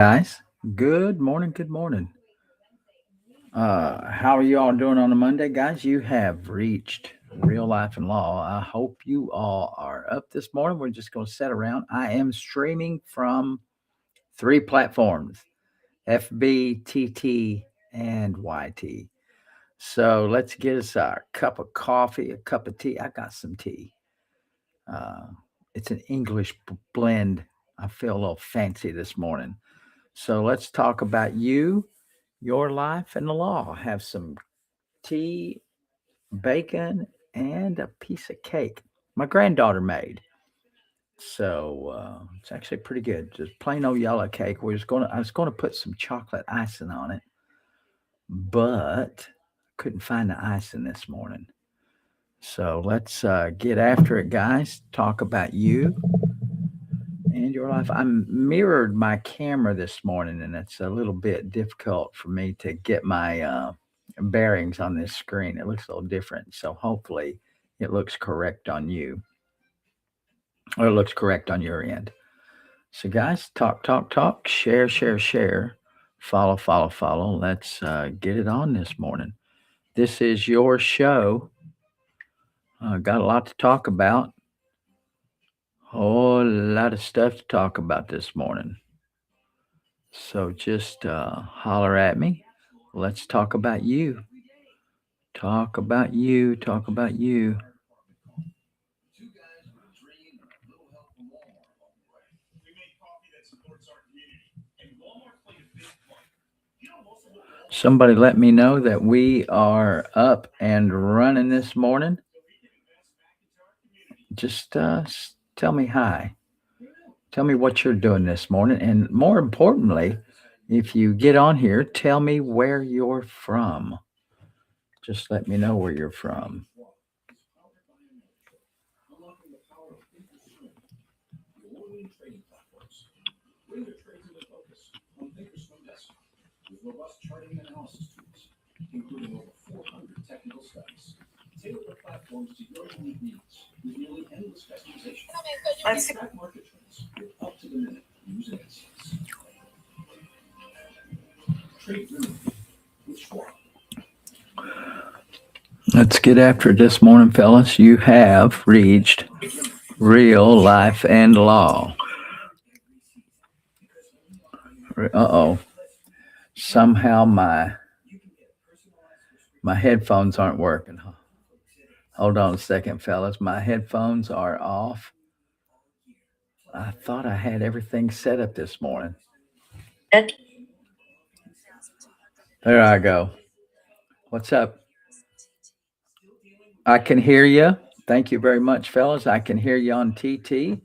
Guys, good morning. Good morning. How are you all doing on a Monday, guys? You have reached Real Life and Law. I hope you all are up this morning. We're just going to sit around. I am streaming from three platforms: FB, TT, and YT. So let's get us a cup of coffee, a cup of tea. I got some tea. Uh, it's an English blend. I feel a little fancy this morning. So let's talk about you, your life, and the law. Have some tea, bacon, and a piece of cake my granddaughter made. So it's actually pretty good. Just plain old yellow cake. I was gonna put some chocolate icing on it, but couldn't find the icing this morning. So let's get after it, guys. Talk about you and your life. I mirrored my camera this morning, and it's a little bit difficult for me to get my bearings on this screen. It looks a little different. So hopefully it looks correct on you, or it looks correct on your end. So, guys, talk, talk, talk, share, share, share, follow, follow, follow. Let's get it on this morning. This is your show. Got a lot to talk about. Whole lot of stuff to talk about this morning. So just holler at me. Let's talk about you. Talk about you. Talk about you. Somebody let me know that we are up and running this morning. Just tell me hi. Tell me what you're doing this morning. And more importantly, if you get on here, tell me where you're from. Just let me know where you're from. Let's Let's get after it this morning, fellas. You have reached Real Life and Law. Uh oh. Somehow my headphones aren't working. Hold on a second, fellas. My headphones are off. I thought I had everything set up this morning. There I go. What's up? I can hear you. Thank you very much, fellas. I can hear you on TT.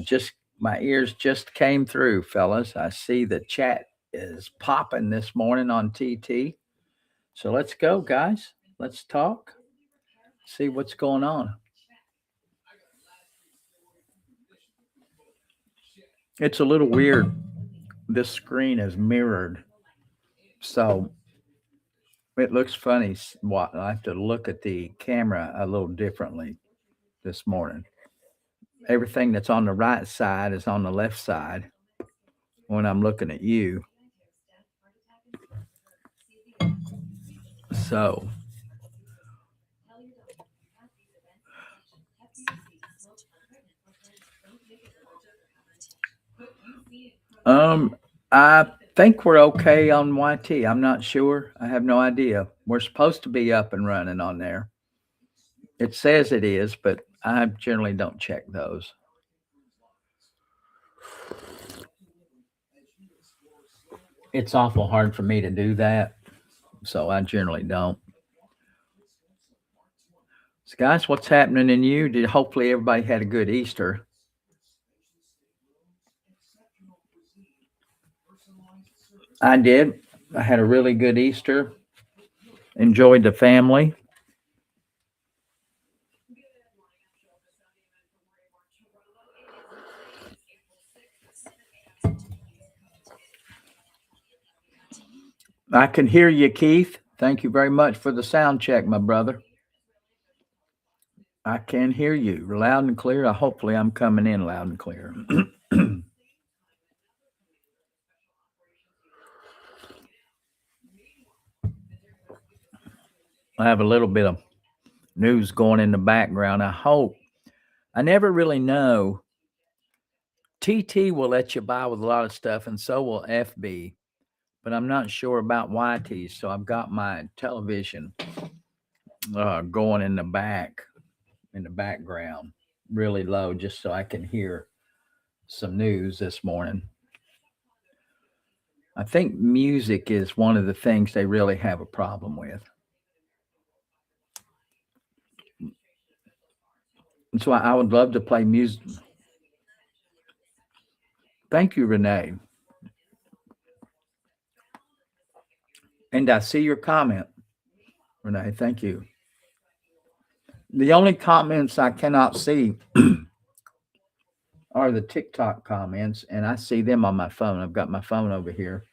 Just my ears just came through, fellas. I see the chat is popping this morning on TT. So let's go, guys. Let's talk. See what's going on. It's a little weird. This screen is mirrored, so it looks funny. What I have to look at the camera a little differently this morning. Everything that's on the right side is on the left side when I'm looking at you. So, um, I think we're okay on YT. I'm not sure. I have no idea. We're supposed to be up and running on there. It says it is, but I generally don't check those. It's awful hard for me to do that, so I generally don't. So, guys, what's happening in you? Did hopefully everybody had a good Easter? I did. I had a really good Easter. Enjoyed the family. I can hear you, Keith. Thank you very much for the sound check, my brother. I can hear you loud and clear. Hopefully, I'm coming in loud and clear. I have a little bit of news going in the background. I never really know. TT will let you buy with a lot of stuff, and so will FB, but I'm not sure about YT. So I've got my television going in the background, really low, just so I can hear some news this morning. I think music is one of the things they really have a problem with. And so I would love to play music. Thank you, Renee. And I see your comment, Renee. Thank you. The only comments I cannot see are the TikTok comments, and I see them on my phone. I've got my phone over here.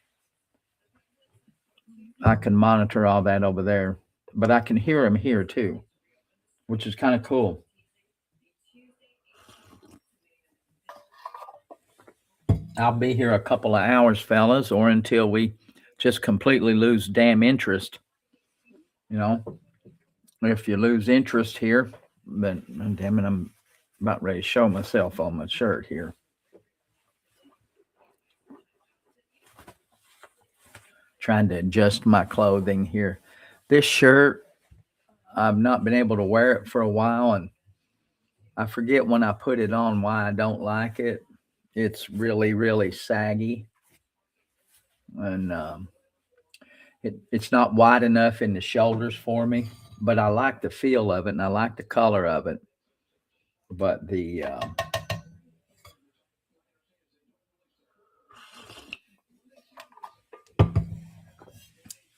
I can monitor all that over there, but I can hear them here too, which is kind of cool. I'll be here a couple of hours, fellas, or until we just completely lose damn interest. You know, if you lose interest here, but damn it, I'm about ready to show myself on my shirt here. Trying to adjust my clothing here. This shirt, I've not been able to wear it for a while, and I forget when I put it on why I don't like it. It's really, really saggy, and it's not wide enough in the shoulders for me. But I like the feel of it, and I like the color of it. But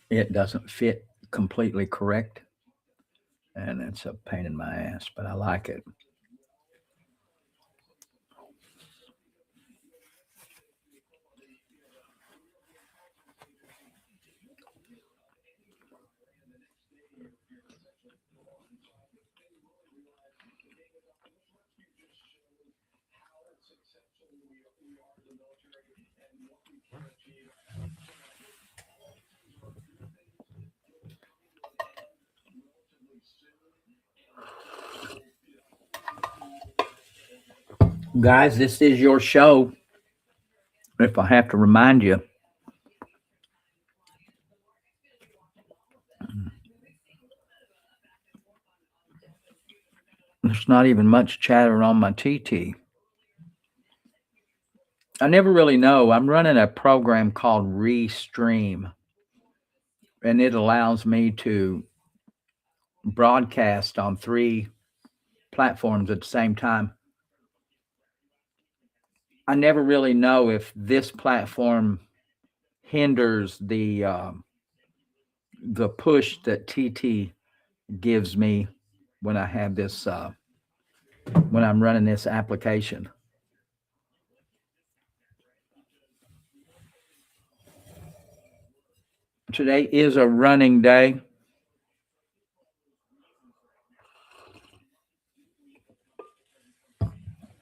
it doesn't fit completely correct, and it's a pain in my ass. But I like it. Guys, this is your show. If I have to remind you, there's not even much chatter on my TT. I never really know. I'm running a program called Restream, and it allows me to broadcast on 3 platforms at the same time. I never really know if this platform hinders the push that TT gives me when I have this when I'm running this application. Today is a running day.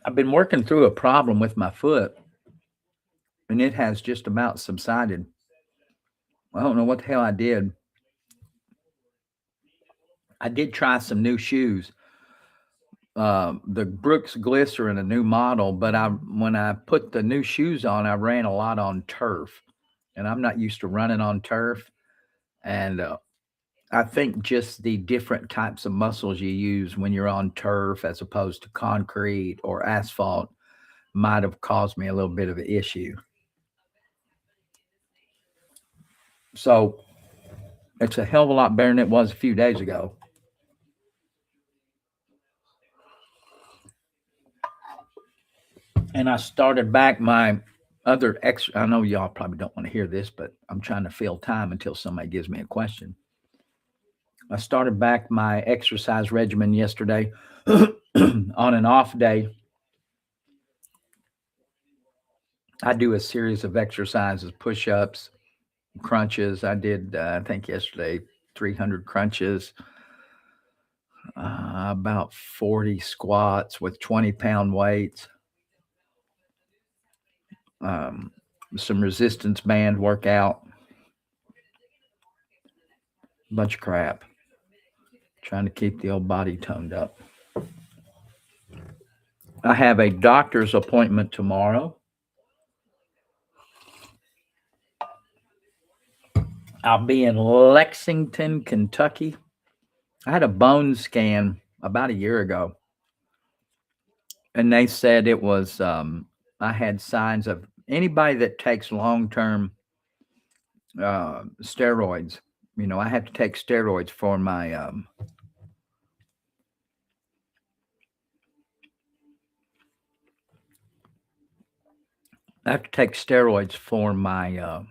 I've been working through a problem with my foot, and it has just about subsided. I don't know what the hell I did. I did try some new shoes, the Brooks Glycerin, a new model, but when I put the new shoes on, I ran a lot on turf, and I'm not used to running on turf. And I think just the different types of muscles you use when you're on turf as opposed to concrete or asphalt might have caused me a little bit of an issue. So it's a hell of a lot better than it was a few days ago. And I started back my other I know y'all probably don't want to hear this, but I'm trying to fill time until somebody gives me a question. I started back my exercise regimen yesterday on an off day. I do a series of exercises, push-ups, crunches. I did, I think yesterday, 300 crunches, about 40 squats with 20-pound weights, some resistance band workout, bunch of crap. Trying to keep the old body toned up. I have a doctor's appointment tomorrow. I'll be in Lexington, Kentucky. I had a bone scan about a year ago, and they said it was I had signs of anybody that takes long-term steroids. You know, I have to take steroids for my I have to take steroids for my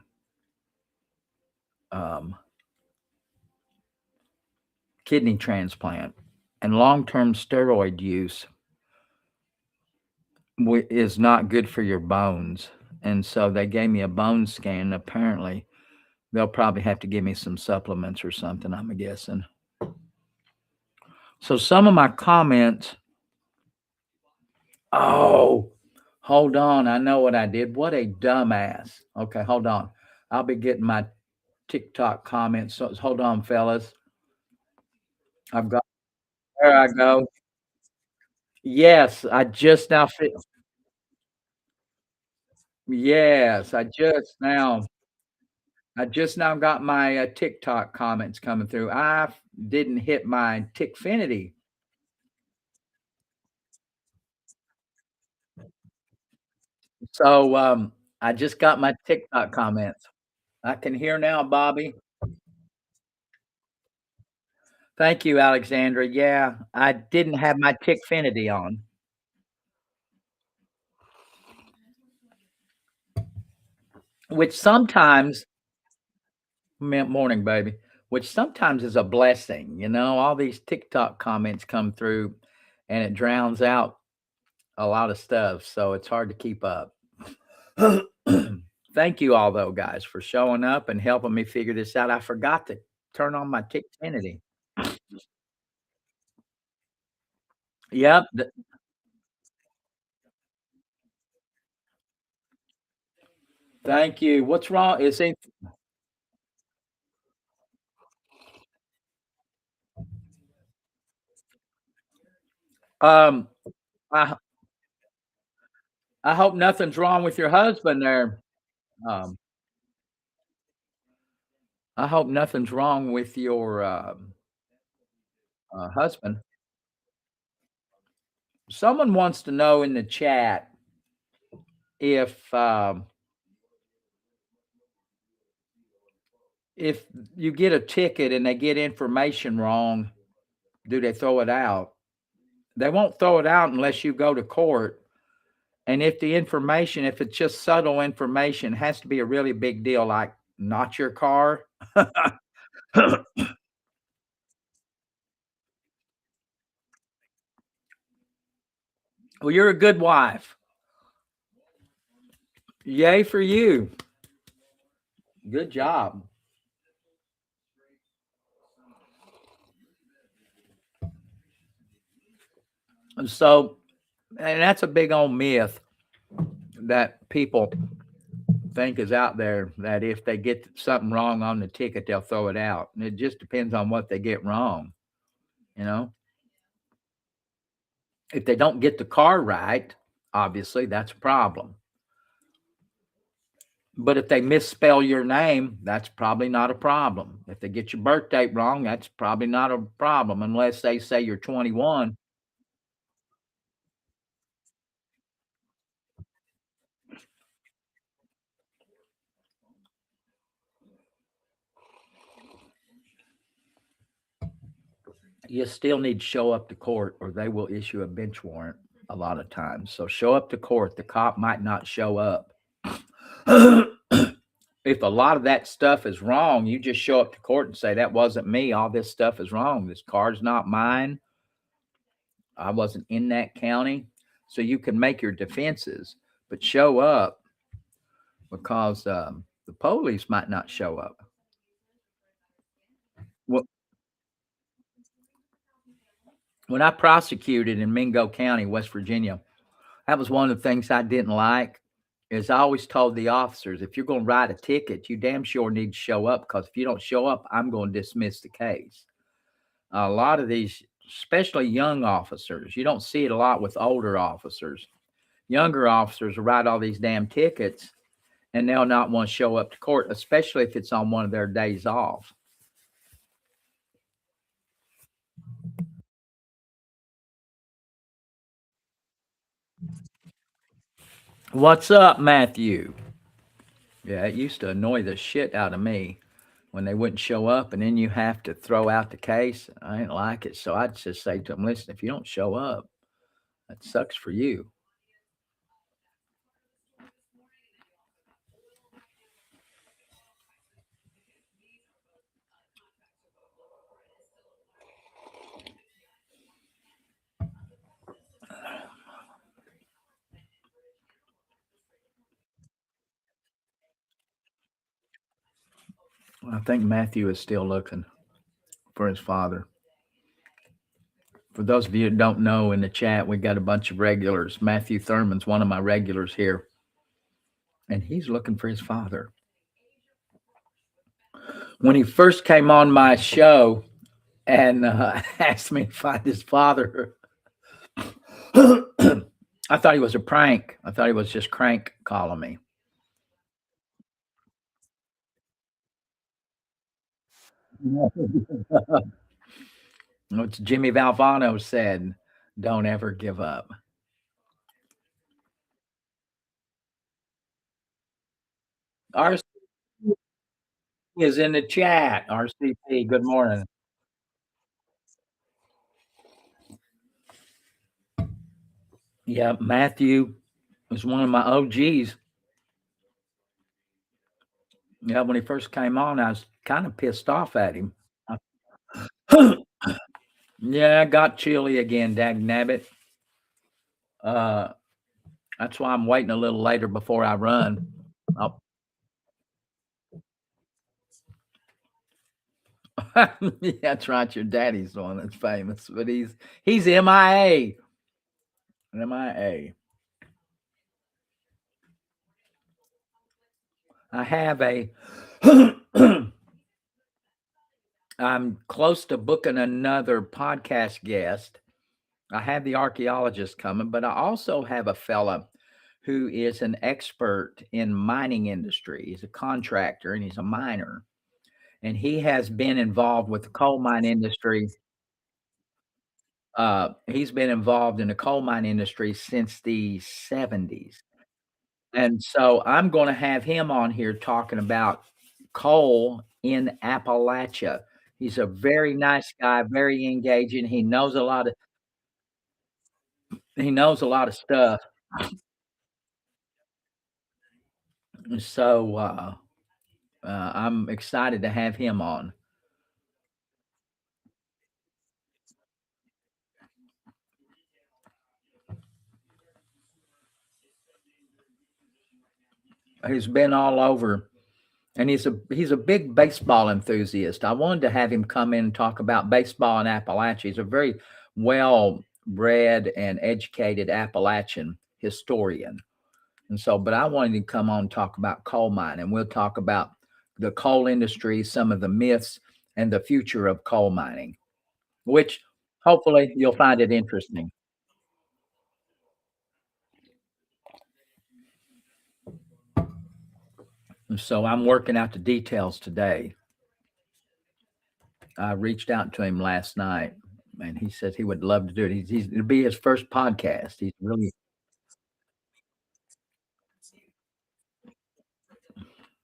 um, kidney transplant, and long-term steroid use is not good for your bones. And so they gave me a bone scan. Apparently, they'll probably have to give me some supplements or something, I'm guessing. So some of my comments. Oh, hold on. I know what I did. What a dumbass. Okay, hold on. I'll be getting my TikTok comments. So hold on, fellas. I've got there I go. Yes, I just now yes, I just now got my TikTok comments coming through. Didn't hit my Tickfinity. So I just got my TikTok comments. I can hear now, Bobby. Thank you, Alexandra. Yeah, I didn't have my Tickfinity on, which sometimes morning, baby, which sometimes is a blessing. You know, all these TikTok comments come through and it drowns out a lot of stuff. So it's hard to keep up. Thank you all though, guys, for showing up and helping me figure this out. I forgot to turn on my Tickfinity. Yep. Thank you. What's wrong? Is it um I I hope nothing's wrong with your husband there. Um I hope nothing's wrong with your husband. Someone wants to know in the chat if if you get a ticket and they get information wrong, do they throw it out? They won't throw it out unless you go to court. And if the information, if it's just subtle information, has to be a really big deal, like not your car. Well, you're a good wife. Yay for you. Good job. And so, and that's a big old myth that people think is out there that if they get something wrong on the ticket, they'll throw it out. And it just depends on what they get wrong. You know, if they don't get the car right, obviously that's a problem. But if they misspell your name, that's probably not a problem. If they get your birth date wrong, that's probably not a problem unless they say you're 21. You still need to show up to court or they will issue a bench warrant a lot of times. So show up to court. The cop might not show up. If a lot of that stuff is wrong, you just show up to court and say, that wasn't me. All this stuff is wrong. This car's not mine. I wasn't in that county. So you can make your defenses, but show up because the police might not show up. Well, when I prosecuted in Mingo County, West Virginia, that was one of the things I didn't like. Is I always told the officers, if you're going to write a ticket, you damn sure need to show up because if you don't show up, I'm going to dismiss the case. A lot of these, especially young officers, you don't see it a lot with older officers. Younger officers will write all these damn tickets and they'll not want to show up to court, especially if it's on one of their days off. What's up, Matthew? Yeah, it used to annoy the shit out of me when they wouldn't show up and then you have to throw out the case. I didn't like it. So I'd just say to them, listen, if you don't show up, that sucks for you. I think Matthew is still looking for his father. For those of you that don't know, in the chat, we got a bunch of regulars. Matthew Thurman's one of my regulars here, and he's looking for his father. When he first came on my show and asked me to find his father, I thought he was a prank. I thought he was just crank calling me. What Jimmy Valvano said, don't ever give up. RCP is in the chat. RCP, good morning. Yeah, Matthew was one of my OGs. Yeah, when he first came on, I was kind of pissed off at him. Yeah, I got chilly again, dag nabbit. That's why I'm waiting a little later before I run. Oh. That's right. Your daddy's the one that's famous, but he's MIA. MIA. I have a I'm close to booking another podcast guest. I have the archaeologist coming, but I also have a fella who is an expert in mining industry. He's a contractor and he's a miner. And he has been involved with the coal mine industry. He's been involved in the coal mine industry since the 70s. And so I'm going to have him on here talking about coal in Appalachia. He's a very nice guy, very engaging. He knows a lot of stuff. So I'm excited to have him on. He's been all over, and he's a big baseball enthusiast. I wanted to have him come in and talk about baseball in Appalachia. He's a very well read and educated Appalachian historian. And so, but I wanted to come on and talk about coal mining, and we'll talk about the coal industry, some of the myths, and the future of coal mining, which hopefully you'll find it interesting. And so I'm working out the details today. I reached out to him last night, and he says he would love to do it. It'll be his first podcast. He's really,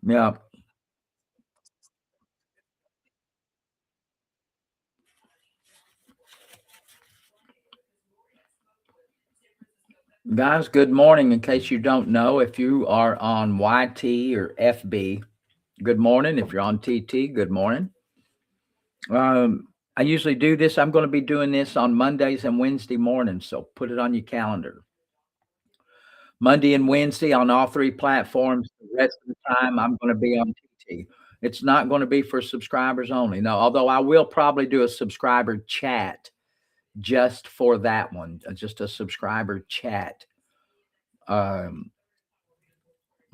yeah. Guys, good morning. In case you don't know, if you are on YT or FB, good morning. If you're on TT, good morning. I usually do this. I'm going to be doing this on Mondays and Wednesday mornings, so put it on your calendar. Monday and Wednesday on all three platforms. The rest of the time, I'm going to be on TT. It's not going to be for subscribers only. No, although I will probably do a subscriber chat just for that one, just a subscriber chat.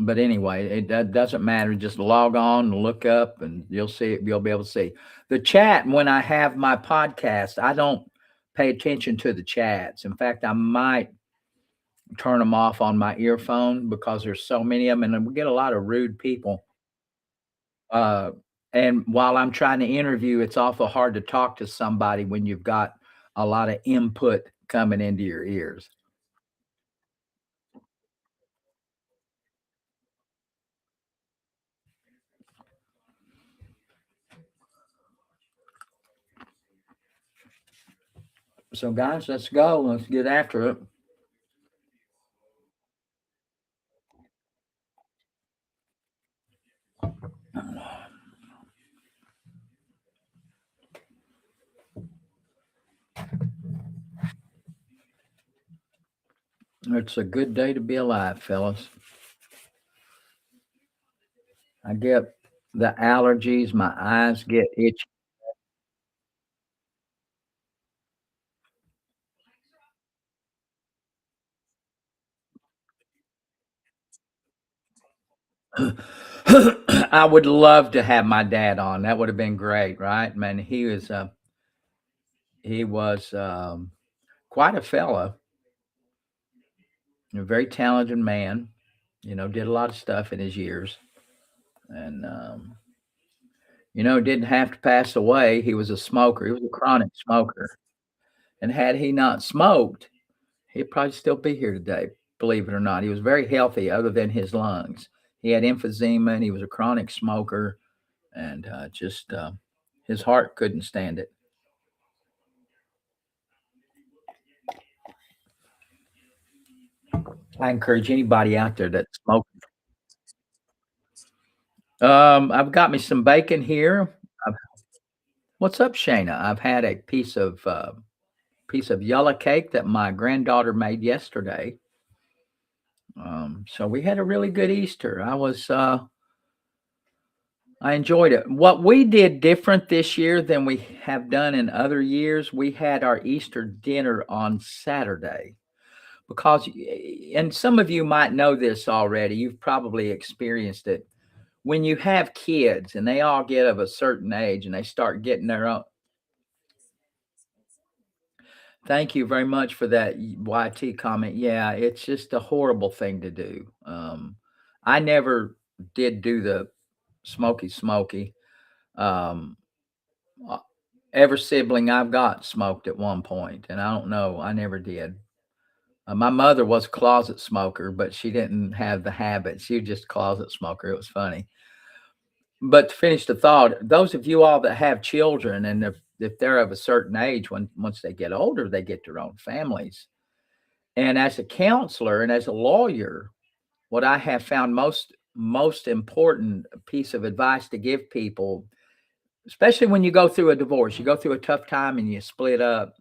But anyway, that doesn't matter. Just log on and look up, and you'll see it. You'll be able to see the chat. When I have my podcast, I don't pay attention to the chats. In fact, I might turn them off on my earphone because there's so many of them, and we get a lot of rude people. Uh, and while I'm trying to interview, it's awful hard to talk to somebody when you've got a lot of input coming into your ears. So, guys, let's go. Let's get after it. It's a good day to be alive, fellas. I get the allergies, my eyes get itchy. I would love to have my dad on. That would have been great, right? Man, he was quite a fella, a very talented man. Did a lot of stuff in his years, and didn't have to pass away. He was a smoker. He was a chronic smoker, and had he not smoked, he'd probably still be here today. Believe it or not, he was very healthy, other than his lungs. He had emphysema, and he was a chronic smoker, and just his heart couldn't stand it. I encourage anybody out there that's smoking. I've got me some bacon here. I've, what's up, Shayna? I've had a piece of yellow cake that my granddaughter made yesterday. So we had a really good Easter. I enjoyed it. What we did different this year than we have done in other years, we had our Easter dinner on Saturday because, and some of you might know this already. You've probably experienced it when you have kids and they all get of a certain age and they start getting their own. Thank you very much for that YT comment. Yeah, it's just a horrible thing to do. I never did do the smoky smoky. Um, uh, every sibling I've got smoked at one point, and I don't know. I never did. My mother was a closet smoker, but she didn't have the habit. She was just a closet smoker. It was funny. But to finish the thought, those of you all that have children, and if they're of a certain age, when once they get older, they get their own families. And as a counselor and as a lawyer, what I have found most important piece of advice to give people, especially when you go through a divorce, you go through a tough time and you split up,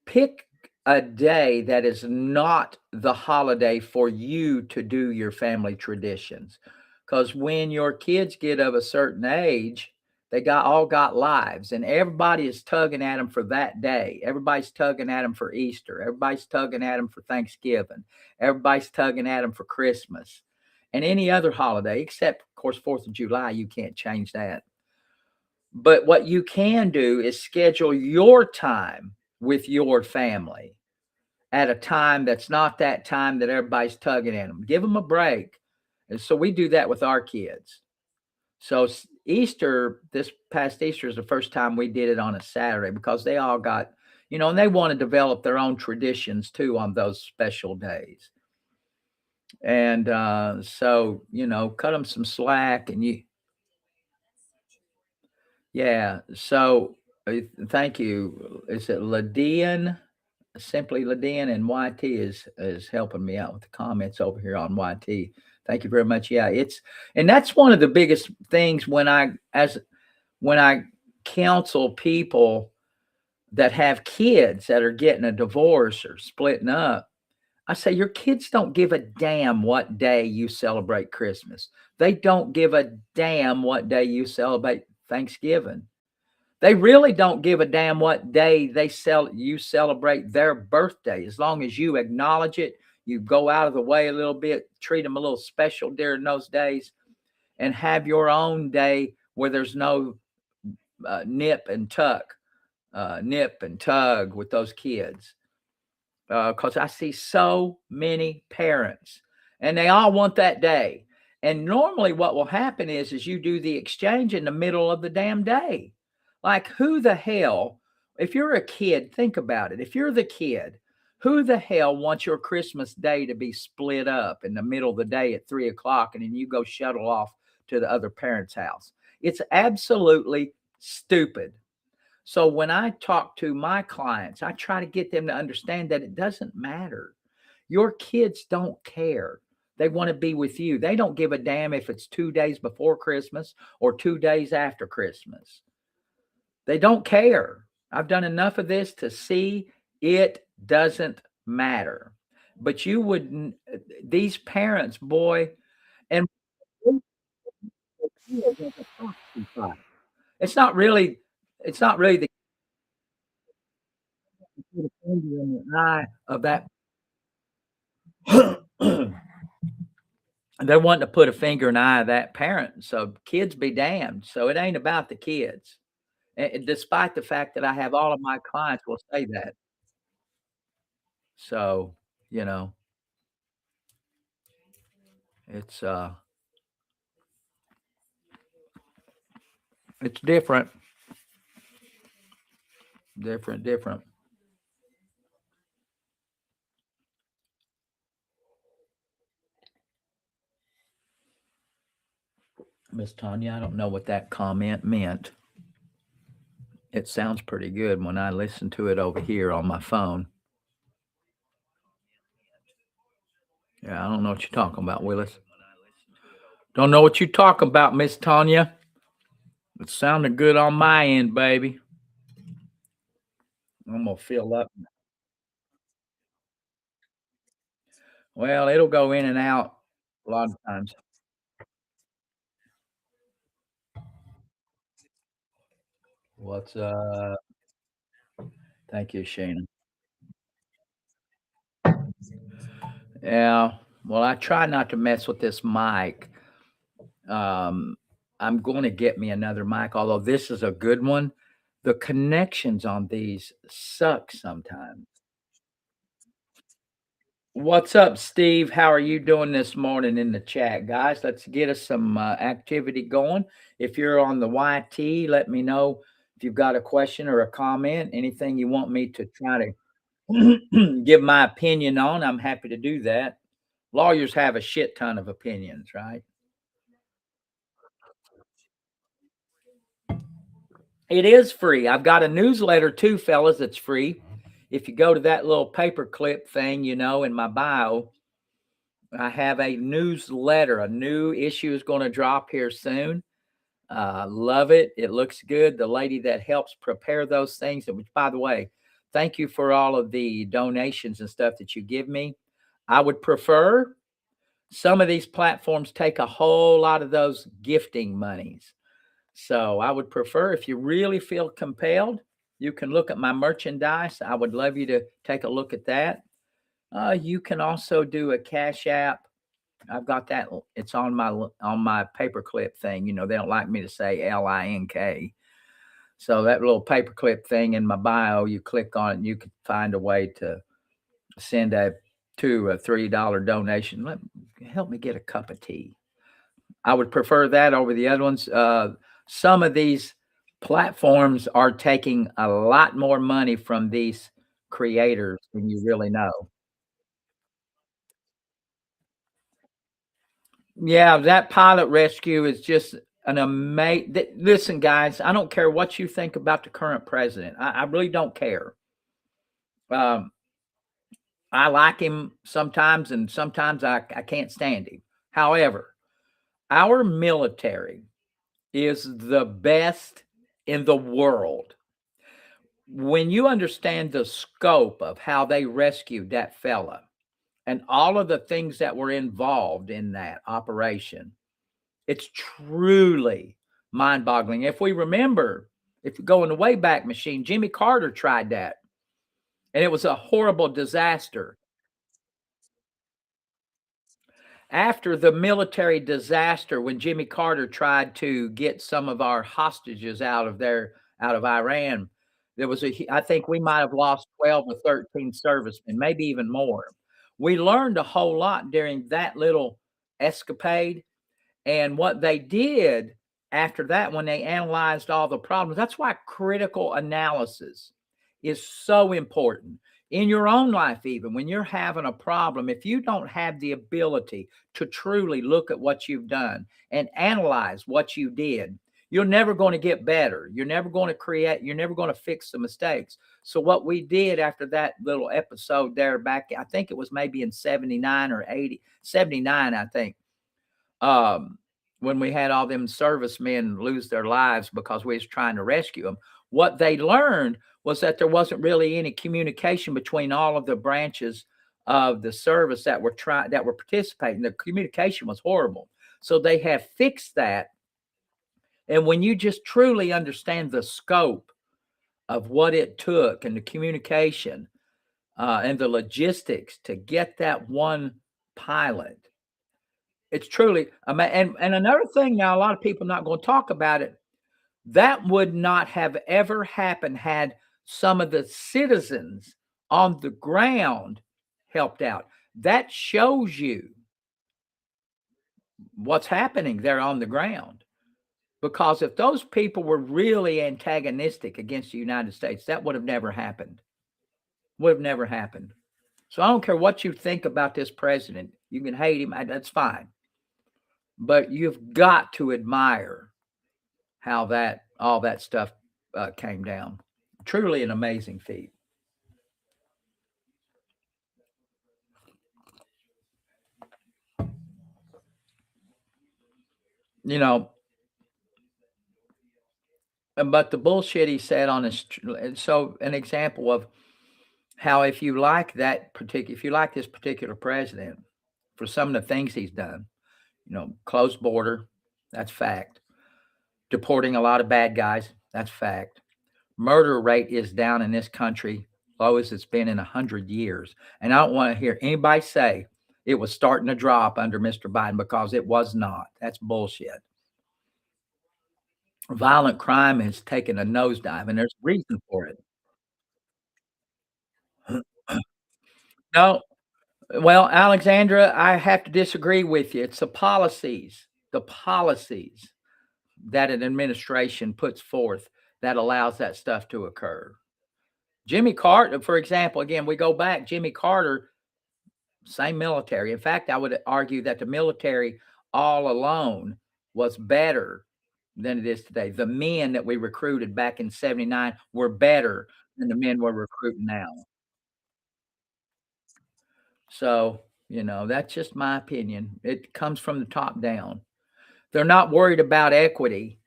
pick a day that is not the holiday for you to do your family traditions. Because when your kids get of a certain age, they all got lives, and everybody is tugging at them for that day. Everybody's tugging at them for Easter. Everybody's tugging at them for Thanksgiving. Everybody's tugging at them for Christmas and any other holiday, except, of course, 4th of July. You can't change that. But what you can do is schedule your time with your family at a time that's not that time that everybody's tugging at them. Give them a break. And so we do that with our kids. So Easter, this past Easter is the first time we did it on a Saturday because they all got, and they want to develop their own traditions too on those special days. And so, cut them some slack and yeah. So thank you. Is it Ladian? Simply Ladian, and YT is helping me out with the comments over here on YT. Thank you very much. Yeah, and that's one of the biggest things when I counsel people that have kids that are getting a divorce or splitting up. I say your kids don't give a damn what day you celebrate Christmas. They don't give a damn what day you celebrate Thanksgiving. They really don't give a damn what day you celebrate their birthday. As long as you acknowledge it, You go out of the way a little bit, treat them a little special during those days, and have your own day where there's no nip and tug with those kids. Because I see so many parents, and they all want that day. And normally, what will happen is you do the exchange in the middle of the damn day. Like, who the hell? If you're a kid, think about it. If you're the kid, who the hell wants your Christmas day to be split up in the middle of the day at 3 o'clock, and then you go shuttle off to the other parent's house? It's absolutely stupid. So when I talk to my clients, I try to get them to understand that it doesn't matter. Your kids don't care. They want to be with you. They don't give a damn if it's 2 days before Christmas or 2 days after Christmas. They don't care. I've done enough of this to see it doesn't matter. But you wouldn't, these parents, boy, and it's not really, it's not really the finger in the eye of that. They want to put a finger in the eye of that parent. So kids be damned. So it ain't about the kids. And despite the fact that I have all of my clients will say that. So, you know, it's it's different. Different. Miss Tanya, I don't know what that comment meant. It sounds pretty good when I listen to it over here on my phone. Yeah, I don't know what you're talking about, Willis. Don't know what you're talking about, Miss Tanya. It sounded good on my end, baby. I'm gonna fill up. Well, it'll go in and out a lot of times. What's Thank you, Shana. Yeah. Well, I try not to mess with this mic. Um, I'm going to get me another mic, although this is a good one. The connections on these suck sometimes. What's up, Steve? How are you doing this morning in the chat, guys? Let's get us some activity going. If you're on the YT, let me know if you've got a question or a comment, anything you want me to try to give my opinion on. I'm happy to do that. Lawyers have a shit ton of opinions, right? It is free. I've got a newsletter too, fellas, that's free. If you go to that little paperclip thing, in my bio, I have a newsletter. A new issue is going to drop here soon. Love it. It looks good. The lady that helps prepare those things, which, by the way, thank you for all of the donations and stuff that you give me. I would prefer some of these platforms take a whole lot of those gifting monies. So I would prefer, if you really feel compelled, you can look at my merchandise. I would love you to take a look at that. You can also do a Cash App. I've got that. It's on my paperclip thing. They don't like me to say LINK. So that little paperclip thing in my bio, you click on it, and you can find a way to send a $2 or $3 donation. Help me get a cup of tea. I would prefer that over the other ones. Some of these platforms are taking a lot more money from these creators than you really know. Yeah, that pilot rescue is just an amazing. Listen, guys, I don't care what you think about the current president. I really don't care. Um, I like him sometimes, and sometimes I can't stand him. However, our military is the best in the world. When you understand the scope of how they rescued that fella and all of the things that were involved in that operation, it's truly mind boggling. If we remember, if you go in the Wayback Machine, Jimmy Carter tried that, and it was a horrible disaster. after the military disaster when Jimmy Carter tried to get some of our hostages out of Iran, there was I think we might have lost 12 or 13 servicemen, maybe even more. We learned a whole lot during that little escapade, and what they did after that, when they analyzed all the problems, that's why critical analysis is so important in your own life. Even when you're having a problem, if you don't have the ability to truly look at what you've done and analyze what you did, you're never going to get better. You're never going to you're never going to fix the mistakes. So what we did after that little episode there back, I think it was maybe in 79 or 80, 79, I think, um, when we had all them servicemen lose their lives because we was trying to rescue them. What they learned was that there wasn't really any communication between all of the branches of the service that were participating. The communication was horrible. So they have fixed that. And when you just truly understand the scope of what it took and the communication and the logistics to get that one pilot, it's truly and another thing, now a lot of people not gonna talk about it, that would not have ever happened had some of the citizens on the ground helped out. That shows you what's happening there on the ground, because if those people were really antagonistic against the United States, that would have never happened. Would have never happened. So I don't care what you think about this president. You can hate him, that's fine. But you've got to admire how that all that stuff came down. Truly an amazing feat. You know, but the bullshit he said on his so an example of how if you like if you like this particular president for some of the things he's done, closed border, that's fact. Deporting a lot of bad guys, that's fact. Murder rate is down in this country, lowest it's been in 100 years. And I don't want to hear anybody say it was starting to drop under Mr. Biden, because it was not. That's bullshit. Violent crime has taken a nosedive, and there's a reason for it. No, well, Alexandra, I have to disagree with you. It's the policies that an administration puts forth that allows that stuff to occur. Jimmy Carter, for example, again, we go back, Jimmy Carter, same military. In fact, I would argue that the military all alone was better than it is today. The men that we recruited back in 79 were better than the men we're recruiting now. So, that's just my opinion. It comes from the top down. They're not worried about equity.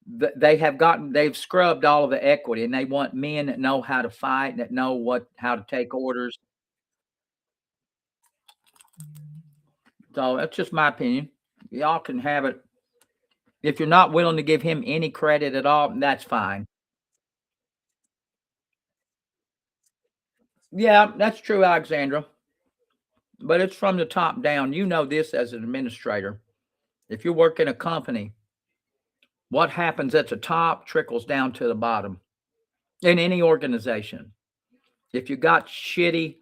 They've scrubbed all of the equity, and they want men that know how to fight, that know how to take orders. So that's just my opinion. Y'all can have it. If you're not willing to give him any credit at all, that's fine. Yeah, that's true, Alexandra. But it's from the top down. You know this as an administrator. If you work in a company, what happens at the top trickles down to the bottom in any organization. If you got shitty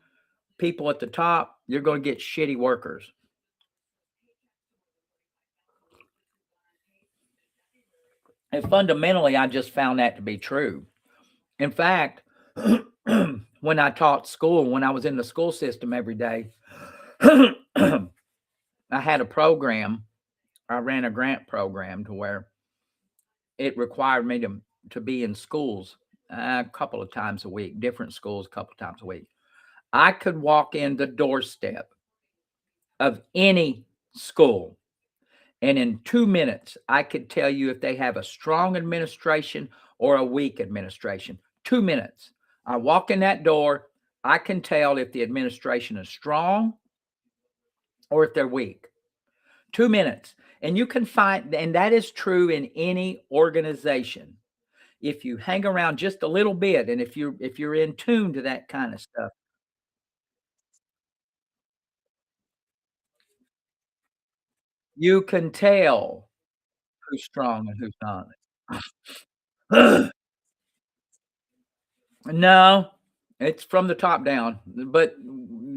people at the top, you're going to get shitty workers. And fundamentally, I just found that to be true. In fact, when I taught school, when I was in the school system every day, I had a program. I ran a grant program to where it required me to be in schools a couple of times a week, different schools a couple of times a week. I could walk in the doorstep of any school, and in 2 minutes, I could tell you if they have a strong administration or a weak administration. 2 minutes. I walk in that door, I can tell if the administration is strong or if they're weak. 2 minutes. And you can find, and that is true in any organization. If you hang around just a little bit, and if you're in tune to that kind of stuff. You can tell who's strong and who's not. No, it's from the top down, but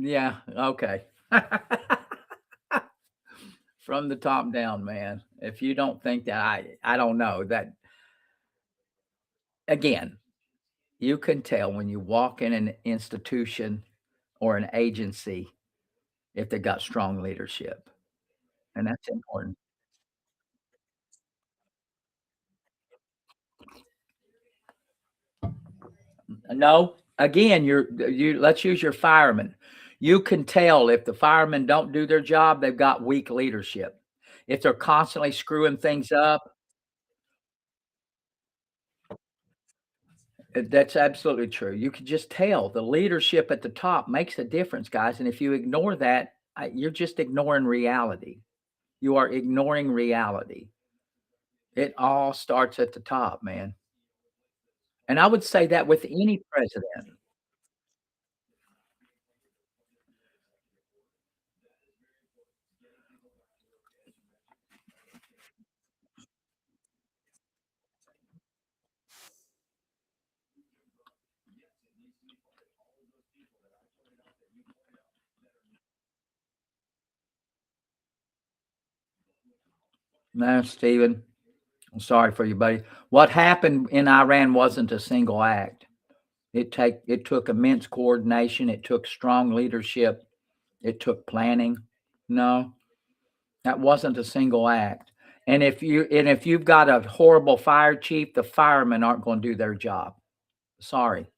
yeah, okay. From the top down, man. If you don't think that, I don't know that again, you can tell when you walk in an institution or an agency if they got strong leadership, and that's important. No, again, you let's use your firemen. You can tell if the firemen don't do their job, they've got weak leadership. If they're constantly screwing things up, that's absolutely true. You can just tell the leadership at the top makes a difference, guys. And if you ignore that, you're just ignoring reality. You are ignoring reality. It all starts at the top, man. And I would say that with any president. No, Stephen, I'm sorry for you, buddy. What happened in Iran wasn't a single act. It took immense coordination. It took strong leadership. It took planning. No, that wasn't a single act. And if you've got a horrible fire chief, the firemen aren't going to do their job. Sorry.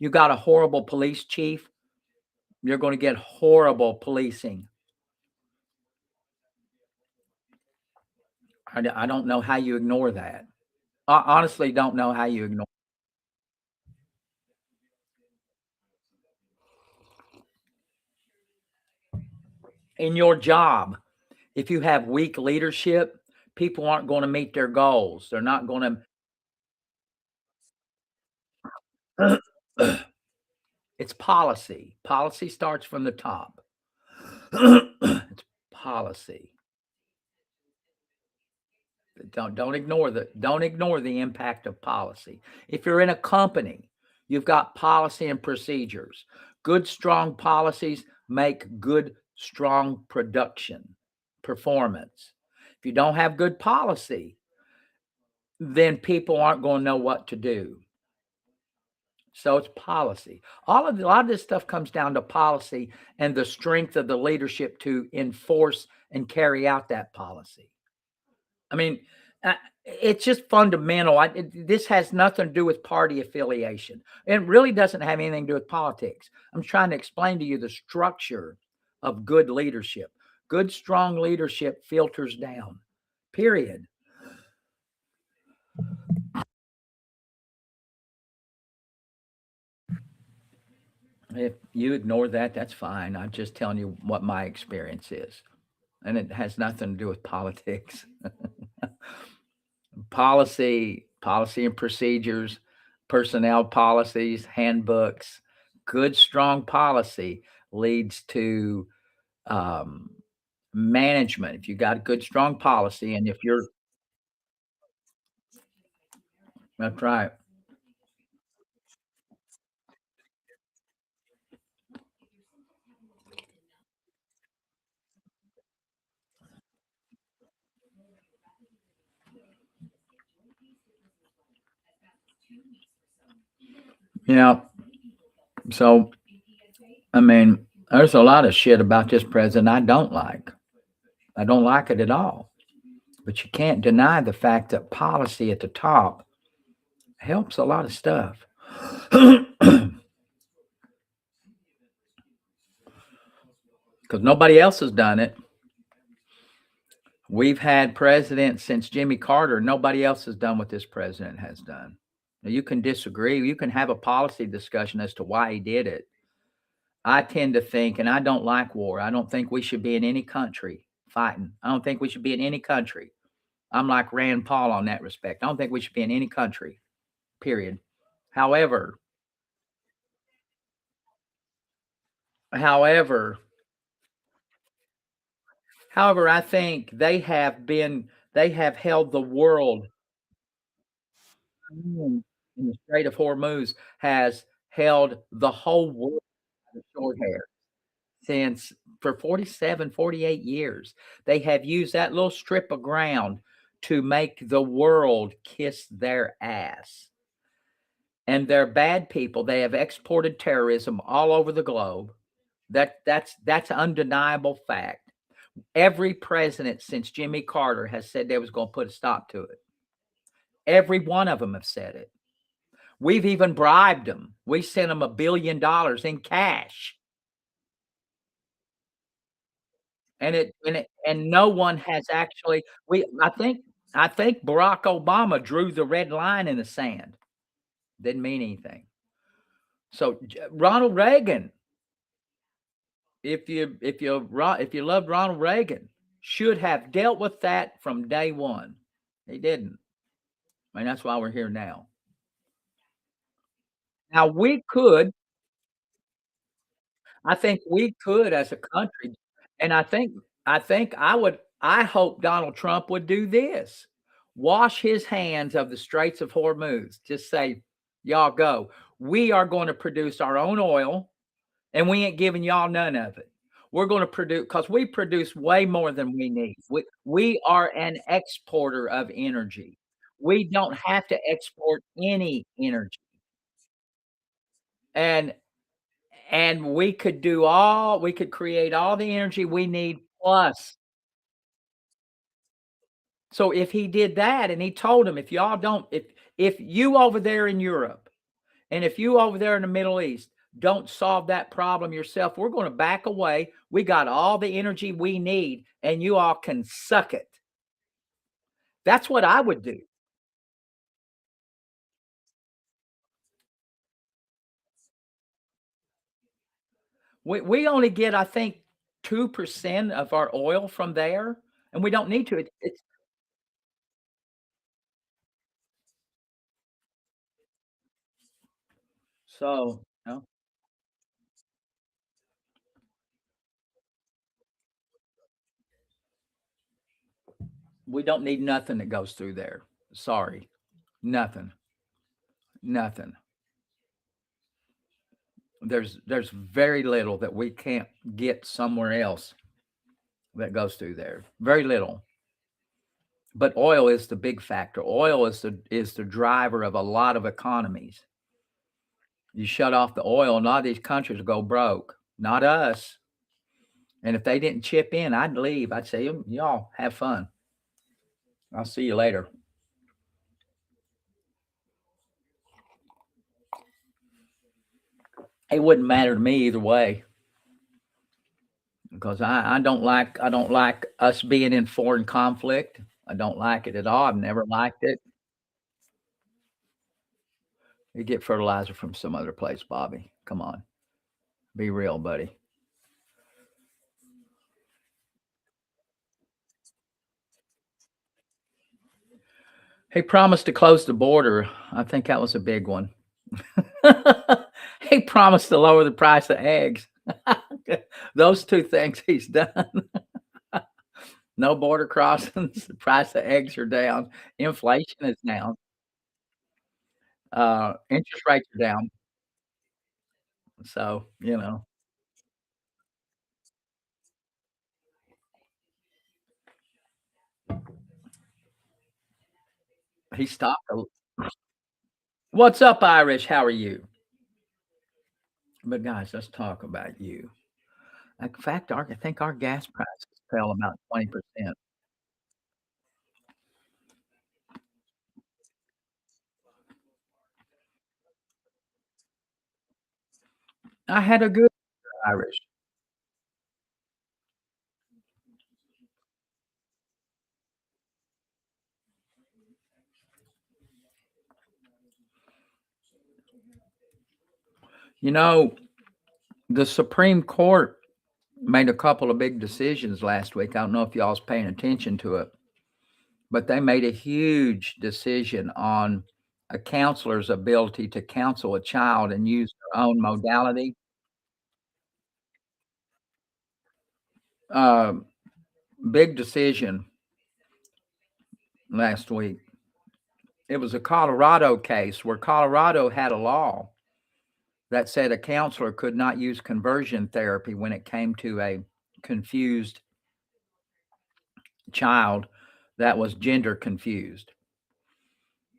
You got a horrible police chief, you're going to get horrible policing. I don't know how you ignore that. I honestly don't know how you ignore in your job. If you have weak leadership, people aren't going to meet their goals. They're not going to. It's policy. Policy starts from the top. It's policy. Don't ignore the impact of policy. If you're in a company, you've got policy and procedures. Good strong policies make good strong production performance. If you don't have good policy, then people aren't going to know what to do. So it's policy. A lot of this stuff comes down to policy and the strength of the leadership to enforce and carry out that policy. I mean, it's just fundamental. This has nothing to do with party affiliation. It really doesn't have anything to do with politics. I'm trying to explain to you the structure of good leadership. Good, strong leadership filters down, period. If you ignore that, that's fine. I'm just telling you what my experience is. And it has nothing to do with politics. Policy and procedures, personnel policies, handbooks, good strong policy leads to um, management. If you got a good strong policy, and if you're that's right. You know, so I mean, there's a lot of shit about this president I don't like. I don't like it at all. But you can't deny the fact that policy at the top helps a lot of stuff. Because nobody else has done it. We've had presidents since Jimmy Carter. Nobody else has done what this president has done. Now, you can disagree. You can have a policy discussion as to why he did it. I tend to think, and I don't like war. I don't think we should be in any country fighting. I don't think we should be in any country. I'm like Rand Paul on that respect. I don't think we should be in any country, period. However, however, However, I think they have held the world in the Strait of Hormuz has held the whole world by the short hair since for 47, 48 years. They have used that little strip of ground to make the world kiss their ass. And they're bad people. They have exported terrorism all over the globe. That's undeniable fact. Every president since Jimmy Carter has said they was going to put a stop to it. Every one of them have said it. We've even bribed them. We sent them $1 billion in cash, and no one has actually. We I think Barack Obama drew the red line in the sand. Didn't mean anything. So Ronald Reagan, if you loved Ronald Reagan, should have dealt with that from day one. He didn't. I mean, that's why we're here now. Now we could, I think we could as a country, and I hope Donald Trump would do this. Wash his hands of the Straits of Hormuz. Just say, y'all go. We are going to produce our own oil, and we ain't giving y'all none of it. We're going to produce because we produce way more than we need. We are an exporter of energy. We don't have to export any energy. And we could create all the energy we need plus. So if he did that and he told them, if y'all don't, if you over there in Europe and if you over there in the Middle East don't solve that problem yourself, we're going to back away. We got all the energy we need, and you all can suck it. That's what I would do. We only get, I think, 2% of our oil from there, and we don't need to. It's so, we don't need nothing that goes through there. Sorry. Nothing. Nothing. There's very little that we can't get somewhere else that goes through there. Very little. But oil is the big factor. Oil is the driver of a lot of economies. You shut off the oil, and a lot of these countries will go broke. Not us. And if they didn't chip in, I'd leave. I'd say, y'all have fun. I'll see you later. It wouldn't matter to me either way because I don't like us being in foreign conflict. I don't like it at all. I've never liked it. You get fertilizer from some other place, Bobby. Come on. Be real, buddy. He promised to close the border. I think that was a big one. He promised to lower the price of eggs. Those two things he's done. No border crossings. The price of eggs are down. Inflation is down. Interest rates are down. So, he stopped. What's up, Irish? How are you? But guys, let's talk about you. In fact, I think our gas prices fell about 20%. I had a good Irish. You know, the Supreme Court made a couple of big decisions last week. I don't know if y'all's paying attention to it, but they made a huge decision on a counselor's ability to counsel a child and use their own modality. Um, big decision last week. It was a Colorado case where Colorado had a law that said a counselor could not use conversion therapy when it came to a confused child that was gender confused.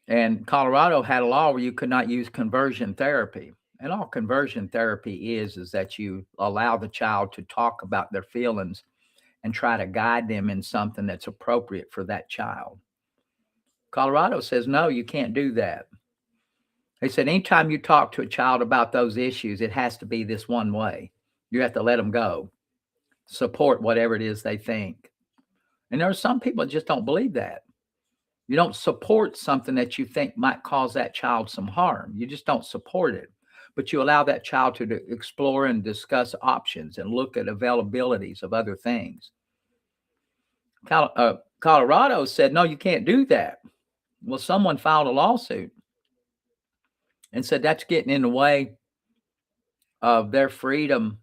And Colorado had a law where you could not use conversion therapy. And all conversion therapy is that you allow the child to talk about their feelings and try to guide them in something that's appropriate for that child. Colorado says, no, you can't do that. They said, anytime you talk to a child about those issues, it has to be this one way. You have to let them go, support whatever it is they think. And there are some people that just don't believe that. You don't support something that you think might cause that child some harm. You just don't support it. But you allow that child to explore and discuss options and look at availabilities of other things. Colorado said, no, you can't do that. Well, someone filed a lawsuit and said that's getting in the way of their freedom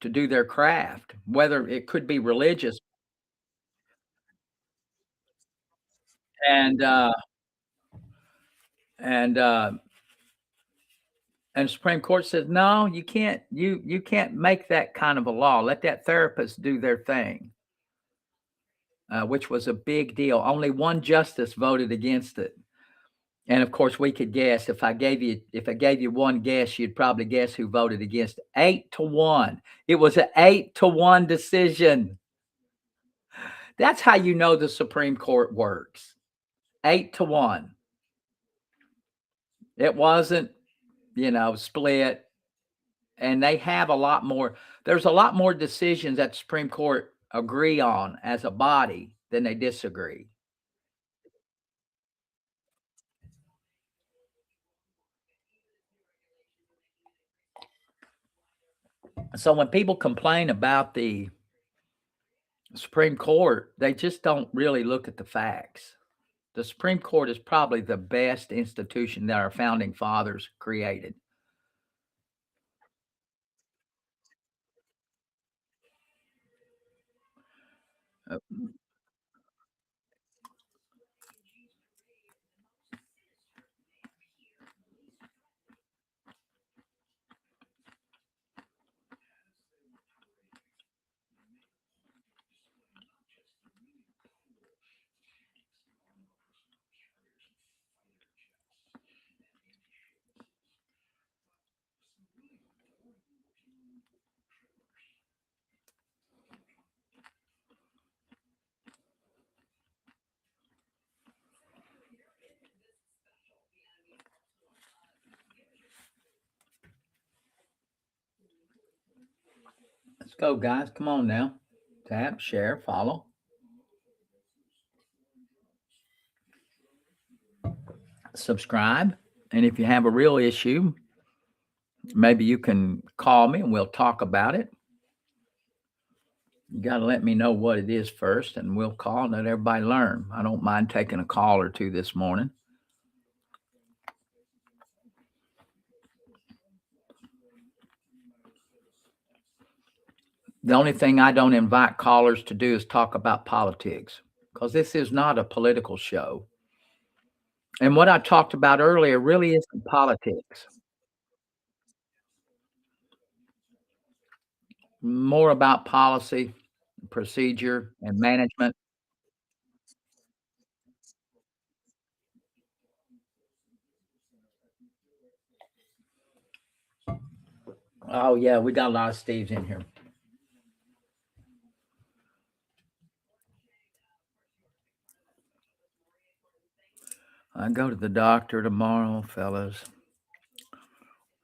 to do their craft, whether it could be religious. And and and Supreme Court says, no, you can't. You can't make that kind of a law. Let that therapist do their thing, which was a big deal. Only one justice voted against it. And of course, we could guess if I gave you one guess, you'd probably guess who voted against. 8-1. It was an 8-1 decision. That's how you know the Supreme Court works. 8-1. It wasn't, split. And they have a lot more. There's a lot more decisions that the Supreme Court agree on as a body than they disagree. So when people complain about the Supreme Court, they just don't really look at the facts. The Supreme Court is probably the best institution that our founding fathers created. Uh, Let's go, guys. Come on now. Tap, share, follow. Subscribe. And if you have a real issue, maybe you can call me and we'll talk about it. You got to let me know what it is first, and we'll call and let everybody learn. I don't mind taking a call or two this morning. The only thing I don't invite callers to do is talk about politics, because this is not a political show. And what I talked about earlier really isn't politics, more about policy, procedure, and management. Oh, yeah, we got a lot of Steves in here. I go to the doctor tomorrow, fellas.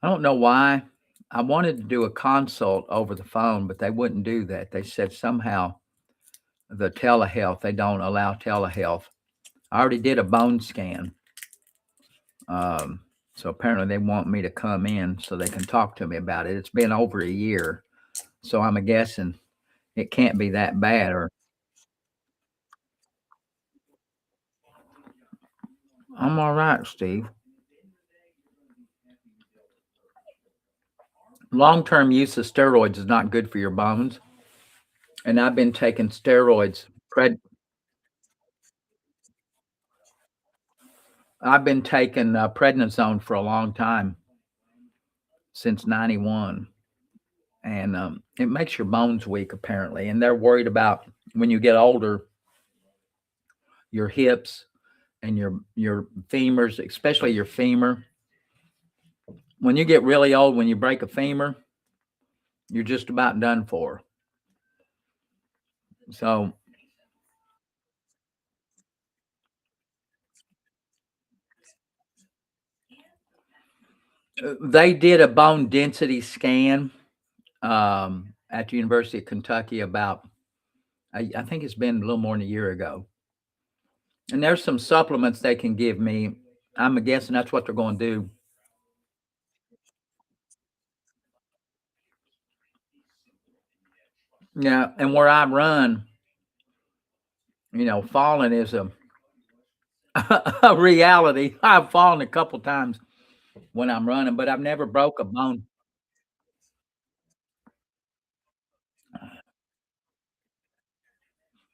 I don't know why. I wanted to do a consult over the phone, but they wouldn't do that. They said somehow the telehealth, they don't allow telehealth. I already did a bone scan. So apparently they want me to come in so they can talk to me about it. It's been over a year. So I'm guessing it can't be that bad. Or I'm all right, Steve. Long-term use of steroids is not good for your bones. and I've been taking steroids. I've been taking, prednisone for a long time, since '91, and, it makes your bones weak apparently, and they're worried about when you get older, your hips and your femurs, especially your femur. When you get really old, when you break a femur, you're just about done for. So, they did a bone density scan, at the University of Kentucky about I think it's been a little more than a year ago, and there's some supplements they can give me. I'm guessing that's what they're gonna do. Yeah, and where I run, falling is a a reality. I've fallen a couple times when I'm running, but I've never broke a bone.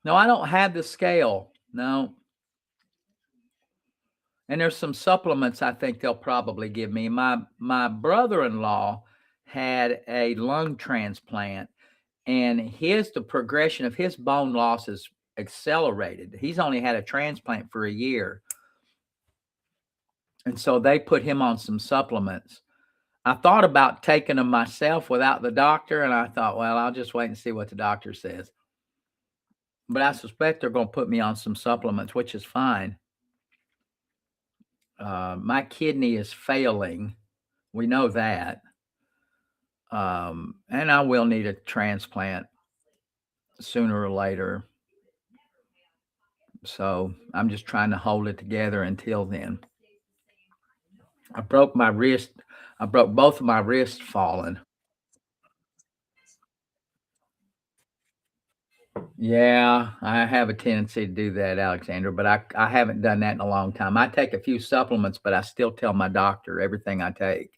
No, I don't have the scale. No. And there's some supplements I think they'll probably give me. My brother-in-law had a lung transplant, and his the progression of his bone loss is accelerated. He's only had a transplant for a year, and so they put him on some supplements. I thought about taking them myself without the doctor, and I thought, well, I'll just wait and see what the doctor says. But I suspect they're going to put me on some supplements, which is fine. My kidney is failing. We know that. And I will need a transplant sooner or later. So I'm just trying to hold it together until then. I broke my wrist. I broke both of my wrists falling. Yeah, I have a tendency to do that, Alexander, but I haven't done that in a long time. I take a few supplements, but I still tell my doctor everything I take.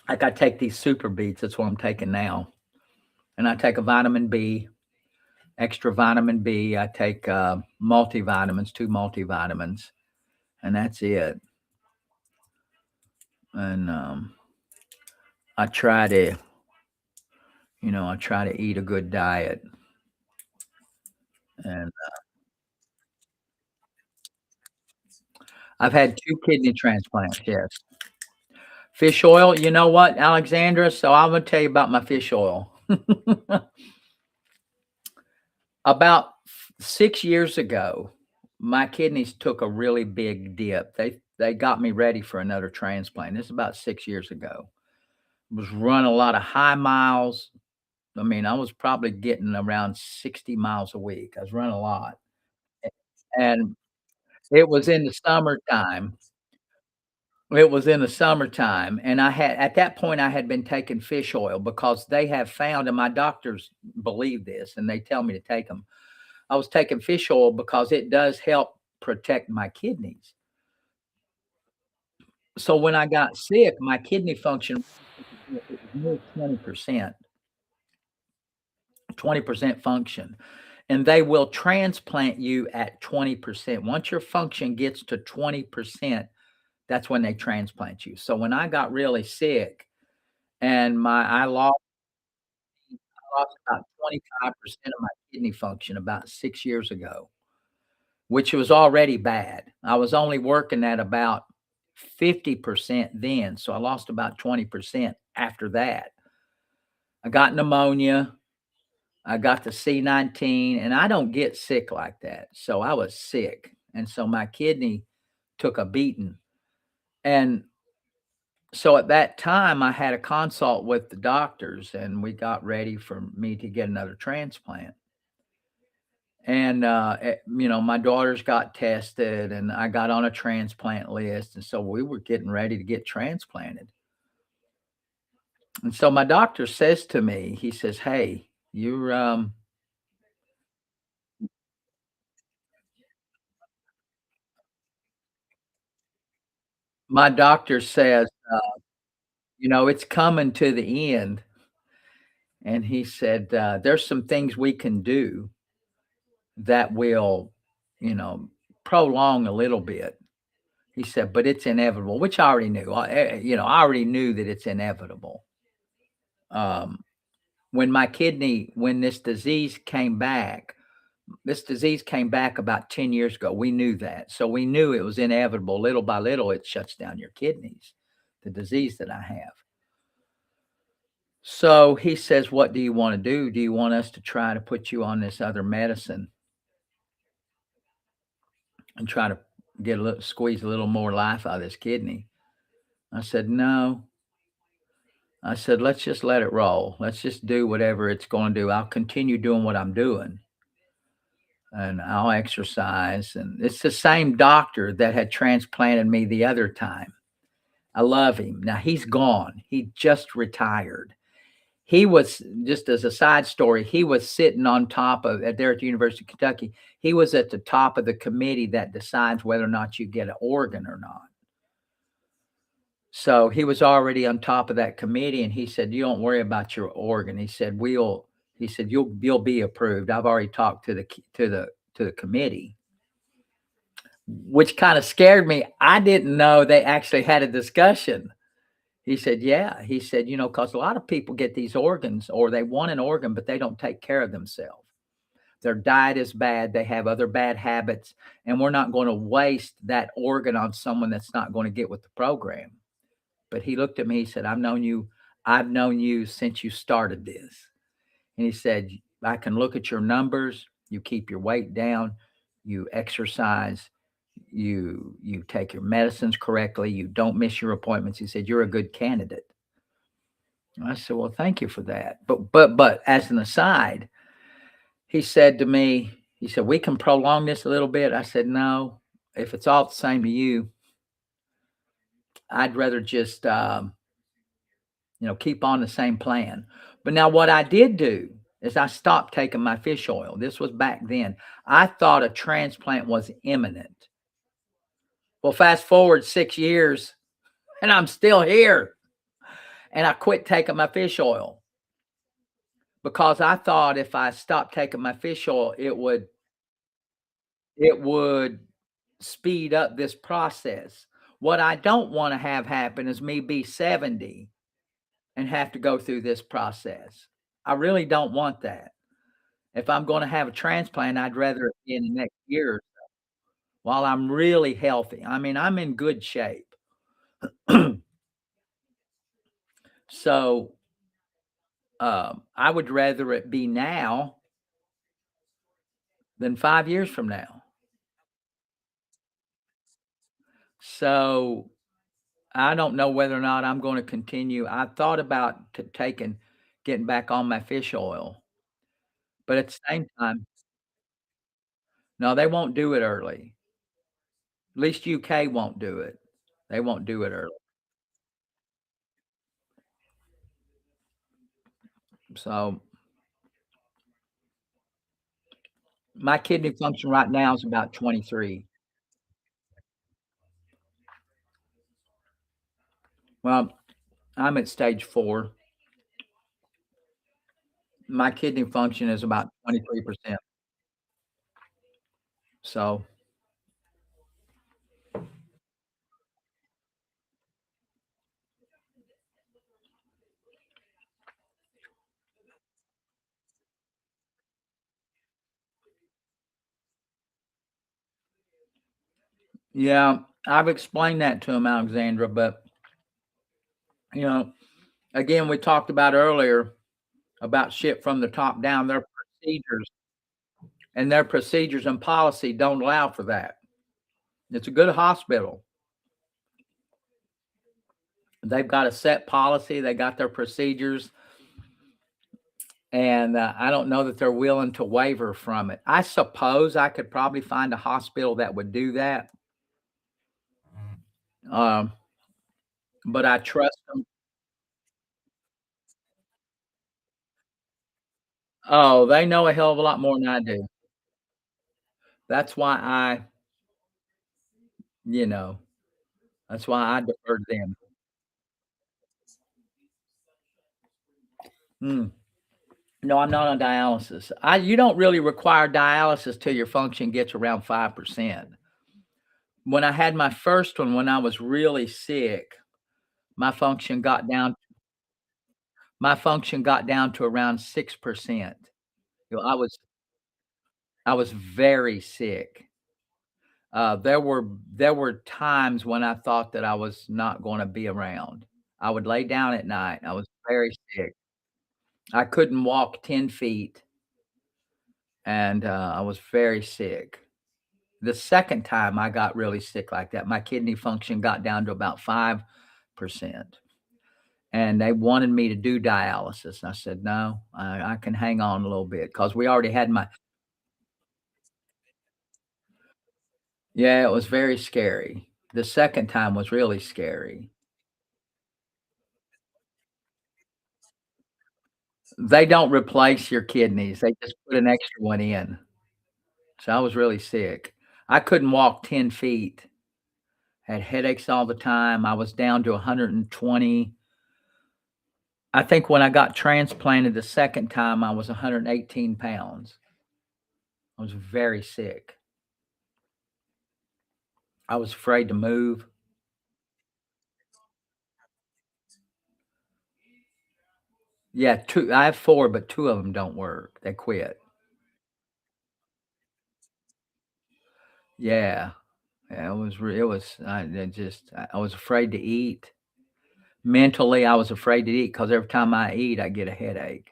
Like I take these super beats, that's what I'm taking now. And I take a vitamin B, extra vitamin B. I take multivitamins, two multivitamins, and that's it. And I try to, I try to eat a good diet. And I've had two kidney transplants. Yes. Fish oil, you know what, Alexandra? So I'm gonna tell you about my fish oil. About 6 years ago, my kidneys took a really big dip. They got me ready for another transplant. This is about 6 years ago. Was running a lot of high miles. I mean, I was probably getting around 60 miles a week. I was running a lot. And it was in the summertime. It was in the summertime, and I had at that point, I had been taking fish oil because they have found, and my doctors believe this, and they tell me to take them. I was taking fish oil because it does help protect my kidneys. So when I got sick, my kidney function it was near 20%, 20% function, and they will transplant you at 20%. Once your function gets to 20%, that's when they transplant you. So when I got really sick and my I lost about 25% of my kidney function about 6 years ago, which was already bad. I was only working at about 50% then, so I lost about 20% after that. I got pneumonia, I got the C19, and I don't get sick like that, so I was sick, and so my kidney took a beating, and so at that time, I had a consult with the doctors, and we got ready for me to get another transplant. And, my daughters got tested, and I got on a transplant list, and so we were getting ready to get transplanted. And so my doctor says to me, he says, "Hey, you're." My doctor says. it's coming to the end. And he said, there's some things we can do that will, you know, prolong a little bit. He said, but it's inevitable, which I already knew. I already knew that it's inevitable. Um, when this disease came back about 10 years ago. We knew that. So we knew it was inevitable. Little by little, it shuts down your kidneys, the disease that I have. So he says, what do you want to do? Do you want us to try to put you on this other medicine and try to squeeze a little more life out of this kidney? I said, no. I said, let's just let it roll. Let's just do whatever it's going to do. I'll continue doing what I'm doing and I'll exercise. And it's the same doctor that had transplanted me the other time. I love him. Now he's gone. He just retired. He was, just as a side story, he was sitting on top of there at the University of Kentucky. He was at the top of the committee that decides whether or not you get an organ or not. So he was already on top of that committee, and he said, "You don't worry about your organ." He said, "You'll be approved." I've already talked to the committee, which kind of scared me. I didn't know they actually had a discussion. He said, "Yeah." He said, because a lot of people get these organs or they want an organ, but they don't take care of themselves. Their diet is bad. They have other bad habits, and we're not going to waste that organ on someone that's not going to get with the program. But he looked at me, he said, I've known you since you started this. And he said, I can look at your numbers, you keep your weight down, you exercise, you take your medicines correctly, you don't miss your appointments. He said, you're a good candidate. I said, well, thank you for that. But as an aside, he said to me, he said, we can prolong this a little bit. I said, no, if it's all the same to you, I'd rather just keep on the same plan. But now what I did do is I stopped taking my fish oil. This was back then. I thought a transplant was imminent. Well, fast forward 6 years and I'm still here. And I quit taking my fish oil because I thought if I stopped taking my fish oil, it would speed up this process. What I don't want to have happen is me be 70 and have to go through this process. I really don't want that. If I'm gonna have a transplant, I'd rather it be in the next year while I'm really healthy. I mean, I'm in good shape. So, I would rather it be now than 5 years from now. So, I don't know whether or not I'm gonna continue. I thought about getting back on my fish oil, but at the same time no, they won't do it early. At least UK won't do it. They won't do it early. So, my kidney function right now is about 23. Well, I'm at stage 4. My kidney function is about 23%. So, yeah, I've explained that to him, Alexandra, but, you know, again, we talked about earlier about shit from the top down. Their procedures and policy don't allow for that. It's a good hospital. They've got a set policy, they got their procedures, and, I don't know that they're willing to waver from it. I suppose I could probably find a hospital that would do that, um, but I trust them. Oh, they know a hell of a lot more than I do. That's why you know, that's why I defer to them. Mm. No, I'm not on dialysis. You don't really require dialysis till your function gets around 5%. When I had my first one, when I was really sick, my function got down my function got down to around 6%. I was very sick. There were times when I thought that I was not gonna be around. I would lay down at night. I was very sick. I couldn't walk 10 feet, and, I was very sick. The second time I got really sick like that, my kidney function got down to about 5%, and they wanted me to do dialysis. I said, "No, I can hang on a little bit because we already had my." Yeah, it was very scary. The second time was really scary. They don't replace your kidneys, they just put an extra one in. So I was really sick. I couldn't walk 10 feet, had headaches all the time. I was down to 120. I think when I got transplanted the second time, I was 118 pounds. I was very sick. I was afraid to move. Yeah, 2 I have 4, but 2 of them don't work. They quit. Yeah. Yeah, I was afraid to eat. Mentally, I was afraid to eat because every time I eat, I get a headache.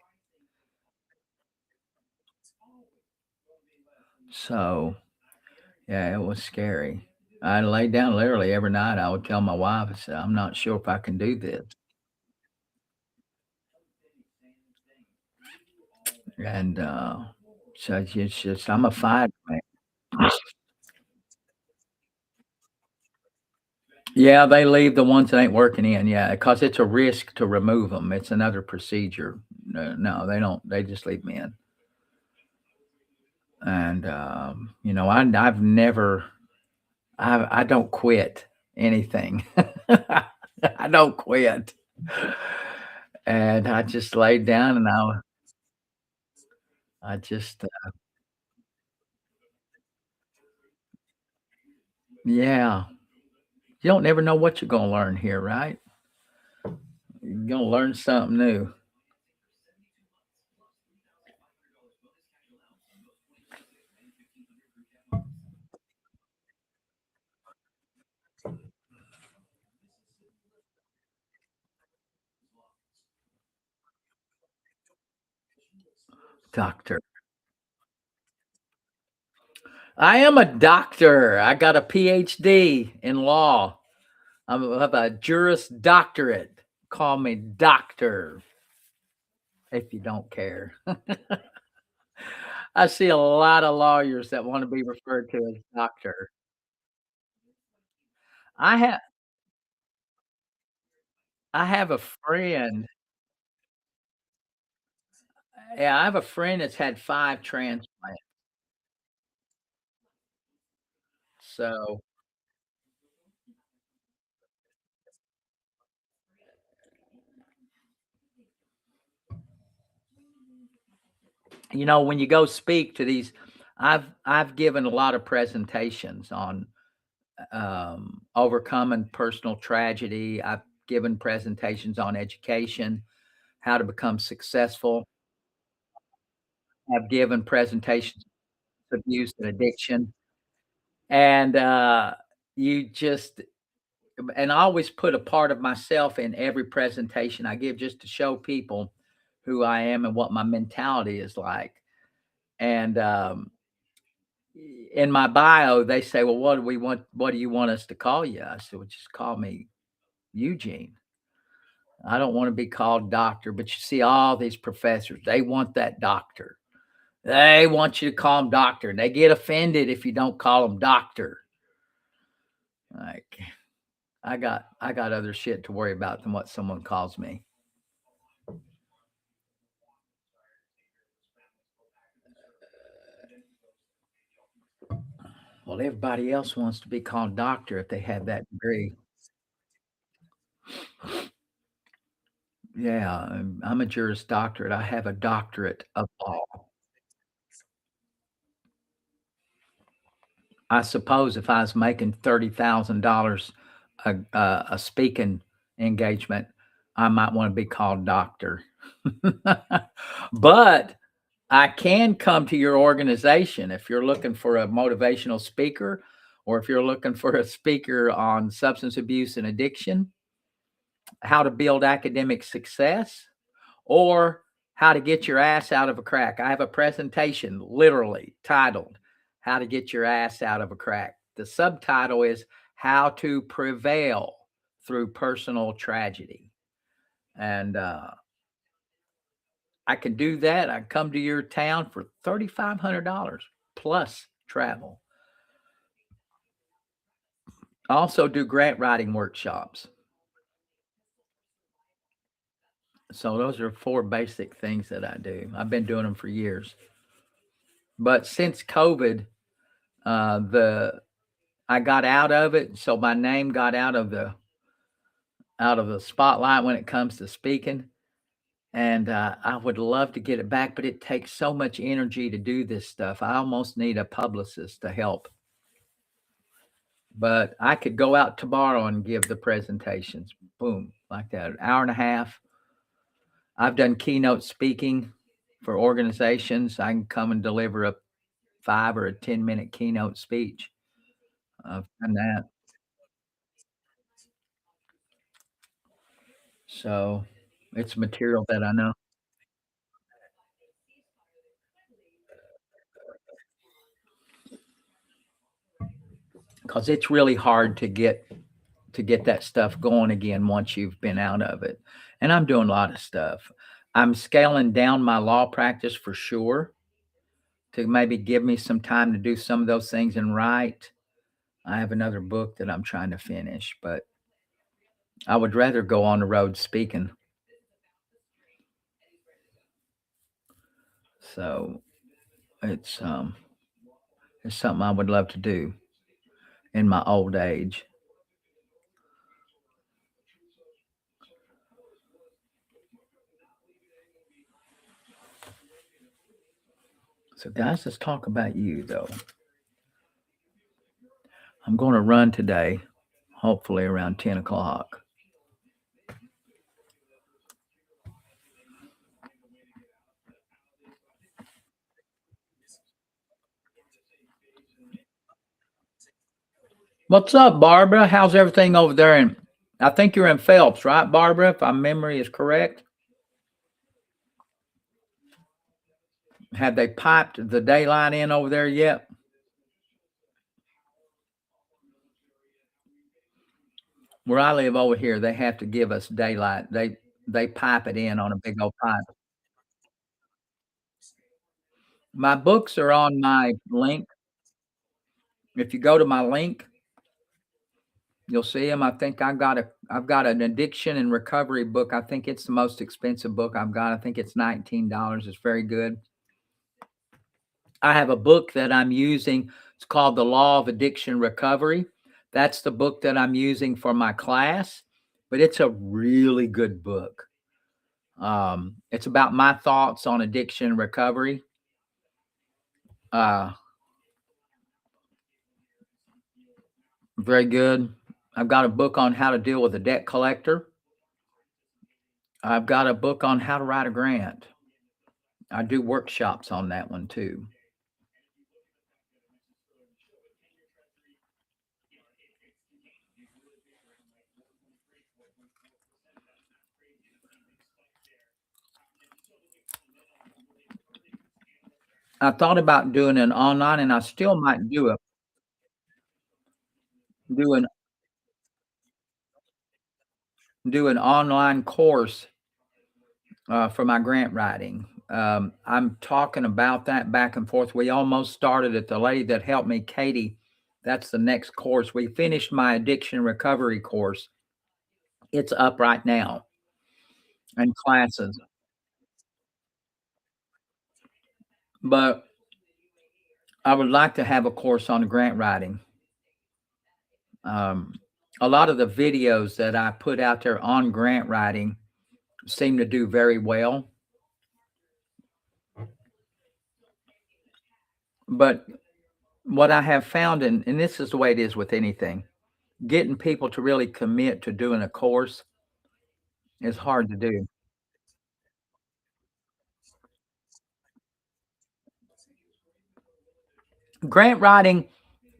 So, yeah, it was scary. I laid down literally every night. I would tell my wife, I said, "I'm not sure if I can do this." And, so it's just I'm a fighter, man. Yeah, they leave the ones that ain't working in, yeah, because it's a risk to remove them. It's another procedure. No, they don't, they just leave me in. And, I've never I don't quit anything. I don't quit. And I just laid down and I just, yeah. You don't never know what you're gonna learn here, right? You're gonna learn something new. Doctor. I am a doctor. I got a PhD in law. I have a Juris Doctorate. Call me doctor if you don't care. I see a lot of lawyers that wanna be referred to as doctor. I have I have a friend yeah, I have a friend that's had 5 transplants. So, when you go speak to these I've given a lot of presentations on, overcoming personal tragedy. I've given presentations on education, how to become successful. I've given presentations on abuse and addiction, and, you just and I always put a part of myself in every presentation I give just to show people who I am and what my mentality is like, and, in my bio, they say, "Well, what do you want us to call you?" I said, "Well, just call me Eugene. I don't wanna be called doctor," but you see all these professors, they want that doctor. They want you to call them doctor, and they get offended if you don't call them doctor. Like, I got other shit to worry about than what someone calls me. Well, everybody else wants to be called doctor if they have that degree. Yeah, I'm a Juris Doctorate. I have a doctorate of law. I suppose if I was making $30,000 a speaking engagement, I might wanna be called doctor. But I can come to your organization if you're looking for a motivational speaker, or if you're looking for a speaker on substance abuse and addiction, how to build academic success, or how to get your ass out of a crack. I have a presentation literally titled How to Get Your Ass Out of a Crack. The subtitle is How to Prevail Through Personal Tragedy. And I can do that. I come to your town for $3,500 plus travel. I also do grant writing workshops. So those are 4 basic things that I do. I've been doing them for years. But since COVID, the I got out of it, so my name got out of the spotlight when it comes to speaking, and, I would love to get it back, but it takes so much energy to do this stuff. I almost need a publicist to help. But I could go out tomorrow and give the presentations, boom, like that, an hour and a half. I've done keynote speaking for organizations. I can come and deliver a 5 or a 10-minute keynote speech. I've done that. So, it's material that I know, because it's really hard to get that stuff going again once you've been out of it. And I'm doing a lot of stuff. I'm scaling down my law practice for sure to maybe give me some time to do some of those things and write. I have another book that I'm trying to finish, but I would rather go on the road speaking. So it's something I would love to do in my old age. So guys, let's talk about you though. I'm going to run today, hopefully around 10 o'clock. What's up, Barbara? How's everything over there? And I think you're in Phelps, right, Barbara? If my memory is correct. Have they piped the daylight in over there yet? Where I live over here, they have to give us daylight. They pipe it in on a big old pipe. My books are on my link. If you go to my link, you'll see them. I think I've got an addiction and recovery book. I think it's the most expensive book I've got. I think it's $19. It's very good. I have a book that I'm using. It's called The Law of Addiction Recovery. That's the book that I'm using for my class, but it's a really good book. It's about my thoughts on addiction recovery. Uh, Very good. I've got a book on how to deal with a debt collector. I've got a book on how to write a grant. I do workshops on that one too. I thought about doing an online, and I still might do an do an online course for my grant writing. I'm talking about that back and forth. We almost started it. The lady that helped me, Katie, that's the next course. We finished my addiction recovery course. It's up right now in classes. But I would like to have a course on grant writing. Um, a lot of the videos that I put out there on grant writing seem to do very well. But what I have found, and this is the way it is with anything, getting people to really commit to doing a course is hard to do. Grant writing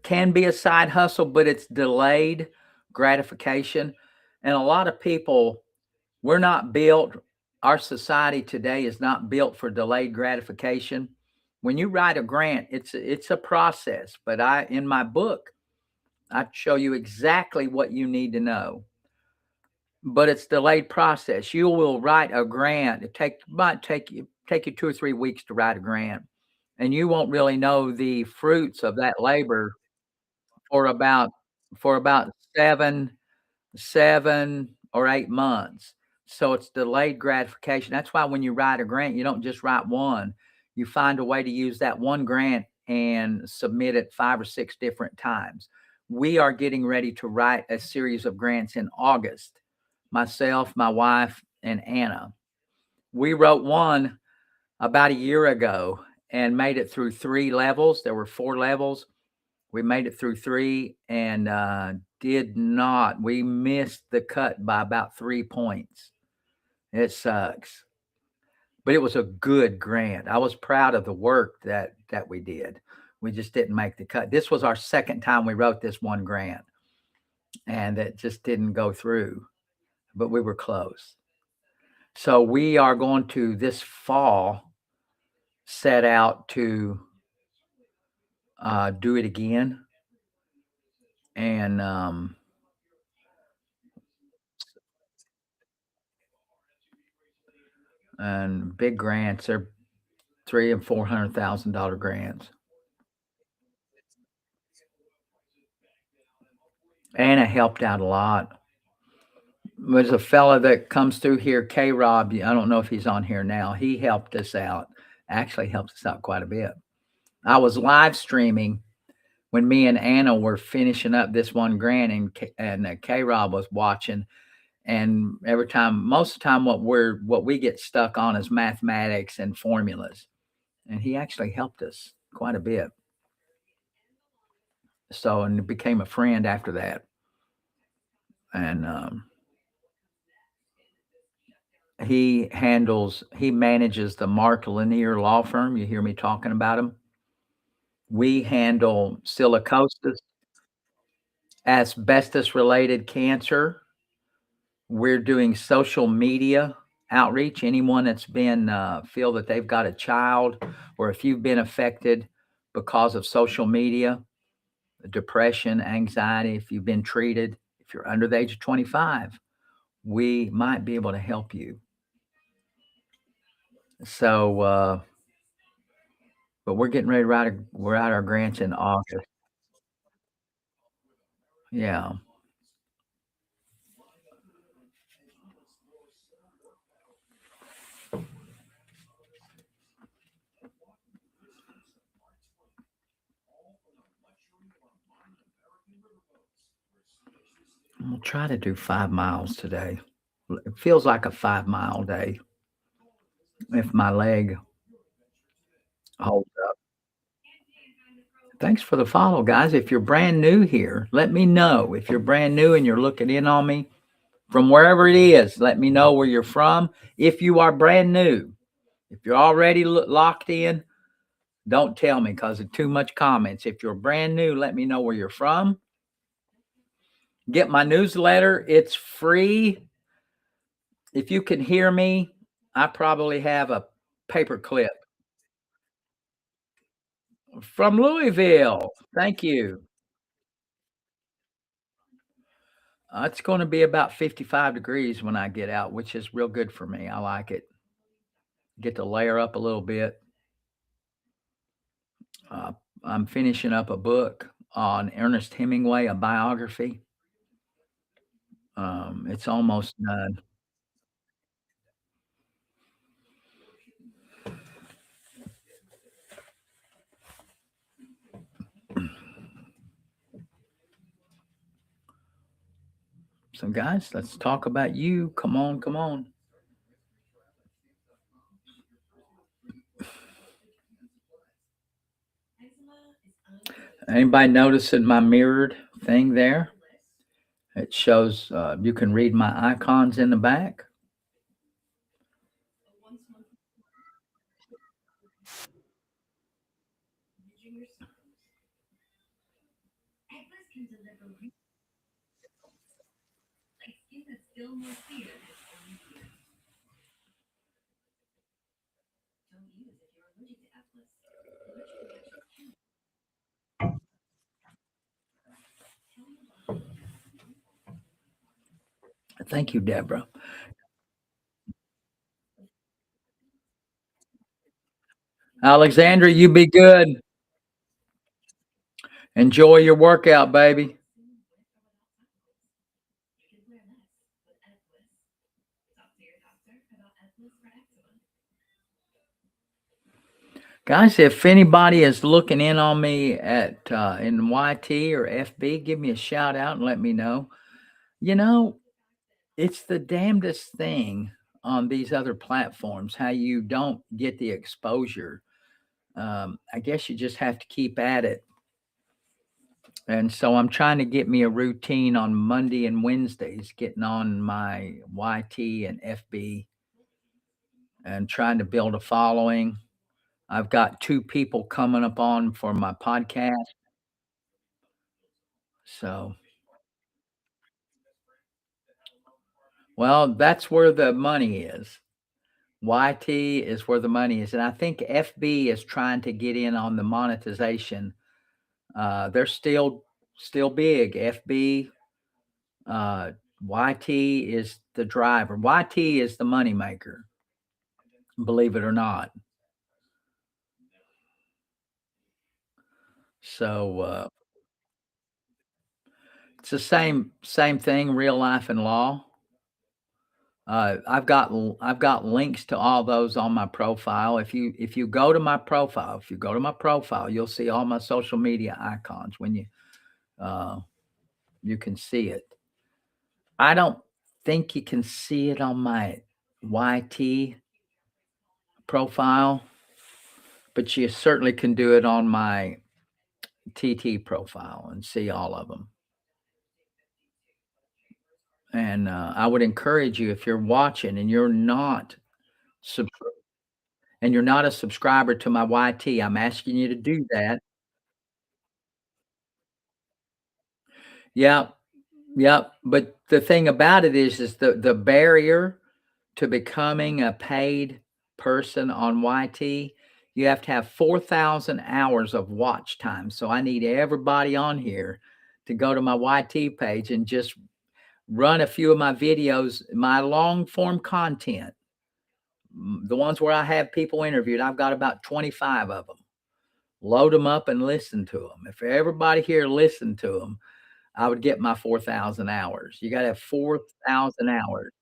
can be a side hustle, but it's delayed gratification. And a lot of people, we're not built, our society today is not built for delayed gratification. When you write a grant, it's a process, but I in my book, I show you exactly what you need to know. But it's delayed process. You will write a grant. Might take you 2 or 3 weeks to write a grant, and you won't really know the fruits of that labor for about for about 7 or 8 months. So it's delayed gratification. That's why when you write a grant, you don't just write one. You find a way to use that one grant and submit it 5 or 6 different times. We are getting ready to write a series of grants in August. Myself, my wife, and Anna. We wrote one about a year ago and made it through 3 levels. There were 4 levels. We made it through 3 and, did not we missed the cut by about 3 points. It sucks, but it was a good grant. I was proud of the work that we did. We just didn't make the cut. This was our 2nd time we wrote this one grant, and it just didn't go through, but we were close. So we are going to, this fall, set out to, do it again, and, big grants. They're 300,000 and $400,000 grants. Anna helped out a lot. There's a fella that comes through here, K Rob. I don't know if he's on here now. He helped us out, actually helped us out quite a bit. I was live streaming when me and Anna were finishing up this one grant, and K Rob was watching. And every time, most of the time, what we get stuck on is mathematics and formulas. And he actually helped us quite a bit. So, and became a friend after that. And he manages the Mark Lanier law firm. You hear me talking about him. We handle silicosis, asbestos related cancer. We're doing social media outreach. Anyone that's been feel that they've got a child, or if you've been affected because of social media, depression, anxiety, if you've been treated, if you're under the age of 25, we might be able to help you. So, but we're getting ready to we're out our grants in August. Yeah. We'll try to do 5 miles today. It feels like a 5 mile day if my leg holds up. Thanks for the follow, guys. If you're brand new here, let me know. If you're brand new and you're looking in on me from wherever it is, let me know where you're from. If you are brand new, if you're already locked in, don't tell me because of too much comments. If you're brand new, let me know where you're from. Get my newsletter. It's free. If you can hear me, I probably have a paper clip from Louisville. Thank you. It's going to be about 55 degrees when I get out, which is real good for me. I like it. Get to layer up a little bit. Uh, I'm finishing up a book on Ernest Hemingway, a biography. It's almost done. So, guys, let's talk about you. Come on, come on. Anybody noticing my mirrored thing there? It shows you can read my icons in the back. Thank you, Deborah. Alexandra, you be good. Enjoy your workout, baby. Guys, if anybody is looking in on me at in YT or FB, give me a shout out and let me know. You know, it's the damnedest thing on these other platforms how you don't get the exposure. I guess you just have to keep at it. And so I'm trying to get me a routine on Monday and Wednesdays, getting on my YT and FB and trying to build a following. I've got 2 people coming up on for my podcast. So, well, that's where the money is. YT is where the money is. And I think FB is trying to get in on the monetization. They're still big. FB, uh, YT is the driver. YT is the money maker, believe it or not. So it's the same thing, real life and law. I've got links to all those on my profile. If you go to my profile, you'll see all my social media icons when uh, you can see it. I don't think you can see it on my YT profile, but you certainly can do it on my TT profile and see all of them. And I would encourage you if you're watching and sub- you're not a subscriber to my YT, I'm asking you to do that. Yeah, yeah. But the thing about it is the barrier to becoming a paid person on YT, you have to have 4,000 hours of watch time. So I need everybody on here to go to my YT page and just run a few of my videos, my long form content, the ones where I have people interviewed. I've got about 25 of them. Load them up and listen to them. If everybody here listened to them, I would get my 4,000 hours. You got to have 4,000 hours.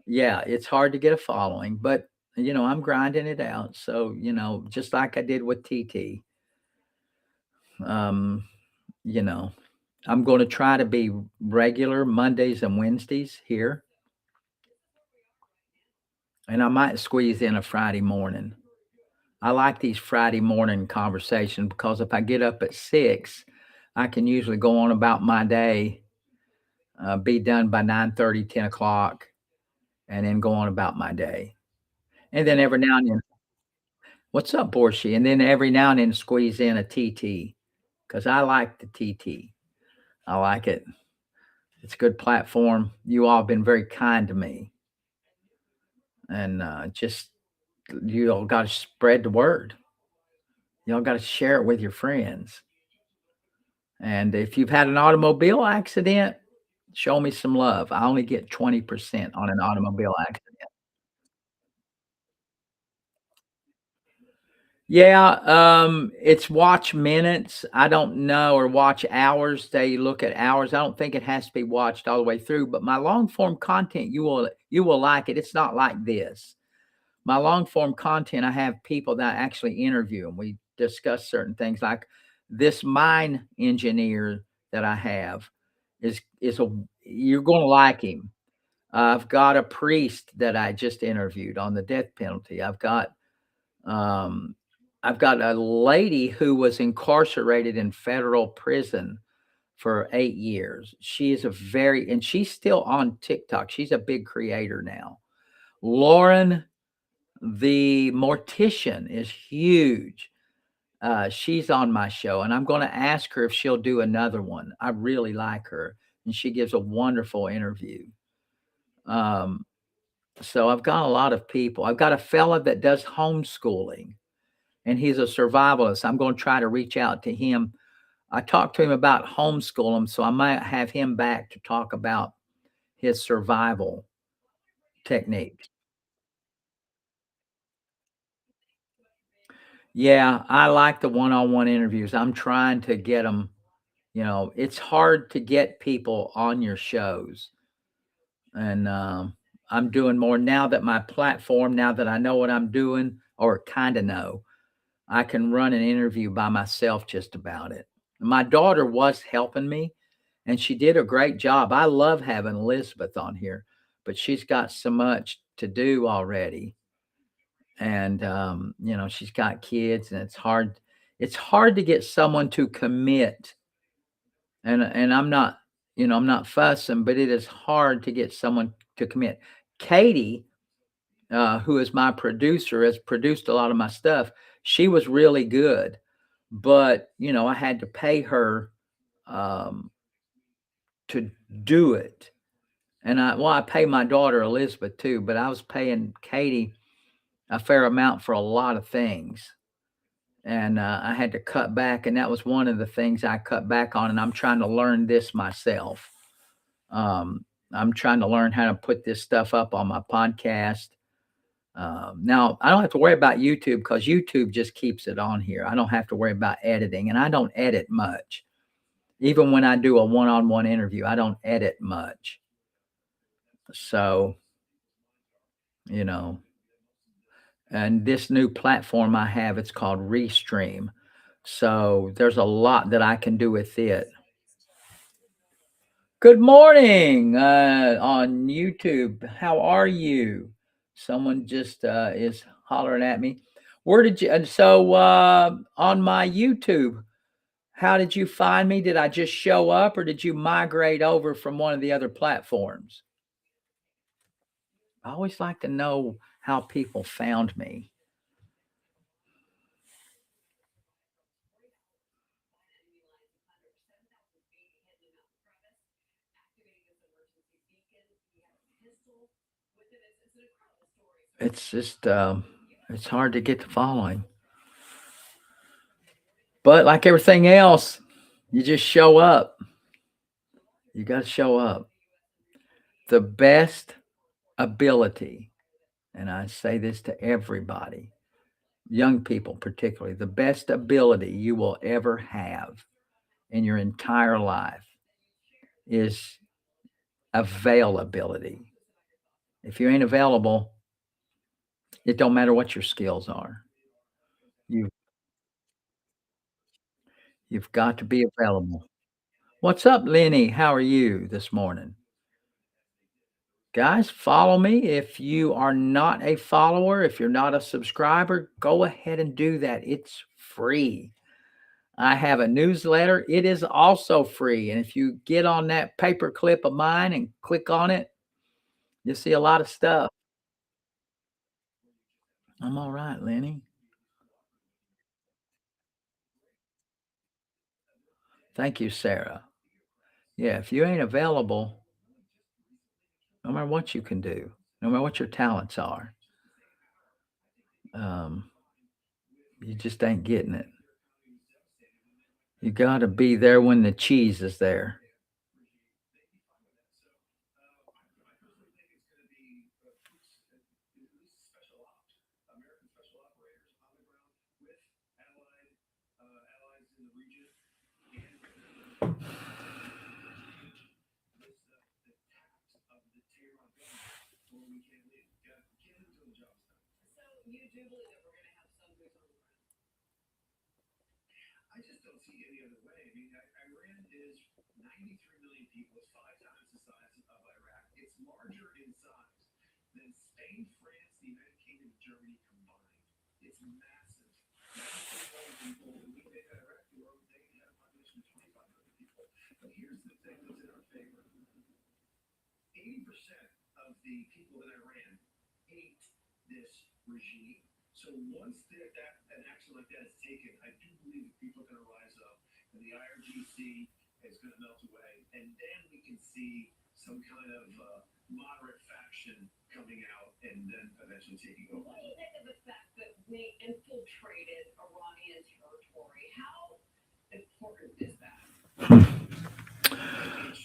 Yeah, it's hard to get a following, but I'm grinding it out. So, just like I did with TT, um, you know, I'm going to try to be regular Mondays and Wednesdays here, and I might squeeze in a Friday morning. I like these Friday morning conversations because if I get up at 6, I can usually go on about my day, be done by 9:30, 10 o'clock, and then go on about my day. And then every now and then, what's up, Borshi? And then every now and then squeeze in a TT because I like the TT. I like it. It's a good platform. You all have been very kind to me. And just, you all got to spread the word. You all got to share it with your friends. And if you've had an automobile accident, show me some love. I only get 20% on an automobile accident. Yeah, it's watch minutes. I don't know, or watch hours. They look at hours. I don't think it has to be watched all the way through, but my long form content, you will like it. It's not like this. My long form content, I have people that I actually interview and we discuss certain things like this mine engineer that I have is a you're going to like him. I've got a priest that I just interviewed on the death penalty. I've got um I've got a lady who was incarcerated in federal prison for 8 years. She is a very and she's still on TikTok. She's a big creator now. Lauren, the mortician, is huge. She's on my show, and I'm gonna ask her if she'll do another one. I really like her, and she gives a wonderful interview. Um, so I've got a lot of people. I've got a fella that does homeschooling, and he's a survivalist. I'm gonna try to reach out to him. I talked to him about homeschooling, so I might have him back to talk about his survival techniques. Yeah, I like the one-on-one interviews. I'm trying to get them. It's hard to get people on your shows, and, I'm doing more now that my platform now that I know what I'm doing or kinda know, I can run an interview by myself just about it. My daughter was helping me, and she did a great job. I love having Elizabeth on here, but she's got so much to do already, and, she's got kids, and it's hard to get someone to commit, and I'm not fussing, but it is hard to get someone to commit. Katie, who is my producer, has produced a lot of my stuff. She was really good, but, I had to pay her, um, to do it, and I pay my daughter Elizabeth too, but I was paying Katie a fair amount for a lot of things, and, I had to cut back, and that was one of the things I cut back on, and I'm trying to learn this myself. Um, I'm trying to learn how to put this stuff up on my podcast. Now I don't have to worry about YouTube because YouTube just keeps it on here. I don't have to worry about editing, and I don't edit much. Even when I do a one-on-one interview, I don't edit much. So, you know, and this new platform I have, it's called Restream. So there's a lot that I can do with it. Good morning, on YouTube. How are you? Someone just, is hollering at me. Where did you and so, on my YouTube, how did you find me? Did I just show up or did you migrate over from one of the other platforms? I always like to know how people found me. It's just, it's hard to get the following. But like everything else, you just show up. You gotta show up. The best ability, and I say this to everybody, young people particularly, the best ability you will ever have in your entire life is availability. If you ain't available, it don't matter what your skills are. You you've got to be available. What's up, Lenny? How are you this morning? Guys, follow me. If you are not a follower, if you're not a subscriber, go ahead and do that. It's free. I have a newsletter. It is also free. And if you get on that paperclip of mine and click on it, you'll see a lot of stuff. I'm all right, Lenny. Thank you, Sarah. Yeah, if you ain't available, no matter what you can do, no matter what your talents are, um, you just ain't getting it. You got to be there when the cheese is there.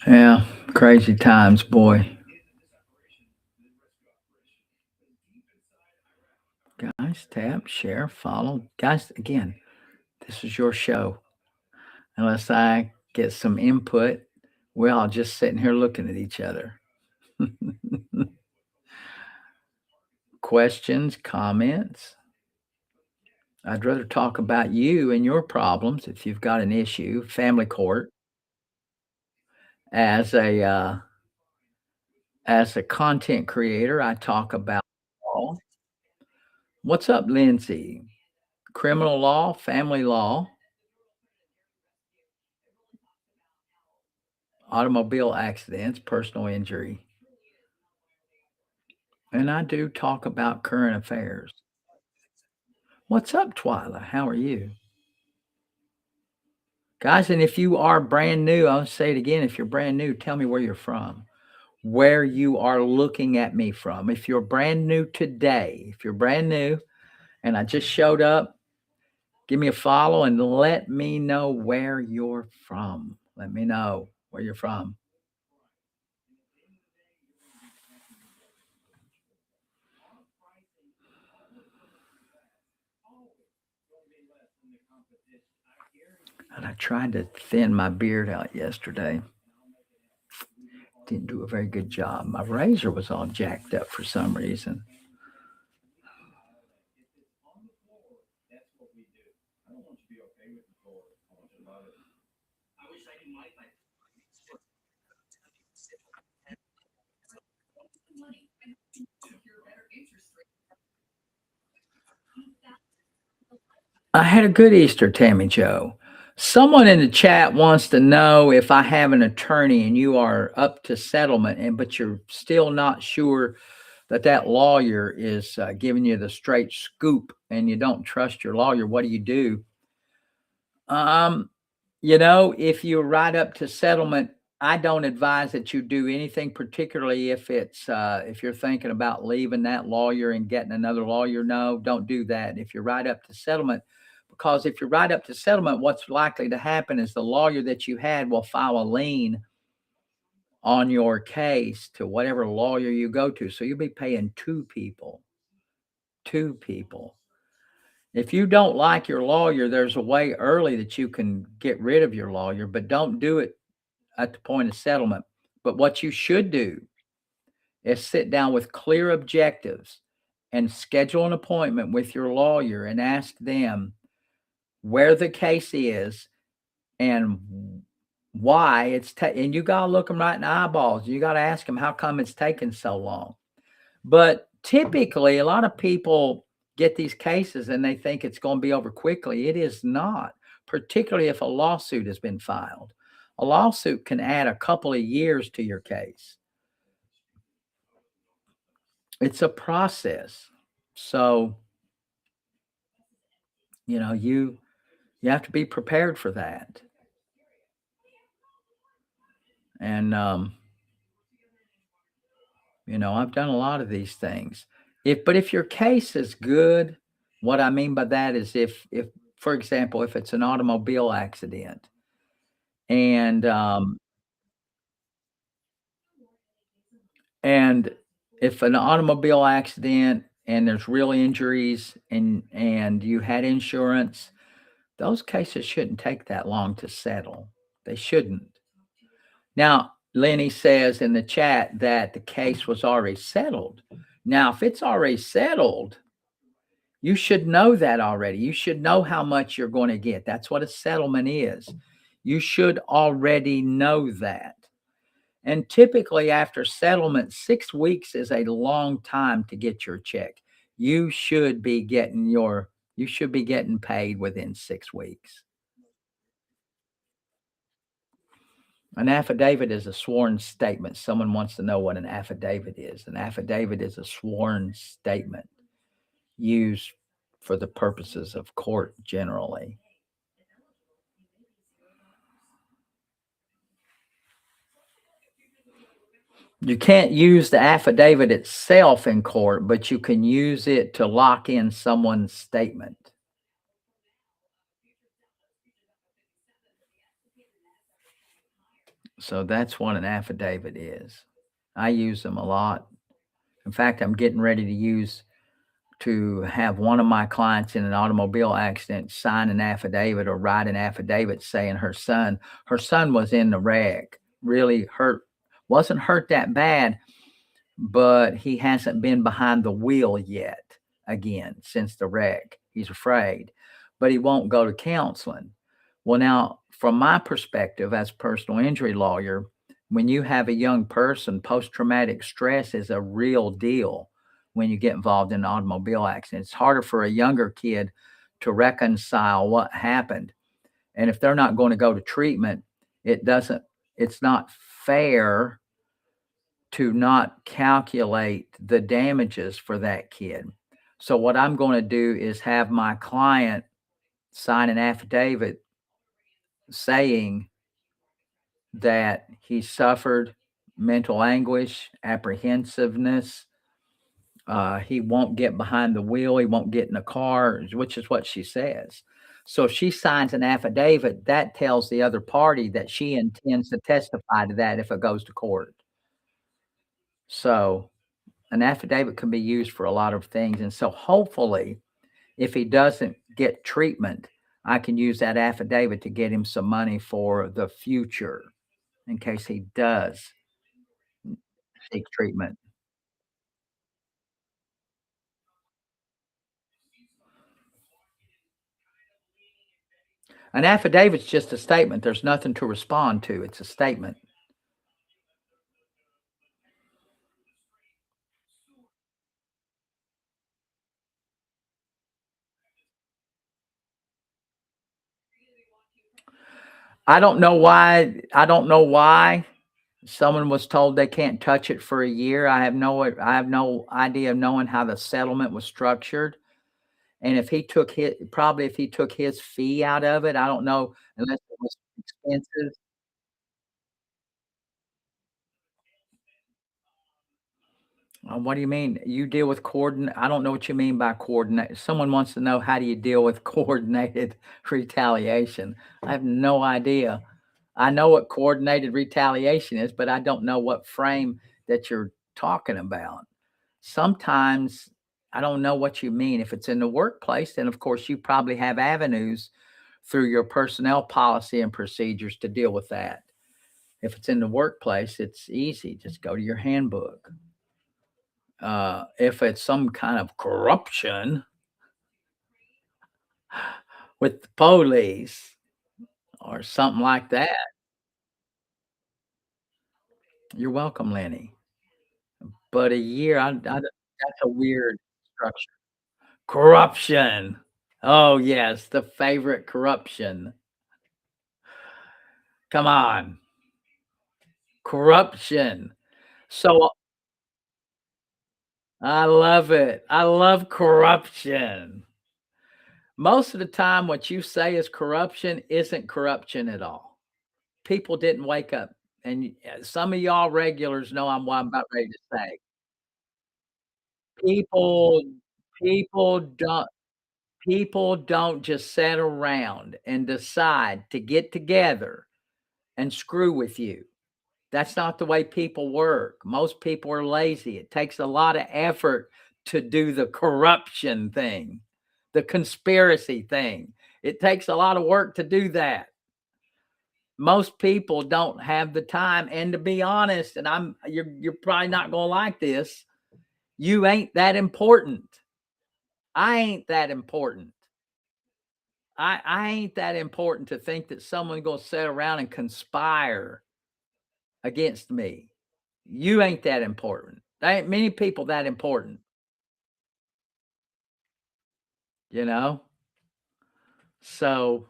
Yeah, crazy times, boy. Guys, tap, share, follow. Guys, again, this is your show. Unless I get some input, we're all just sitting here looking at each other. Questions, comments. I'd rather talk about you and your problems if you've got an issue, family court, as a content creator. I talk about law. What's up, Lindsay? Criminal law, family law, automobile accidents, personal injury. And I do talk about current affairs. What's up, Twyla? How are you? Guys, and if you are brand new, I'll say it again. If you're brand new, tell me where you're from, where you are looking at me from. If you're brand new today, if you're brand new and I just showed up, give me a follow and let me know where you're from. Let me know where you're from. And I tried to thin my beard out yesterday. Didn't do a very good job. My razor was all jacked up for some reason. I had a good Easter, Tammy Joe. Someone in the chat wants to know if I have an attorney and you are up to settlement, and but you're still not sure that that lawyer is giving you the straight scoop, and you don't trust your lawyer. What do you do? Um, if you ride up to settlement, I don't advise that you do anything, particularly if you're thinking about leaving that lawyer and getting another lawyer. No, don't do that. If you ride up to settlement, because if you ride up to settlement, what's likely to happen is the lawyer that you had will file a lien on your case to whatever lawyer you go to. So you'll be paying two people. Two people. If you don't like your lawyer, there's a way early that you can get rid of your lawyer, but don't do it at the point of settlement. But what you should do is sit down with clear objectives and schedule an appointment with your lawyer and ask them where the case is and why and you got to look them right in the eyeballs. You got to ask them how come it's taking so long. But typically, a lot of people get these cases and they think it's going to be over quickly. It is not, particularly if a lawsuit has been filed. A lawsuit can add a couple of years to your case. It's a process. So, you have to be prepared for that. And I've done a lot of these things. If your case is good, what I mean by that is if for example, if it's an automobile accident and and if an automobile accident and there's real injuries and you had insurance, those cases shouldn't take that long to settle. They shouldn't. Now, Lenny says in the chat that the case was already settled. Now, if it's already settled, you should know that already. You should know how much you're going to get. That's what a settlement is. You should already know that. And typically, after settlement, 6 weeks is a long time to get your check. You should be getting paid within 6 weeks. An affidavit is a sworn statement. Someone wants to know what an affidavit is. An affidavit is a sworn statement used for the purposes of court generally. You can't use the affidavit itself in court, but you can use it to lock in someone's statement. So that's what an affidavit is. I use them a lot. In fact, I'm getting ready to have one of my clients in an automobile accident sign an affidavit or write an affidavit saying her son was in the wreck, really hurt, wasn't hurt that bad, but he hasn't been behind the wheel yet again since the wreck. He's afraid, but he won't go to counseling. Well, now, from my perspective as personal injury lawyer, when you have a young person, post traumatic stress is a real deal when you get involved in an automobile accident. It's harder for a younger kid to reconcile what happened. And if they're not going to go to treatment, it doesn't, it's not fair to not calculate the damages for that kid. So what I'm going to do is have my client sign an affidavit saying that he suffered mental anguish, apprehensiveness. He won't get behind the wheel. He won't get in the car, which is what she says. So if she signs an affidavit, that tells the other party that she intends to testify to that if it goes to court. So an affidavit can be used for a lot of things. And so hopefully, if he doesn't get treatment, I can use that affidavit to get him some money for the future in case he does seek treatment. An affidavit's just a statement. There's nothing to respond to. It's a statement. I don't know why someone was told they can't touch it for a year. I have no idea of knowing how the settlement was structured. And if he took his fee out of it, I don't know unless it was expenses. What do you mean? You deal with coordinate I don't know what you mean by coordinate. Someone wants to know how do you deal with coordinated retaliation. I have no idea. I know what coordinated retaliation is, but I don't know what frame that you're talking about. Sometimes I don't know what you mean. If it's in the workplace, then of course you probably have avenues through your personnel policy and procedures to deal with that. If it's in the workplace, it's easy. Just go to your handbook. If it's some kind of corruption with the police or something like that, you're welcome, Lenny. But a year, that's a weird structure. Corruption. Oh, yes, the favorite corruption. Come on, corruption. So I love it. I love corruption. Most of the time, what you say is corruption isn't corruption at all. People didn't wake up, and some of y'all regulars know what I'm about ready to say. People people don't people don't just sit around and decide to get together and screw with you. That's not the way people work. Most people are lazy. It takes a lot of effort to do the corruption thing, the conspiracy thing. It takes a lot of work to do that. Most people don't have the time, and to be honest, and you're probably not gonna like this, you ain't that important. I ain't that important. I ain't that important to think that someone gonna sit around and conspire against me. You ain't that important. There ain't many people that important, you know? So,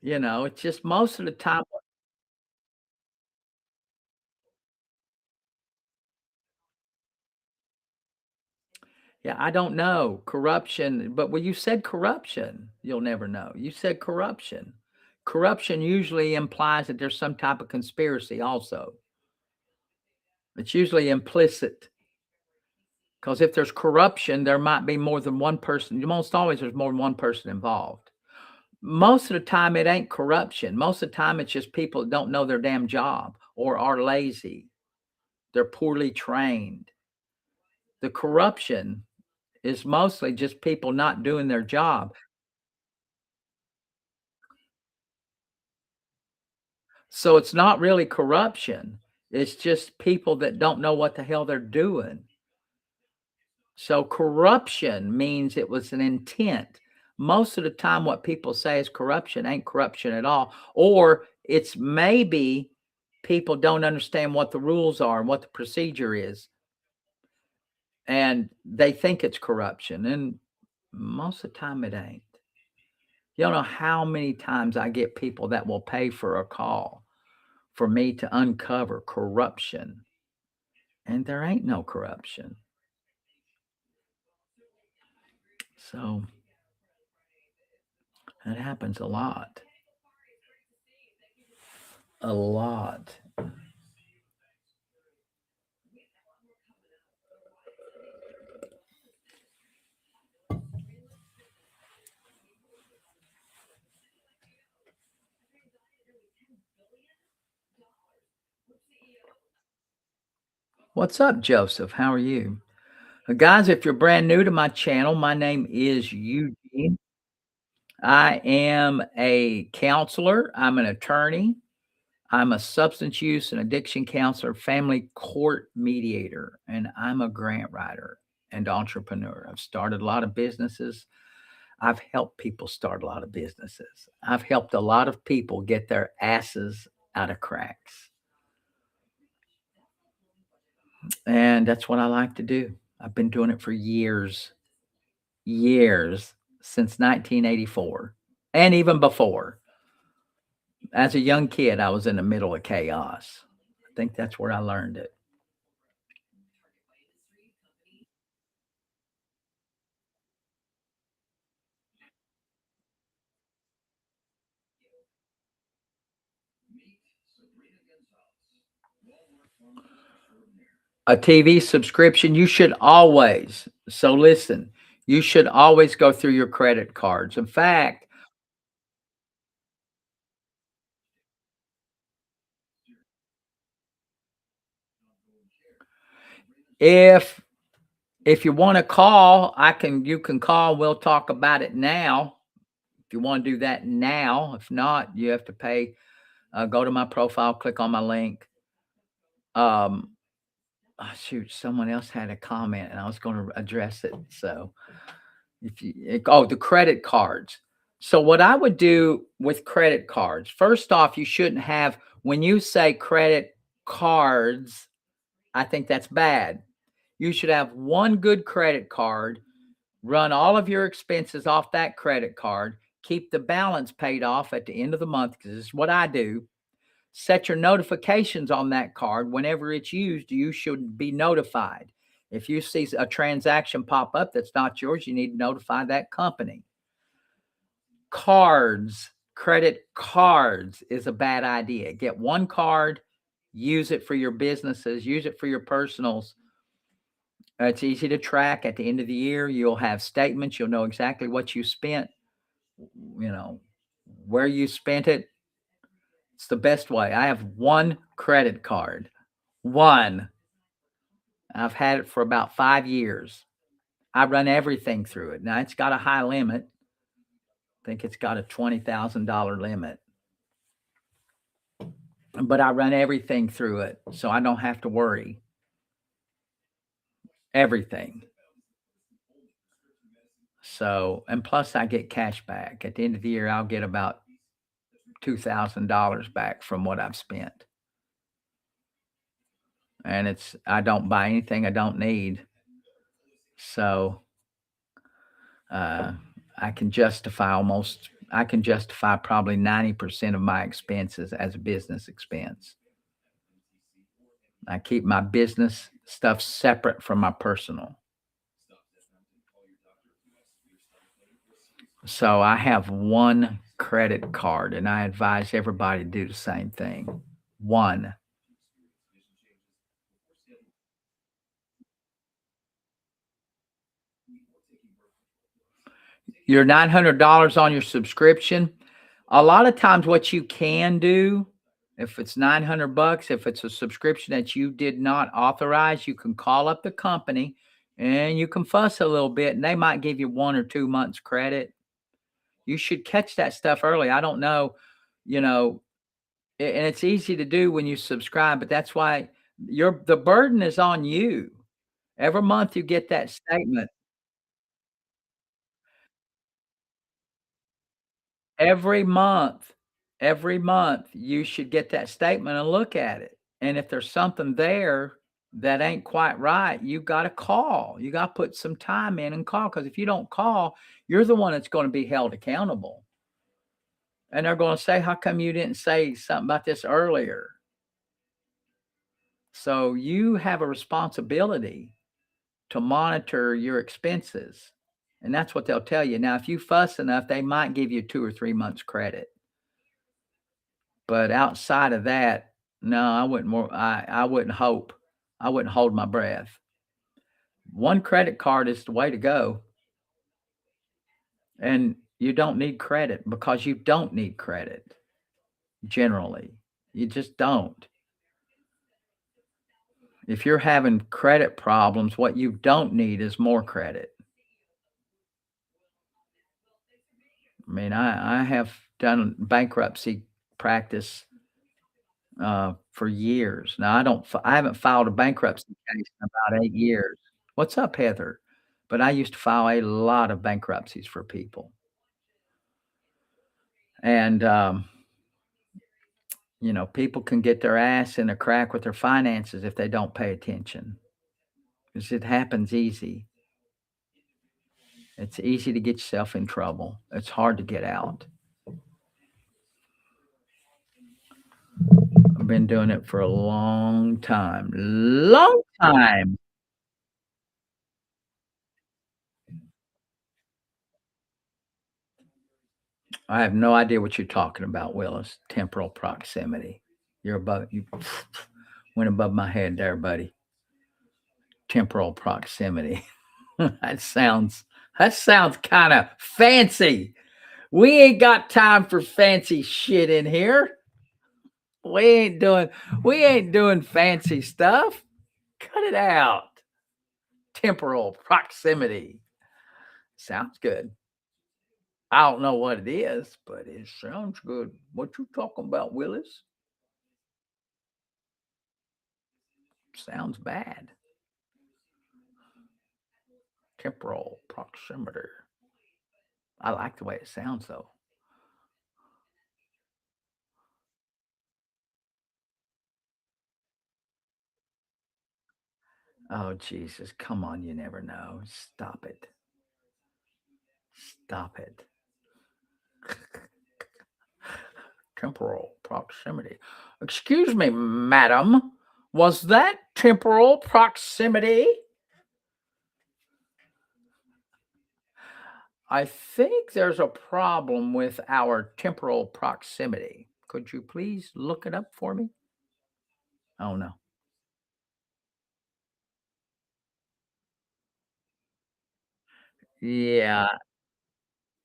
it's just most of the time Yeah, I don't know. Corruption, but when you said corruption, you'll never know. You said corruption. Corruption usually implies that there's some type of conspiracy also. It's usually implicit because if there's corruption, there might be more than one person. Most always there's more than one person involved. Most of the time, it ain't corruption. Most of the time, it's just people that don't know their damn job or are lazy. They're poorly trained. The corruption is mostly just people not doing their job. So it's not really corruption. It's just people that don't know what the hell they're doing. So corruption means it was an intent. Most of the time, what people say is corruption ain't corruption at all. Or it's maybe people don't understand what the rules are and what the procedure is. And they think it's corruption. And most of the time, it ain't. You don't know how many times I get people that will pay for a call for me to uncover corruption. And there ain't no corruption. So it happens a lot. A lot. What's up, Joseph? How are you? Guys, if you're brand new to my channel, my name is Eugene. I am a counselor, I'm an attorney, I'm a substance use and addiction counselor, family court mediator, and I'm a grant writer and entrepreneur. I've started a lot of businesses. I've helped people start a lot of businesses. I've helped a lot of people get their asses out of cracks. And that's what I like to do. I've been doing it for years, years, since 1984, and even before. As a young kid, I was in the middle of chaos. I think that's where I learned it. A TV subscription, you should always, so listen, you should always go through your credit cards. In fact, if if you want to call, you can call. We'll talk about it now. If you want to do that now, if not, you have to pay. Go to my profile, click on my link. Um, shoot, someone else had a comment, and I was going to address it. So, the credit cards. So, what I would do with credit cards, first off, you shouldn't have when you say credit cards. I think that's bad. You should have one good credit card, run all of your expenses off that credit card, keep the balance paid off at the end of the month, because this is what I do. Set your notifications on that card. Whenever it's used, you should be notified. If you see a transaction pop up that's not yours, you need to notify that company. Cards, credit cards is a bad idea. Get one card, use it for your businesses, use it for your personals. It's easy to track. At the end of the year, you'll have statements. You'll know exactly what you spent, you know, where you spent it. It's the best way. I have one credit card. One. I've had it for about 5 years. I run everything through it. Now it's got a high limit. I think it's got a $20,000 limit, but I run everything through it. So I don't have to worry. Everything. So, and plus I get cash back. At the end of the year, I'll get about $2,000 back from what I've spent. And I don't buy anything I don't need. So, uh, I can justify probably 90% of my expenses as a business expense. I keep my business stuff separate from my personal. So I have one credit card, and I advise everybody to do the same thing. One. Your $900 on your subscription, a lot of times what you can do, if it's 900 bucks, if it's a subscription that you did not authorize, you can call up the company and you can fuss a little bit and they might give you 1 or 2 months credit. You should catch that stuff early. I don't know, you know, and it's easy to do when you subscribe, but that's why the burden is on you. Every month you get that statement. Every month, every month, you should get that statement and look at it, and if there's something there that ain't quite right, you gotta call. You gotta put some time in and call. Because if you don't call, you're the one that's gonna be held accountable, and they're gonna say, "How come you didn't say something about this earlier?" So, you have a responsibility to monitor your expenses, and that's what they'll tell you. Now, if you fuss enough, they might give you 2 or 3 months credit. But outside of that, no, I wouldn't hope. I wouldn't hold my breath. One credit card is the way to go, and you don't need credit because you don't need credit generally. You just don't. If you're having credit problems, what you don't need is more credit. I mean, I have done bankruptcy practice for years. Now I haven't filed a bankruptcy case in about 8 years. What's up, Heather? But I used to file a lot of bankruptcies for people. And, people can get their ass in a crack with their finances if they don't pay attention. 'Cause it happens easy. It's easy to get yourself in trouble. It's hard to get out. I've been doing it for a long time. Long time. I have no idea what you're talking about, Willis. Temporal proximity. You went above my head there, buddy. Temporal proximity. that sounds that sounds kind of fancy. We ain't got time for fancy shit in here. We ain't doing we ain't doing fancy stuff. Cut it out. Temporal proximity. Sounds good. I don't know what it is, but it sounds good. What you talking about, Willis? Sounds bad. Temporal proximity. I like the way it sounds though. Oh Jesus, come on, you never know. Stop it. Stop it. Temporal proximity. Excuse me, madam. Was that temporal proximity? I think there's a problem with our temporal proximity. Could you please look it up for me? Oh no. Yeah,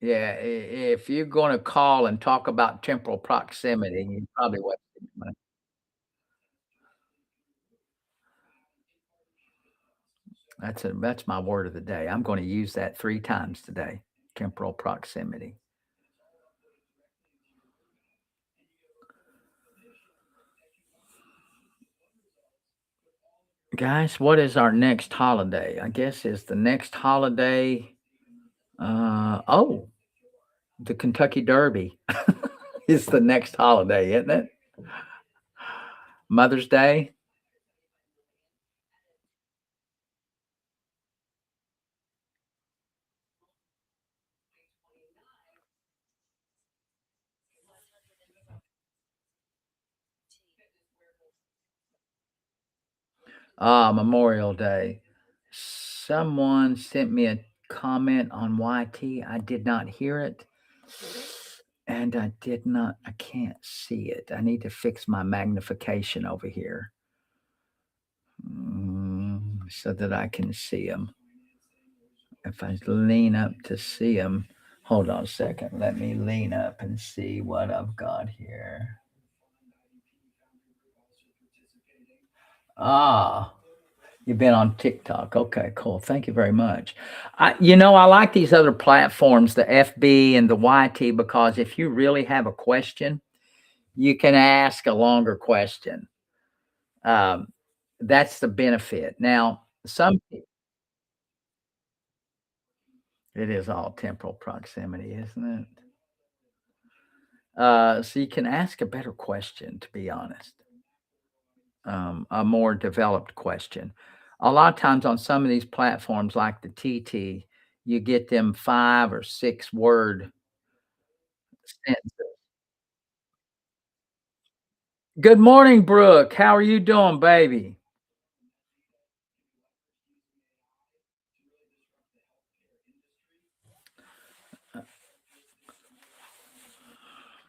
yeah. If you're going to call and talk about temporal proximity, you probably wasting your money. That's my word of the day. I'm going to use that 3 times today. Temporal proximity. Guys, what is our next holiday? I guess is the next holiday. Oh, the Kentucky Derby is the next holiday, isn't it? Mother's Day. Memorial Day. Someone sent me a comment on YT. I did not hear it. And I can't see it. I need to fix my magnification over here so that I can see them. If I lean up to see them, hold on a second. Let me lean up and see what I've got here. Ah, you've been on TikTok. Okay, cool. Thank you very much. I like these other platforms, the FB and the YT, because if you really have a question, you can ask a longer question. Um, that's the benefit. Now, it is all temporal proximity, isn't it? So you can ask a better question, to be honest, a more developed question. A lot of times on some of these platforms, like the TT, you get them 5 or 6 word sentences. Good morning, Brooke. How are you doing, baby?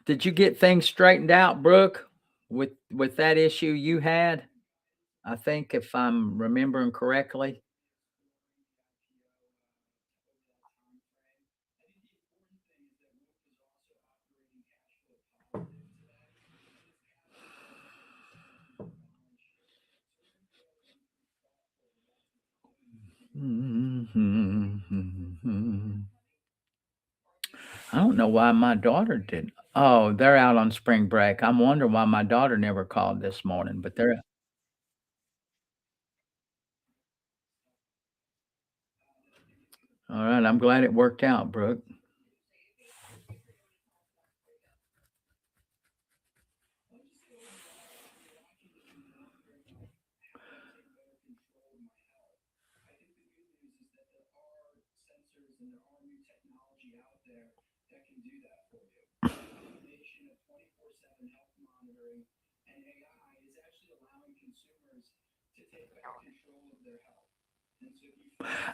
Did you get things straightened out, Brooke, with that issue you had? I think if I'm remembering correctly. I don't know why my daughter did. Oh, they're out on spring break. I'm wondering why my daughter never called this morning, but they're all right. I'm glad it worked out, Brooke.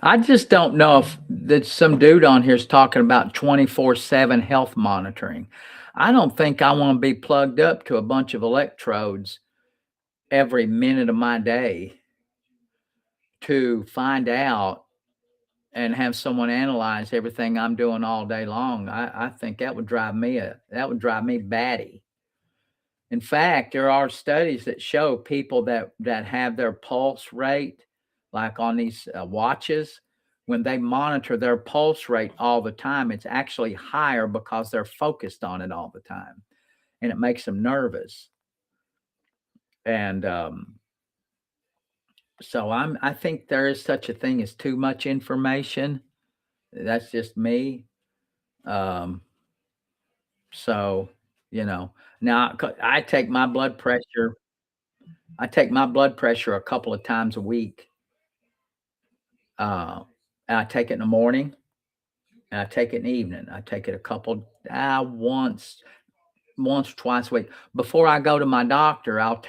I just don't know if that some dude on here is talking about 24/7 health monitoring. I don't think I want to be plugged up to a bunch of electrodes every minute of my day to find out and have someone analyze everything I'm doing all day long. I think that would drive me batty. In fact, there are studies that show people that have their pulse rate, like on these watches, when they monitor their pulse rate all the time, it's actually higher because they're focused on it all the time, and it makes them nervous. And so I think there is such a thing as too much information. That's just me. Um, so now I take my blood pressure. I take my blood pressure a couple of times a week. Uh, and I take it in the morning and I take it in the evening. I take it a couple once or twice a week. Before I go to my doctor, I'll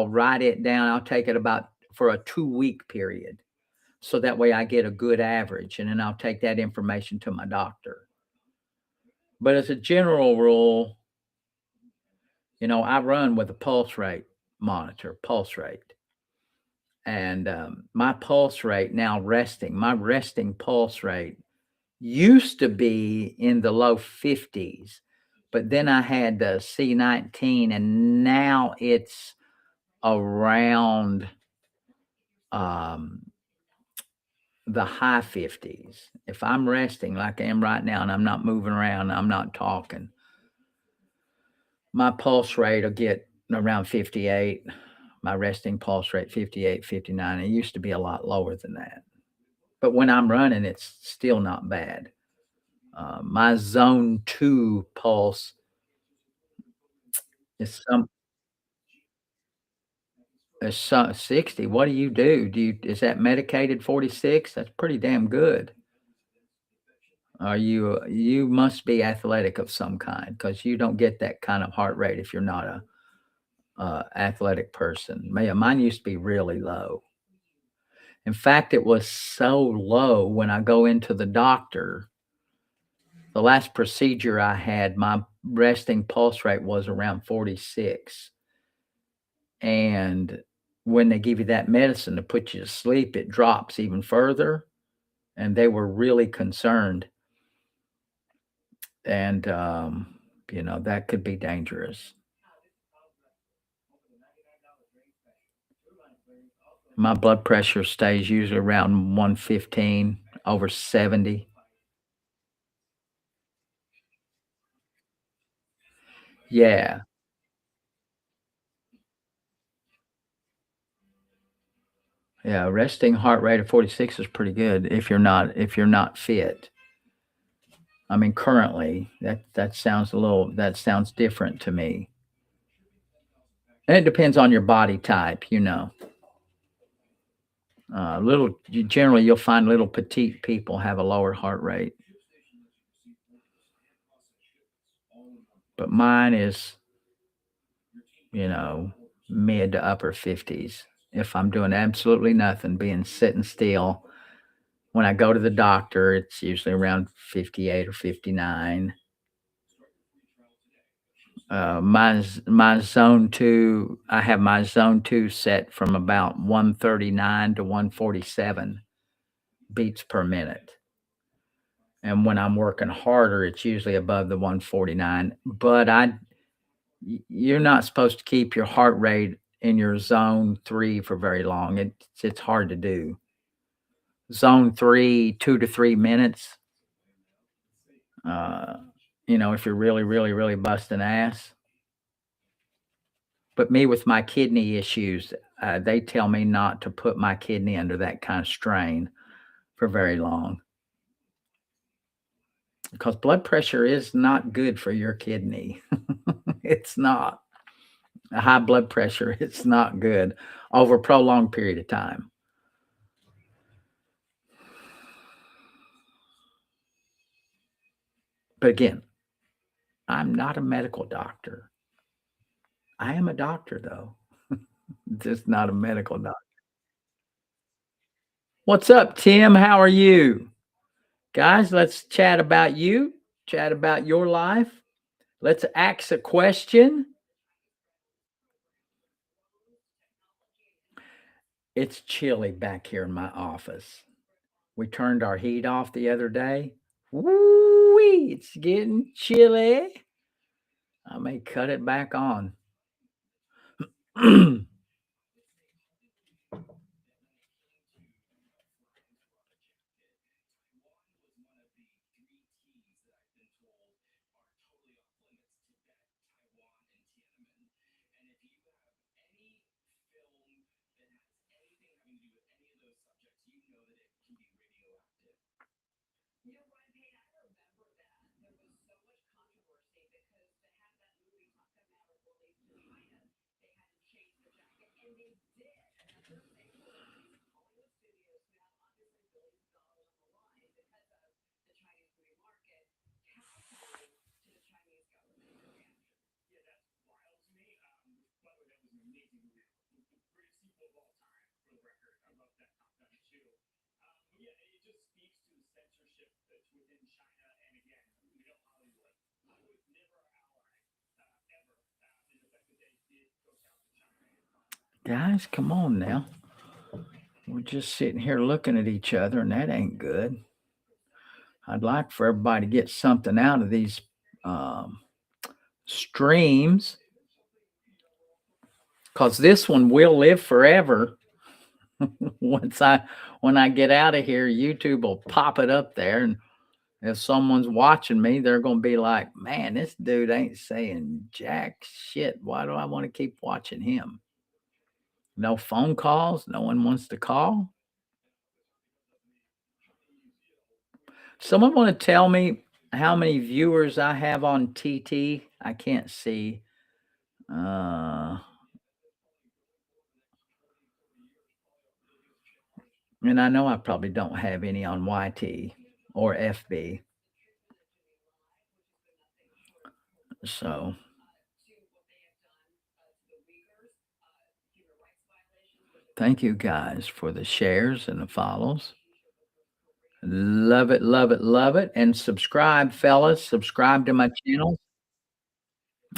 write it down. I'll take it about for a 2-week period. So that way I get a good average and then I'll take that information to my doctor. But as a general rule, I run with a pulse rate. And my pulse rate now my resting pulse rate used to be in the low 50s, but then I had the C19 and now it's around um, the high 50s. If I'm resting like I am right now and I'm not moving around, I'm not talking, my pulse rate will get around 58. My resting pulse rate 58, 59. It used to be a lot lower than that. But when I'm running, it's still not bad. My zone 2 pulse is some is 60. What do you do? Is that medicated 46? That's pretty damn good. You must be athletic of some kind because you don't get that kind of heart rate if you're not a athletic person. Mine used to be really low. In fact, it was so low when I go into the doctor. The last procedure I had, my resting pulse rate was around 46. And when they give you that medicine to put you to sleep, it drops even further. And they were really concerned. And, that could be dangerous. My blood pressure stays usually around 115 over 70. Yeah. Yeah, resting heart rate of 46 is pretty good if you're not fit. I mean, currently, that sounds different to me. And it depends on your body type. Generally, you'll find little petite people have a lower heart rate, but mine is, you know, mid to upper 50s. If I'm doing absolutely nothing, being sitting still, when I go to the doctor, it's usually around 58 or 59. My zone two, I have my zone two set from about 139 to 147 beats per minute. And when I'm working harder, it's usually above the 149. But you're not supposed to keep your heart rate in your zone three for very long. It's hard to do. Zone three, 2 to 3 minutes. Uh, if you're really, really, really busting ass. But me with my kidney issues, they tell me not to put my kidney under that kind of strain for very long because blood pressure is not good for your kidney. It's not. A high blood pressure, it's not good over a prolonged period of time. But again, I'm not a medical doctor. I am a doctor, though, just not a medical doctor. What's up, Tim? How are you? Guys, let's chat about you, chat about your life. Let's ask a question. It's chilly back here in my office. We turned our heat off the other day. Woo wee, it's getting chilly. I may cut it back on. Guys, come on now. We're just sitting here looking at each other, and that ain't good. I'd like for everybody to get something out of these um, streams because this one will live forever. Once I when I get out of here, YouTube will pop it up there, and if someone's watching me, they're gonna be like, "Man, this dude ain't saying jack shit. Why do I want to keep watching him?" No phone calls. No one wants to call. Someone want to tell me how many viewers I have on TT? I can't see. Uh, and I know I probably don't have any on YT or FB. So Thank you guys for the shares and the follows. Love it, love it, love it. And subscribe, fellas. Subscribe to my channel.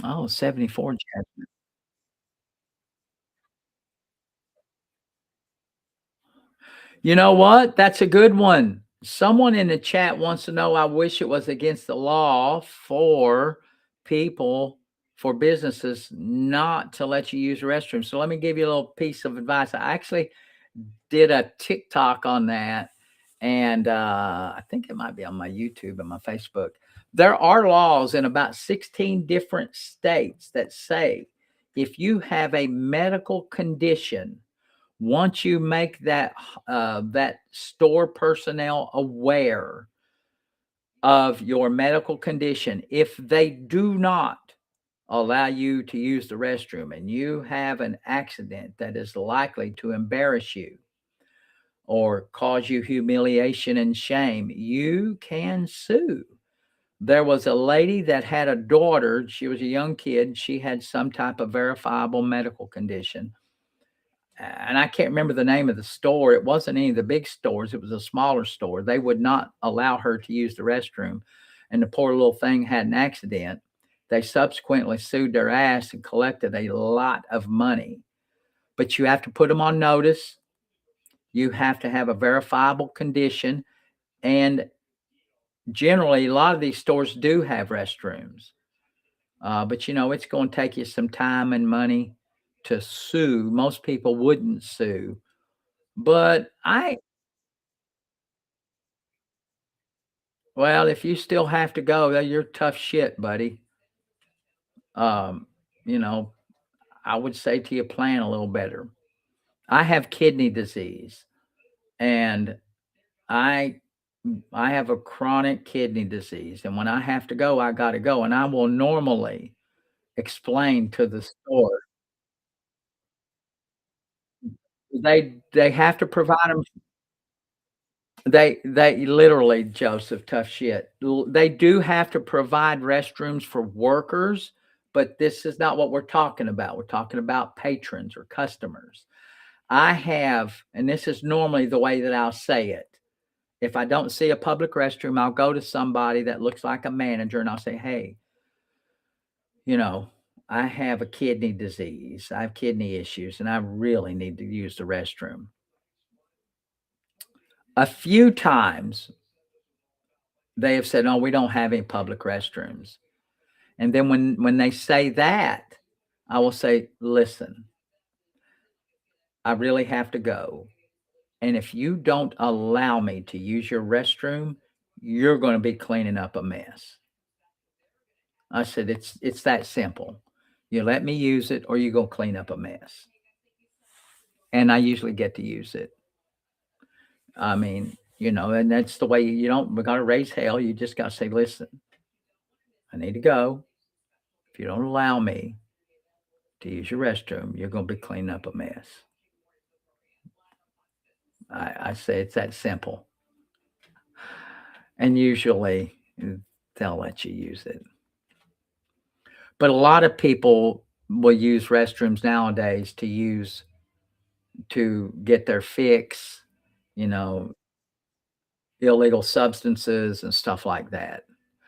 Oh, 74 Jasmine. You know what? That's a good one. Someone in the chat wants to know, I wish it was against the law for people, for businesses not to let you use the restroom. So let me give you a little piece of advice. I actually did a TikTok on that, and I think it might be on my YouTube and my Facebook. There are laws in about 16 different states that say if you have a medical condition, once you make that store personnel aware of your medical condition, if they do not allow you to use the restroom and you have an accident that is likely to embarrass you or cause you humiliation and shame, you can sue. There was a lady that had a daughter. She was a young kid. She had some type of verifiable medical condition. And I can't remember the name of the store. It wasn't any of the big stores, it was a smaller store. They would not allow her to use the restroom. And the poor little thing had an accident. They subsequently sued their ass and collected a lot of money. But you have to put them on notice. You have to have a verifiable condition. And generally, a lot of these stores do have restrooms. But it's going to take you some time and money to sue. Most people wouldn't sue. But well, if you still have to go, you're tough shit, buddy. Um, you know, I would say to you, plan a little better. I have kidney disease, and I I have a chronic kidney disease, and when I have to go, I got to go, and I will normally explain to the store. They have to provide them. They literally, Joseph, tough shit. They do have to provide restrooms for workers, but this is not what we're talking about. We're talking about patrons or customers. I have, and this is normally the way that I'll say it. If I don't see a public restroom, I'll go to somebody that looks like a manager and I'll say, "Hey, you know, I have a kidney disease. I have kidney issues and I really need to use the restroom." A few times they have said, "No, we don't have any public restrooms." And then when they say that, I will say, "Listen, I really have to go. And if you don't allow me to use your restroom, you're going to be cleaning up a mess." I said, "It's that simple. You let me use it or you go clean up a mess." And I usually get to use it. I mean, and that's the way we got to raise hell. You just got to say, "Listen, I need to go. If you don't allow me to use your restroom, you're going to be cleaning up a mess." I say it's that simple. And usually they'll let you use it. But a lot of people will use restrooms nowadays to get their fix, you know, illegal substances and stuff like that.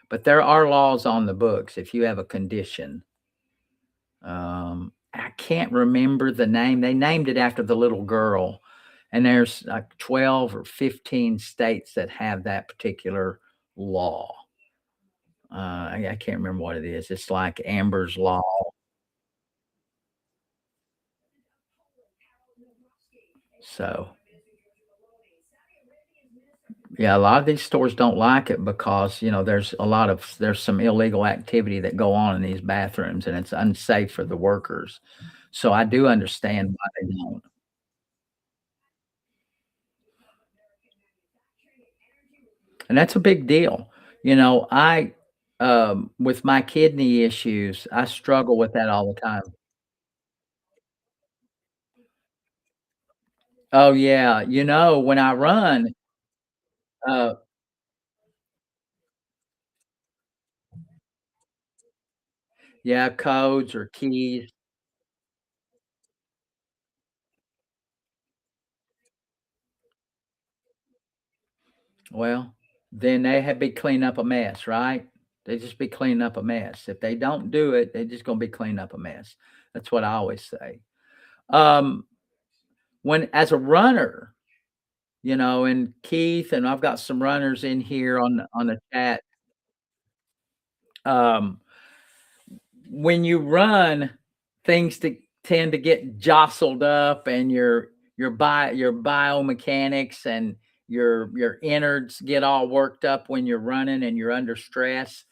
But there are laws on the books if you have a condition. I can't remember the name. They named it after the little girl. And there's like 12 or 15 states that have that particular law. I can't remember what it is. It's like Amber's Law. So, yeah, a lot of these stores don't like it because, there's some illegal activity that go on in these bathrooms and it's unsafe for the workers. So I do understand why they don't. And that's a big deal. With my kidney issues, I struggle with that all the time. Oh yeah, when I run, uh, yeah, codes or keys. Well, then they have be cleaning up a mess, right? They just be cleaning up a mess. If they don't do it, they're just gonna be cleaning up a mess. That's what I always say. Um, when as a runner, and Keith and I've got some runners in here on the chat. Um, when you run, things tend to get jostled up, and your biomechanics and your innards get all worked up when you're running and you're under stress.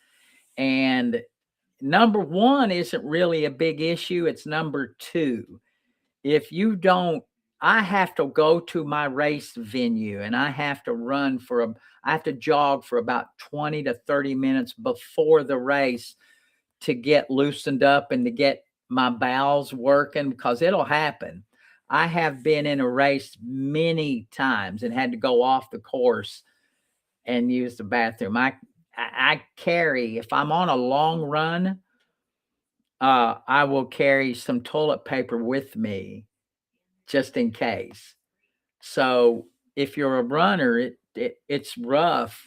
And number one isn't really a big issue. It's number two. If you don't, I have to go to my race venue and I have to jog for about 20 to 30 minutes before the race to get loosened up and to get my bowels working because it'll happen. I have been in a race many times and had to go off the course and use the bathroom. I carry if I'm on a long run, I will carry some toilet paper with me just in case. So if you're a runner, it's rough,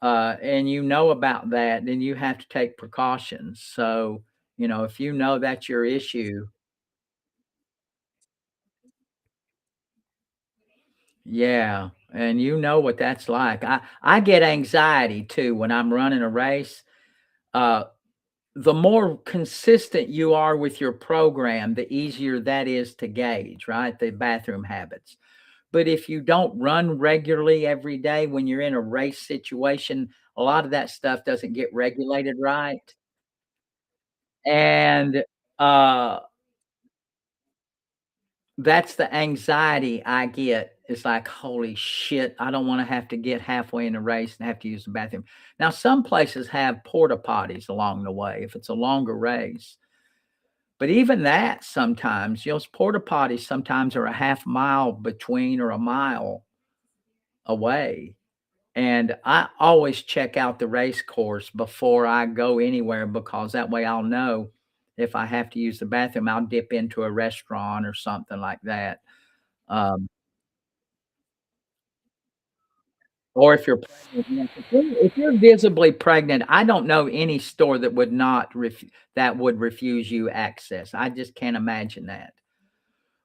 and you know about that, then you have to take precautions. So, if you know that's your issue, yeah, and you know what that's like. I get anxiety too when I'm running a race. Uh, the more consistent you are with your program, the easier that is to gauge, right? The bathroom habits. But if you don't run regularly every day when you're in a race situation, a lot of that stuff doesn't get regulated right. And uh that's the anxiety I get. It's like, "Holy shit, I don't wanna have to get halfway in the race and have to use the bathroom." Now, some places have porta potties along the way if it's a longer race, but even that sometimes, porta potties sometimes are a half mile between or a mile away, and I always check out the race course before I go anywhere because that way I'll know if I have to use the bathroom, I'll dip into a restaurant or something like that. Um Or if you're pregnant, yes, if you're visibly pregnant, I don't know any store that would not that would refuse you access. I just can't imagine that.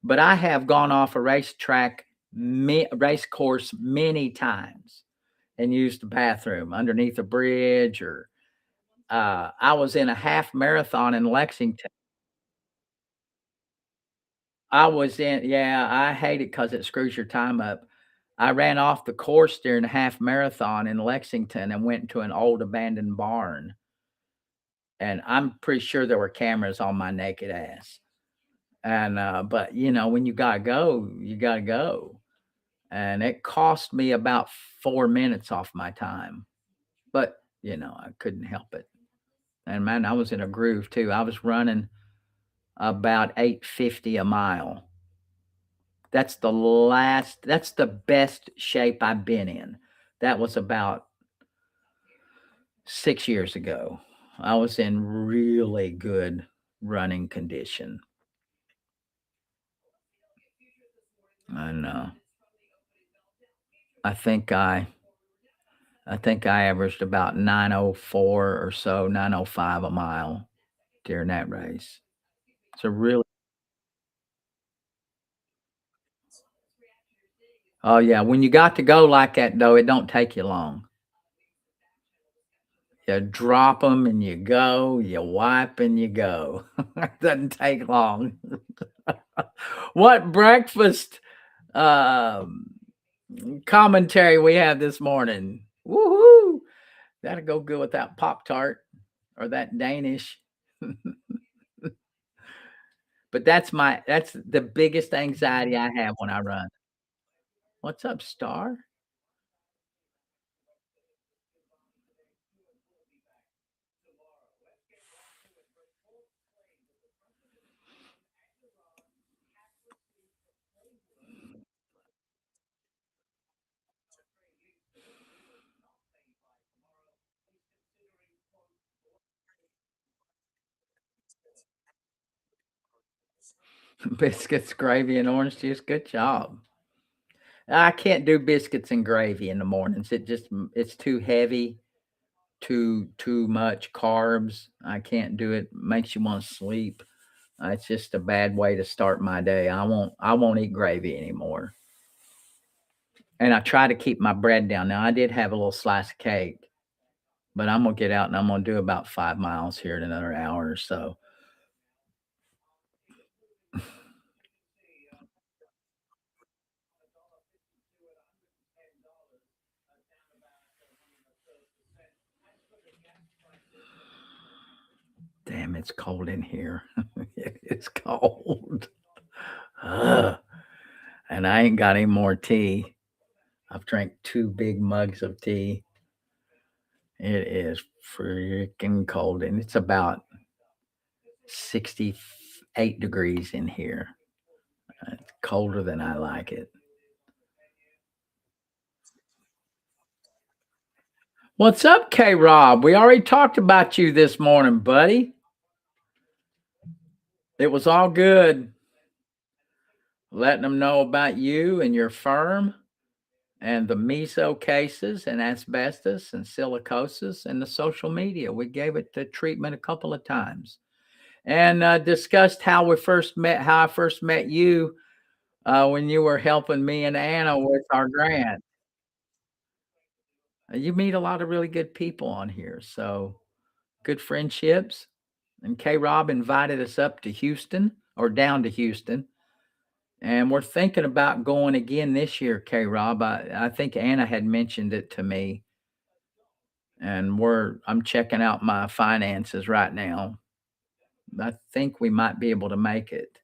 But I have gone off a race course many times and used the bathroom underneath a bridge or, I was in a half marathon in Lexington. I was in Yeah, I hate it because it screws your time up. I ran off the course during a half marathon in Lexington and went into an old abandoned barn, and I'm pretty sure there were cameras on my naked ass. And, but, when you gotta go, you gotta go, and it cost me about 4 minutes off my time, but, I couldn't help it. And, man, I was in a groove too. I was running about 8:50 a mile. That's the best shape I've been in. That was about 6 years ago. I was in really good running condition, and, I think I I think I averaged about 9:04 or so, 9:05 a mile during that race. So really Oh, yeah, when you got to go like that, though, it don't take you long. You drop them and you go, you wipe and you go. It doesn't take long. What breakfast, um, commentary we have this morning? Woohoo! That'll go good with that Pop-Tart or that Danish. But that's the biggest anxiety I have when I run. "What's up, Star?" Biscuits, gravy, and orange juice, good job. I can't do biscuits and gravy in the mornings. It's too heavy, too much carbs. I can't do it. Makes you want to sleep. It's just a bad way to start my day. I won't eat gravy anymore. And I try to keep my bread down. Now I did have a little slice of cake, but I'm gonna get out and I'm gonna do about 5 miles here in another hour or so. Damn, it's cold in here. It's cold. Ugh. And I ain't got any more tea. I've drank 2 big mugs of tea. It is freaking cold, and it's about 68 degrees in here. It's colder than I like it. What's up, K Rob? We already talked about you this morning, buddy. It was all good letting them know about you and your firm and the meso cases and asbestos and silicosis and the social media. We gave it the treatment a couple of times and discussed how we first met, how I first met you when you were helping me and Anna with our grant. You meet a lot of really good people on here. So good friendships. And K Rob invited us up to Houston or down to Houston. And we're thinking about going again this year, K Rob. I think Anna had mentioned it to me. And I'm checking out my finances right now. I think we might be able to make it.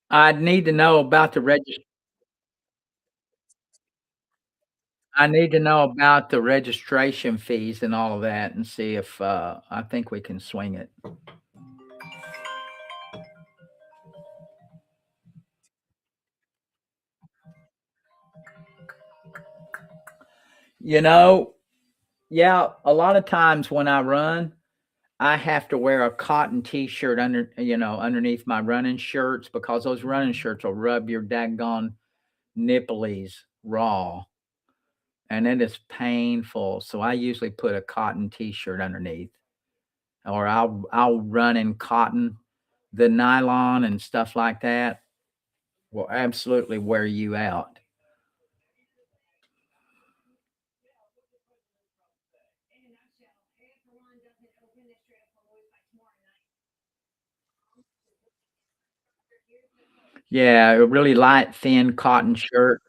I'd need to know about the I need to know about the registration fees and all of that and see if I think we can swing it. You know, yeah, a lot of times when I run, I have to wear a cotton t-shirt underneath my running shirts because those running shirts will rub your daggone nipplies raw and it is painful. So I usually put a cotton t-shirt underneath or I'll run in cotton. The nylon and stuff like that will absolutely wear you out. Yeah, a really light, thin cotton shirt.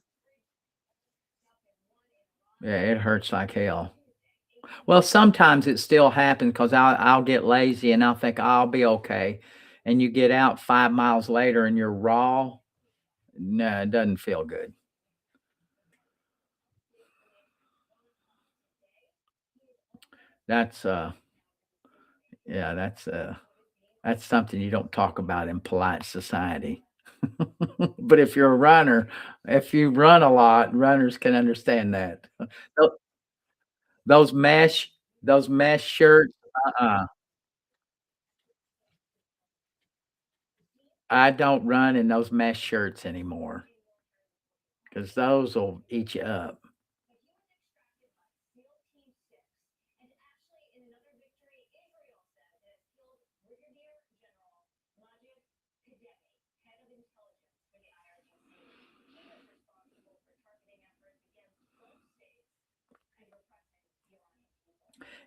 Yeah, it hurts like hell. Well, sometimes it still happens because I'll get lazy and I'll think I'll be okay. And you get out 5 miles later and you're raw. No, it doesn't feel good. That's yeah, that's something you don't talk about in polite society. But if you're a runner, if you run a lot, runners can understand that. Tho- Those mesh, those mesh shirts, uh-uh. I don't run in those mesh shirts anymore because those will eat you up.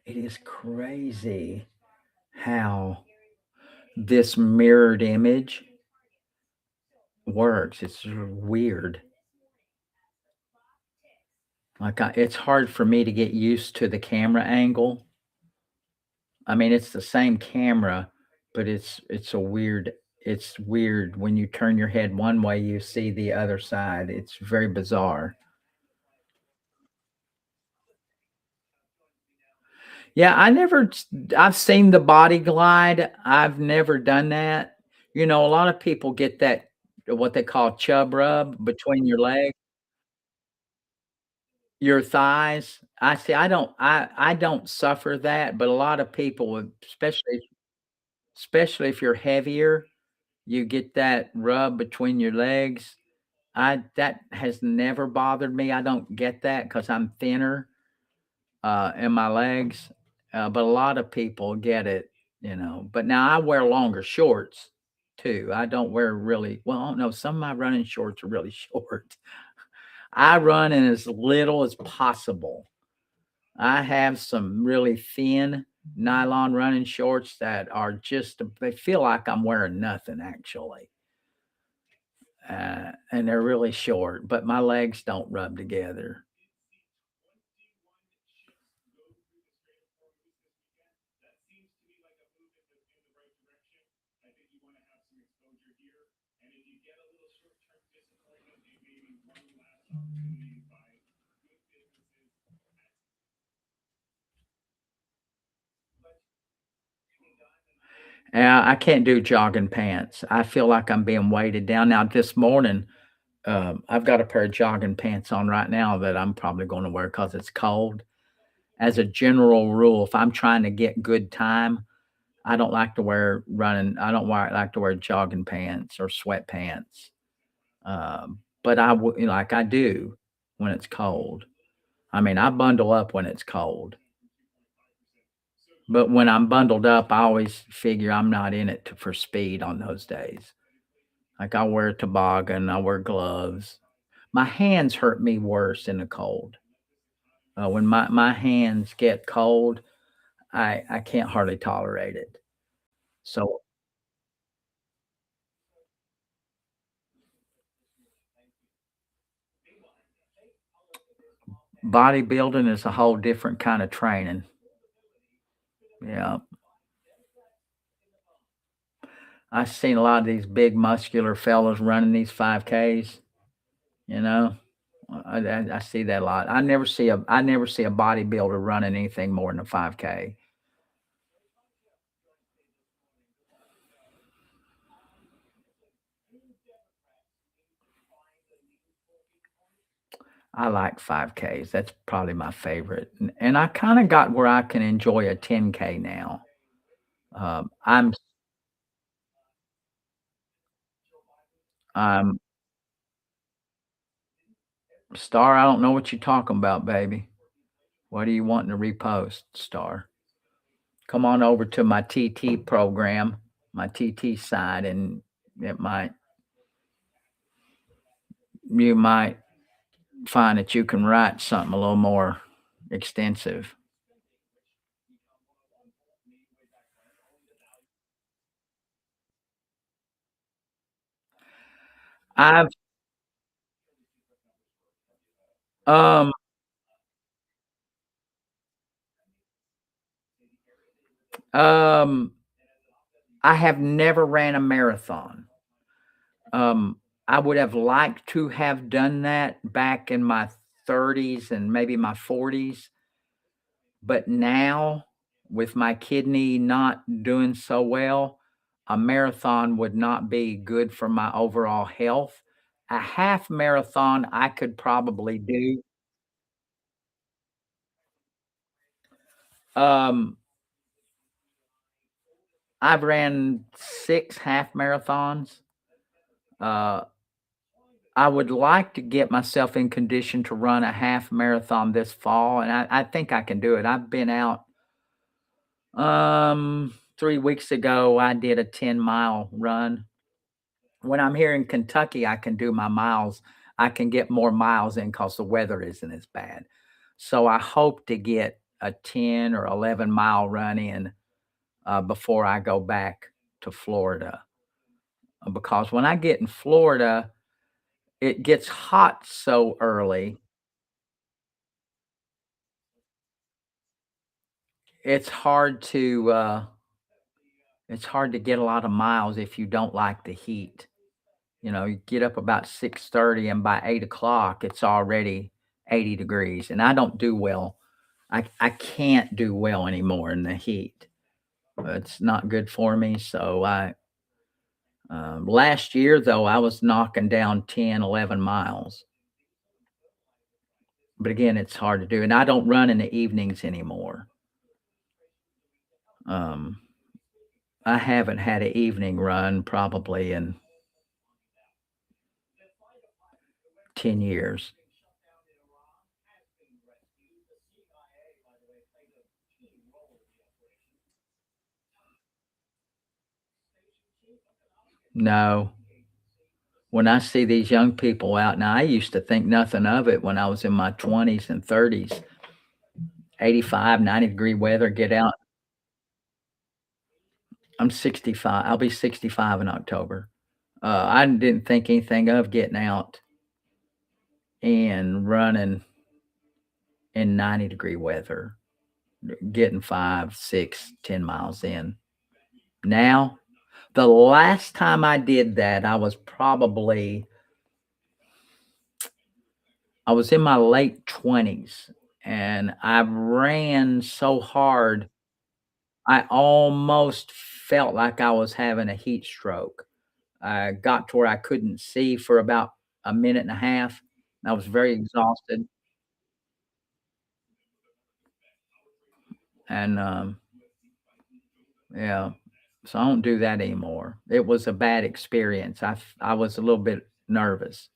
It is crazy how this mirrored image works. It's weird. It's hard for me to get used to the camera angle. I mean, it's the same camera, but it's weird when you turn your head one way, you see the other side. It's very bizarre. Yeah, I've seen the body glide. I've never done that. You know, a lot of people get that what they call chub rub between your legs, your thighs. I don't suffer that, but a lot of people would, especially if you're heavier, You get that rub between your legs. I That has never bothered me. I don't get that because I'm thinner in my legs, but a lot of people get it, you know. But now I wear longer shorts too. I don't wear really well. No, some of my running shorts are really short. I run in as little as possible. I have some really thin nylon running shorts that are just they feel like I'm wearing nothing actually. And they're really short, but my legs don't rub together. I can't do jogging pants. I feel like I'm being weighted down. Now, this morning, I've got a pair of jogging pants on right now that I'm probably going to wear because it's cold. As a general rule, if I'm trying to get good time, I don't like to wear running. I don't like to wear jogging pants or sweatpants. But like I do when it's cold. I mean, I bundle up when it's cold. But when I'm bundled up, I always figure I'm not in it for speed on those days. Like I wear a toboggan, I wear gloves. My hands hurt me worse in the cold. When my hands get cold, I can't hardly tolerate it. So bodybuilding is a whole different kind of training. Yeah, I've seen a lot of these big muscular fellas running these 5Ks. You know, I see that a lot. I never see a bodybuilder running anything more than a 5K. I like 5Ks. That's probably my favorite. And I kind of got where I can enjoy a 10K now. I'm Star. I don't know what you're talking about, baby. What are you wanting to repost, Star? Come on over to my TT program, my TT side, and it might you might find that you can write something a little more extensive. I've um um I have never ran a marathon. Um, I would have liked to have done that back in my 30s and maybe my 40s, but now with my kidney not doing so well, a marathon would not be good for my overall health. A half marathon I could probably do. Um, I've ran 6 half marathons. Uh, I would like to get myself in condition to run a half marathon this fall, and I think I can do it. I've been out 3 weeks ago, I did a 10-mile run. When I'm here in Kentucky, I can do my miles. I can get more miles in because the weather isn't as bad. So I hope to get a 10 or 11-mile run in before I go back to Florida. Because when I get in Florida, it gets hot so early. It's hard to it's hard to get a lot of miles if you don't like the heat. You know, you get up about 6:30 and by 8 o'clock, it's already 80 degrees, and I don't do well. I can't do well anymore in the heat. It's not good for me, so last year, though, I was knocking down 10, 11 miles, but again, it's hard to do, and I don't run in the evenings anymore. Um, I haven't had an evening run probably in 10 years. No. When I see these young people out now, I used to think nothing of it when I was in my 20s and 30s. 85, 90-degree weather, get out. I'm 65. I'll be 65 in October. I didn't think anything of getting out and running in 90-degree weather, getting 5, 6, 10 miles in. Now, the last time I did that, I was in my late 20s, and I ran so hard, I almost felt like I was having a heat stroke. I got to where I couldn't see for about a minute and a half. I was very exhausted, and, yeah, so I don't do that anymore. It was a bad experience. I was a little bit nervous,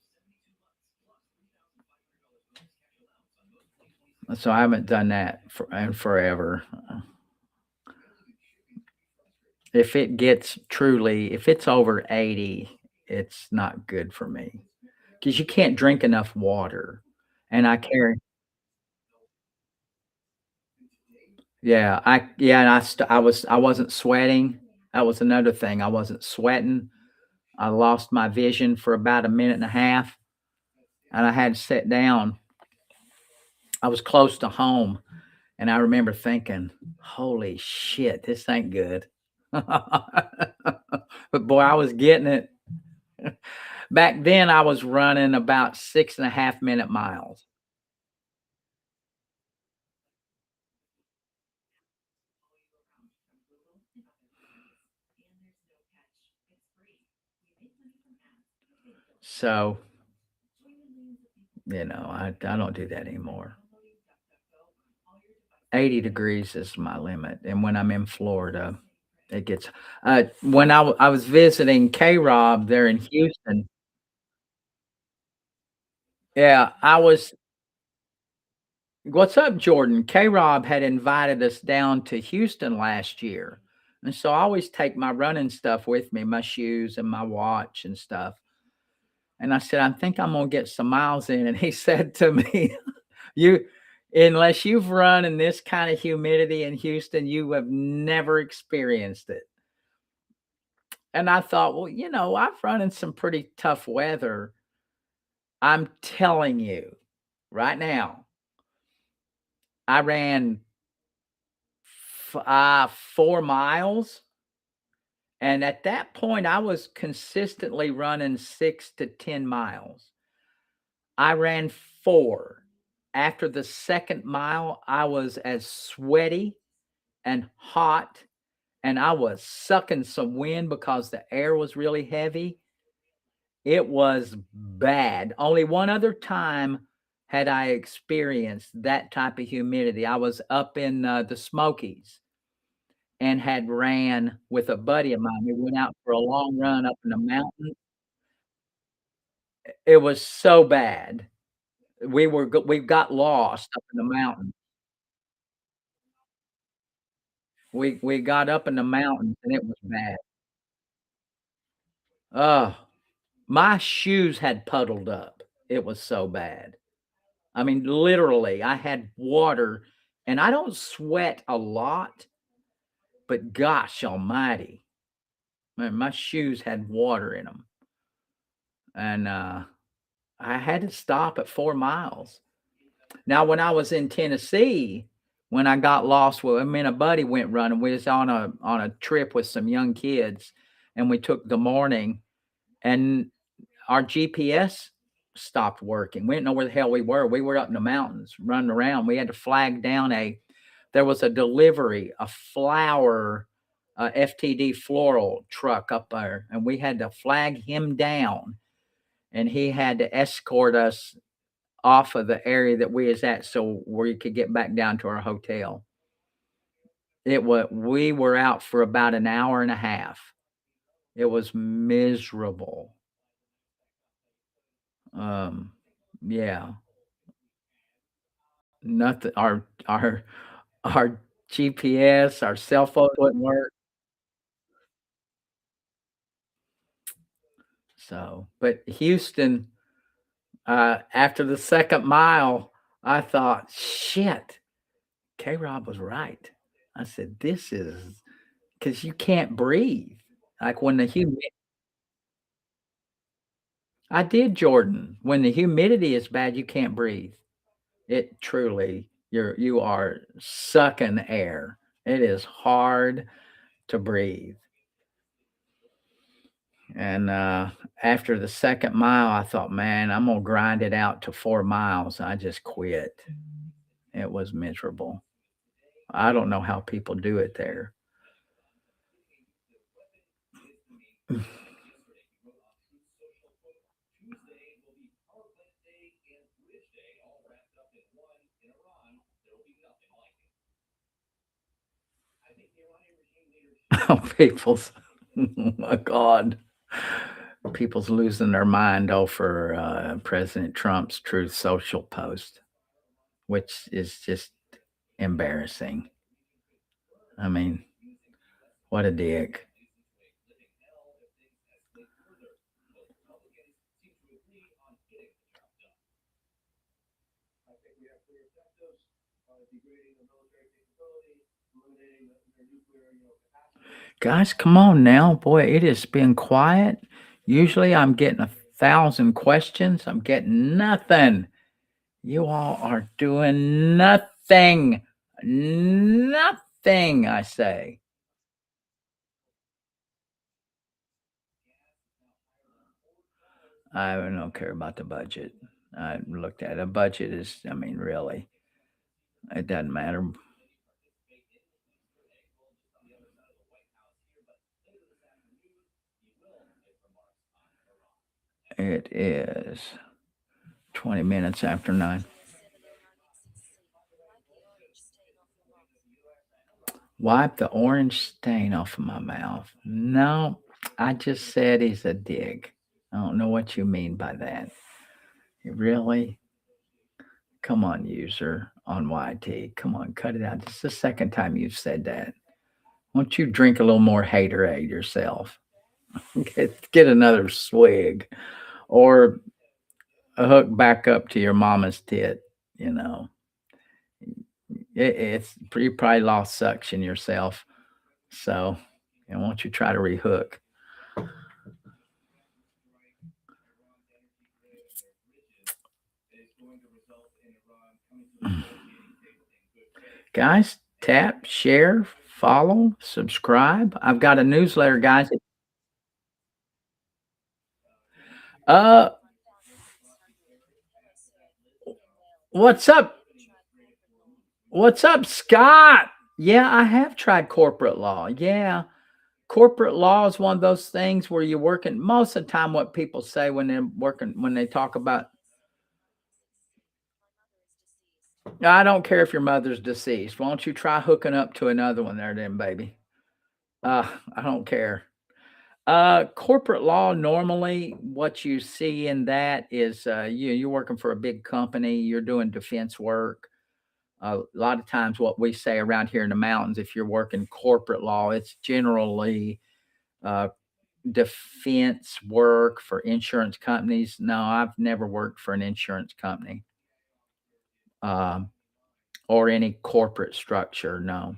so I haven't done that for in forever. If it's over 80, it's not good for me because you can't drink enough water, and I carry. Yeah, and I wasn't sweating. That was another thing, I wasn't sweating. I lost my vision for about a minute and a half, and I had to sit down. I was close to home, and I remember thinking, "Holy shit, this ain't good." But boy, I was getting it. Back then, I was running about 6.5-minute miles. So, I don't do that anymore. 80 degrees is my limit, and when I'm in Florida, it gets when I was visiting K-Rob there in Houston. Yeah, I was What's up, Jordan? K-Rob had invited us down to Houston last year, and so I always take my running stuff with me, my shoes and my watch and stuff, and I said, "I think I'm gonna get some miles in," and he said to me, "You unless you've run in this kind of humidity in Houston, you have never experienced it." And I thought, "Well, I've run in some pretty tough weather." I'm telling you right now, I ran 4 miles, and at that point, I was consistently running 6 to 10 miles. I ran 4. After the 2nd mile, I was as sweaty and hot, and I was sucking some wind because the air was really heavy. It was bad. Only one other time had I experienced that type of humidity. I was up in, the Smokies and had ran with a buddy of mine. We went out for a long run up in the mountain. It was so bad. We got lost up in the mountain. We got up in the mountains, and it was bad. Ugh, my shoes had puddled up. It was so bad. I mean, literally, I had water, and I don't sweat a lot, but gosh almighty, man, my shoes had water in them, and, I had to stop at 4 miles. Now, when I was in Tennessee, when I got lost, well, me and a buddy went running. We was on a trip with some young kids, and we took the morning, and our GPS stopped working. We didn't know where the hell we were. We were up in the mountains running around. We had to flag down there was a delivery, a flower, FTD floral truck up there, and we had to flag him down, and he had to escort us off of the area that we was at so we could get back down to our hotel. We were out for about an hour and a half. It was miserable. Um, yeah, nothing. Our GPS, our cell phone wouldn't work. So, but Houston, after the second mile, I thought, shit, K Rob was right. I said, this is because you can't breathe. Like when the humidity, I did Jordan. When the humidity is bad, you can't breathe. It truly, you are sucking air. It is hard to breathe. And after the second mile, I thought, man, I'm gonna grind it out to 4 miles. I just quit. It was miserable. I don't know how people do it there. Oh, people's, oh my God, people's losing their mind over President Trump's Truth Social post, which is just embarrassing. I mean, what a dick. Guys, come on now. Boy, it has been quiet. Usually I'm getting 1,000 questions. I'm getting nothing. You all are doing nothing. Nothing, I say. I don't care about the budget. I looked at it. A budget is, I mean, really, it doesn't matter. It is 20 minutes after 9. Wipe the orange stain off of my mouth. No, I just said he's a dig. I don't know what you mean by that. Really? Come on, user on YT. Come on, cut it out. This is the second time you've said that. Why don't you drink a little more haterade yourself? Get another swig or hook back up to your mama's tit, you know. It's you probably lost suction yourself. So, why don't you try to rehook? Guys, tap, share, follow, subscribe. I've got a newsletter, guys. Uh, what's up? What's up, Scott? Yeah, I have tried corporate law. Yeah. Corporate law is one of those things where you're working most of the time what people say when they're working when they talk about I don't care if your mother's deceased. Why don't you try hooking up to another one there then, baby? I don't care. Corporate law, normally what you see in that is you're working for a big company, you're doing defense work. A lot of times, what we say around here in the mountains, if you're working corporate law, it's generally uh, defense work for insurance companies. No, I've never worked for an insurance company um, or any corporate structure. No.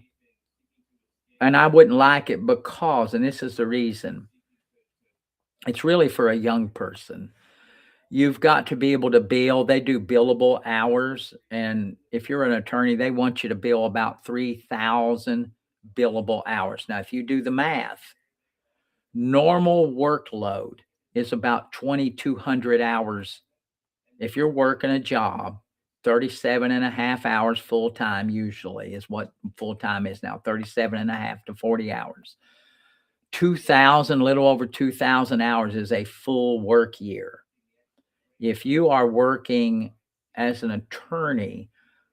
And I wouldn't like it because, and this is the reason, it's really for a young person. You've got to be able to bill. They do billable hours. And if you're an attorney, they want you to bill about 3,000 billable hours. Now, if you do the math, normal workload is about 2,200 hours. If you're working a job, 37 and a half hours full time, usually is what full time is now, 37 and a half to 40 hours. 2,000, little over 2,000 hours is a full work year. If you are working as an attorney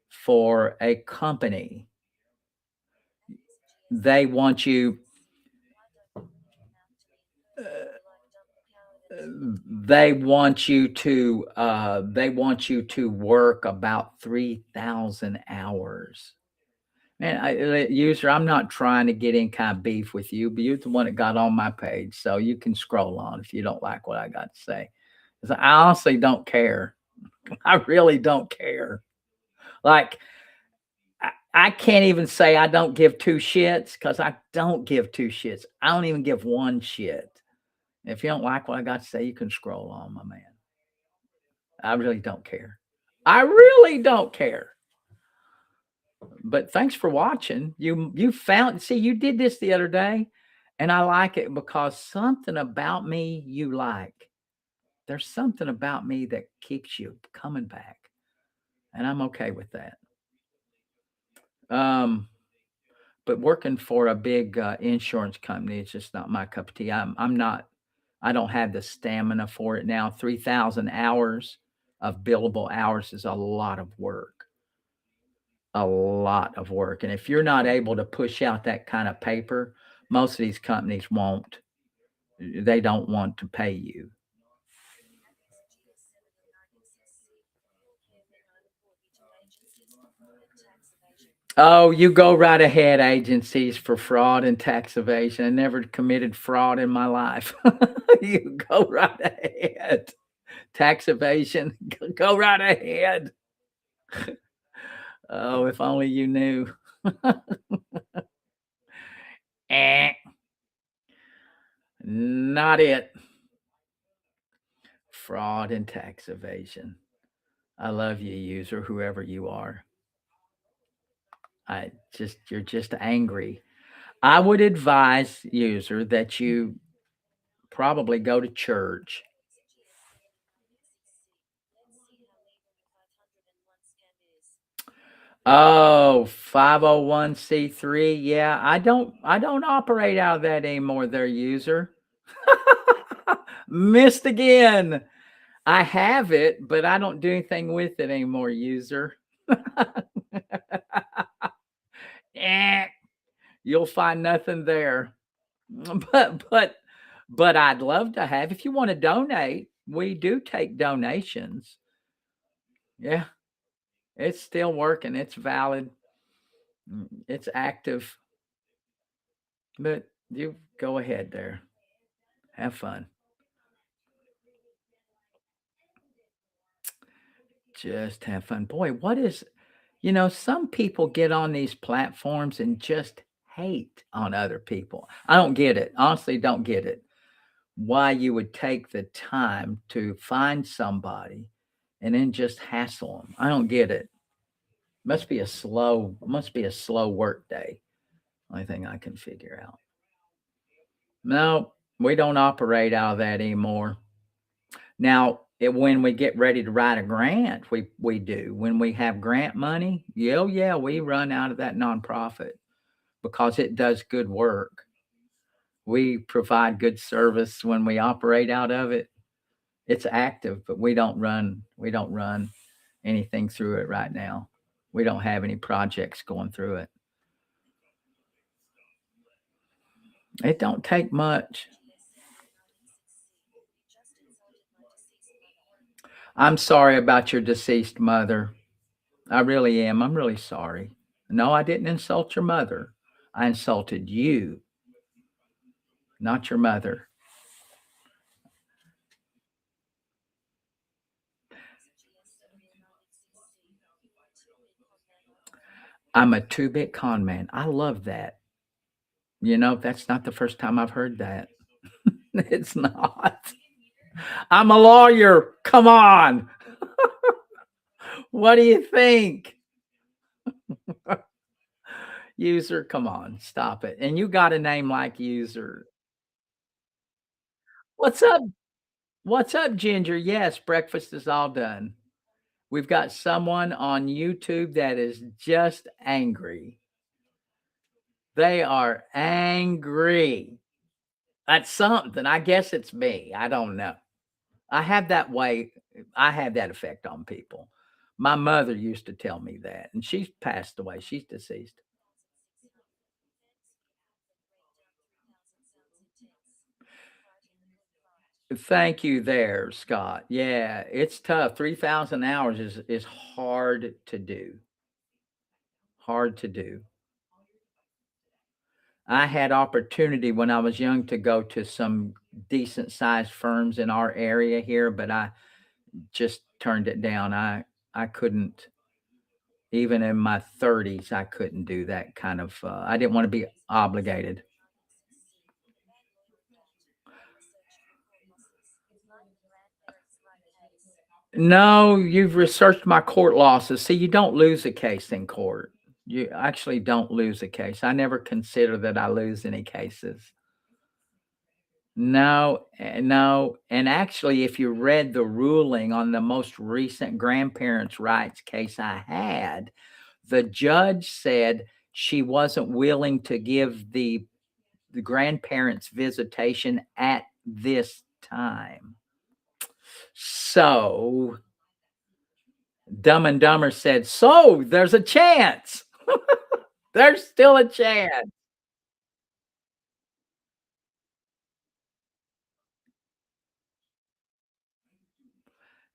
for a company, They want you they want you to work about 3,000 hours. Man, user, I'm not trying to get in kind of beef with you, but you're the one that got on my page, so you can scroll on if you don't like what I got to say. 'Cause I honestly don't care. I really don't care. Like, I can't even say I don't give two shits because I don't give two shits. I don't even give one shit. If you don't like what I got to say, you can scroll on, my man. I really don't care. I really don't care. But thanks for watching. You found see you did this the other day, and I like it because something about me you like. There's something about me that keeps you coming back, and I'm okay with that. Um, but working for a big insurance company is just not my cup of tea. I'm not. I don't have the stamina for it now. 3,000 hours of billable hours is a lot of work. A lot of work. And if you're not able to push out that kind of paper, most of these companies won't. They don't want to pay you. Oh, you go right ahead, agencies for fraud and tax evasion. I never committed fraud in my life. You go right ahead. Tax evasion, go right ahead. Oh, if only you knew. Eh, not it. Fraud and tax evasion. I love you, user, whoever you are. You're just angry. I would advise user that you probably go to church. Oh, 501(c)(3). Yeah, I don't operate out of that anymore there, user. Missed again. I have it, but I don't do anything with it anymore, user. Eh, you'll find nothing there. But but but I'd love to have if you want to donate, we do take donations. Yeah, it's still working. It's valid. It's active. But you go ahead there. Have fun. Just have fun. Boy, some people get on these platforms and just hate on other people. I don't get it. Honestly, don't get it. Why you would take the time to find somebody and then just hassle them. I don't get it. Must be a slow work day. Only thing I can figure out. No, we don't operate out of that anymore. Now, when we get ready to write a grant, we do. When we have grant money, yeah, oh, yeah, we run out of that nonprofit because it does good work. We provide good service when we operate out of it. It's active, but we don't run anything through it right now. We don't have any projects going through it. It don't take much. I'm sorry about your deceased mother. I really am. I'm really sorry. No, I didn't insult your mother. I insulted you, not your mother. I'm a two-bit con man. I love that. That's not the first time I've heard that. It's not. I'm a lawyer. Come on. What do you think? User, come on, stop it. And you got a name like User. What's up? What's up, Ginger? Yes, breakfast is all done. We've got someone on YouTube that is just angry. They are angry at something. I guess it's me. I don't know. I have that way. I have that effect on people. My mother used to tell me that, and she's passed away. She's deceased. Thank you there, Scott. Yeah, it's tough. 3,000 hours is hard to do. Hard to do. I had opportunity when I was young to go to some decent sized firms in our area here, but I just turned it down. I couldn't even in my 30s, I couldn't do that kind of I didn't want to be obligated. No, you've researched my court losses. See, you don't lose a case in court. You actually don't lose a case. I never consider that I lose any cases. No, no. And actually, if you read the ruling on the most recent grandparents' rights case I had, the judge said she wasn't willing to give the grandparents visitation at this time. So Dumb and Dumber said, "So there's a chance. There's still a chance."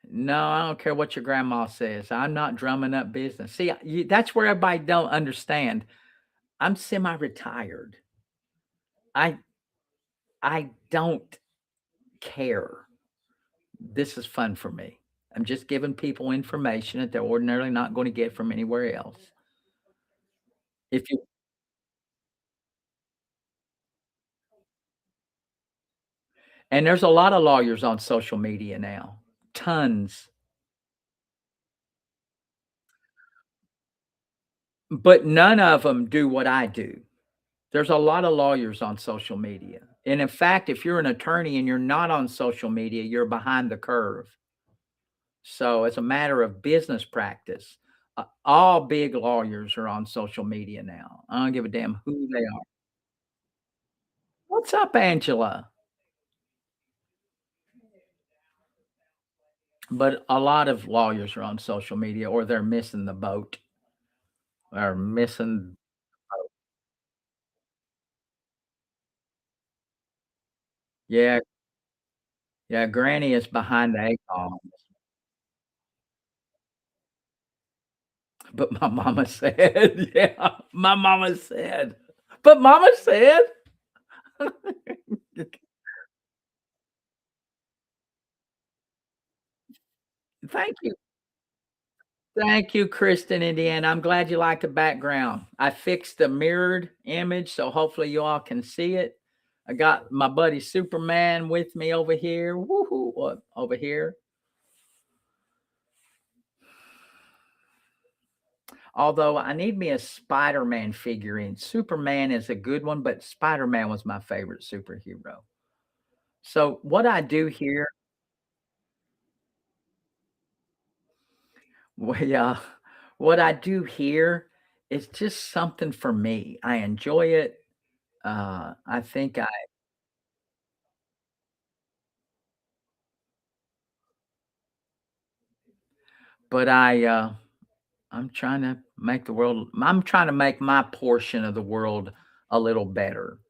No, I don't care what your grandma says. I'm not drumming up business. See, that's where everybody don't understand. I'm semi-retired. I I don't care. This is fun for me. I'm just giving people information that they're ordinarily not going to get from anywhere else. If you And there's a lot of lawyers on social media now. Tons. But none of them do what I do. There's a lot of lawyers on social media. And in fact, if you're an attorney and you're not on social media, you're behind the curve. So, as a matter of business practice, all big lawyers are on social media now. I don't give a damn who they are. What's up, Angela? But a lot of lawyers are on social media or they're missing the boat or missing. Yeah, yeah, Granny is behind the eight ball. But my mama said, yeah, my mama said, but mama said. Thank you. Thank you, Kristen, Indiana. I'm glad you like the background. I fixed the mirrored image, so hopefully you all can see it. I got my buddy Superman with me over here. Woohoo! Over here. Although I need me a Spider-Man figurine. Superman is a good one, but Spider-Man was my favorite superhero. So what I do here, well, yeah, what I do here is just something for me. I enjoy it. I think but I'm trying to make the world I'm trying to make my portion of the world a little better.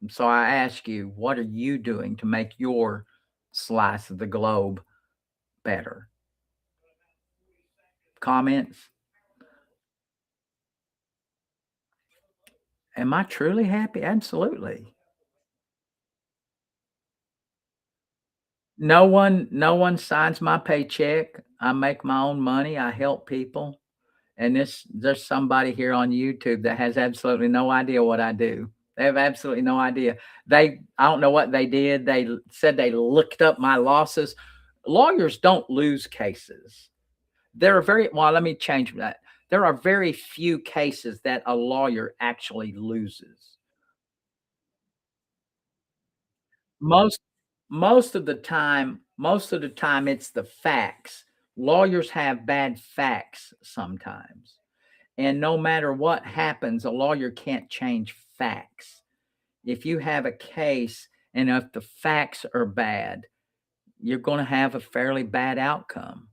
So I ask you, what are you doing to make your slice of the globe better? Comments? Am I truly happy? Absolutely. No one signs my paycheck. I make my own money. I help people. And there's somebody here on YouTube that has absolutely no idea what I do. They have absolutely no idea. I don't know what they did. Said they looked up my losses. Lawyers don't lose cases. There are very well, let me change that. There are very few cases that a lawyer actually loses. Most most of the time it's the facts. Lawyers have bad facts sometimes. And no matter what happens, a lawyer can't change facts. If you have a case and if the facts are bad, you're going to have a fairly bad outcome.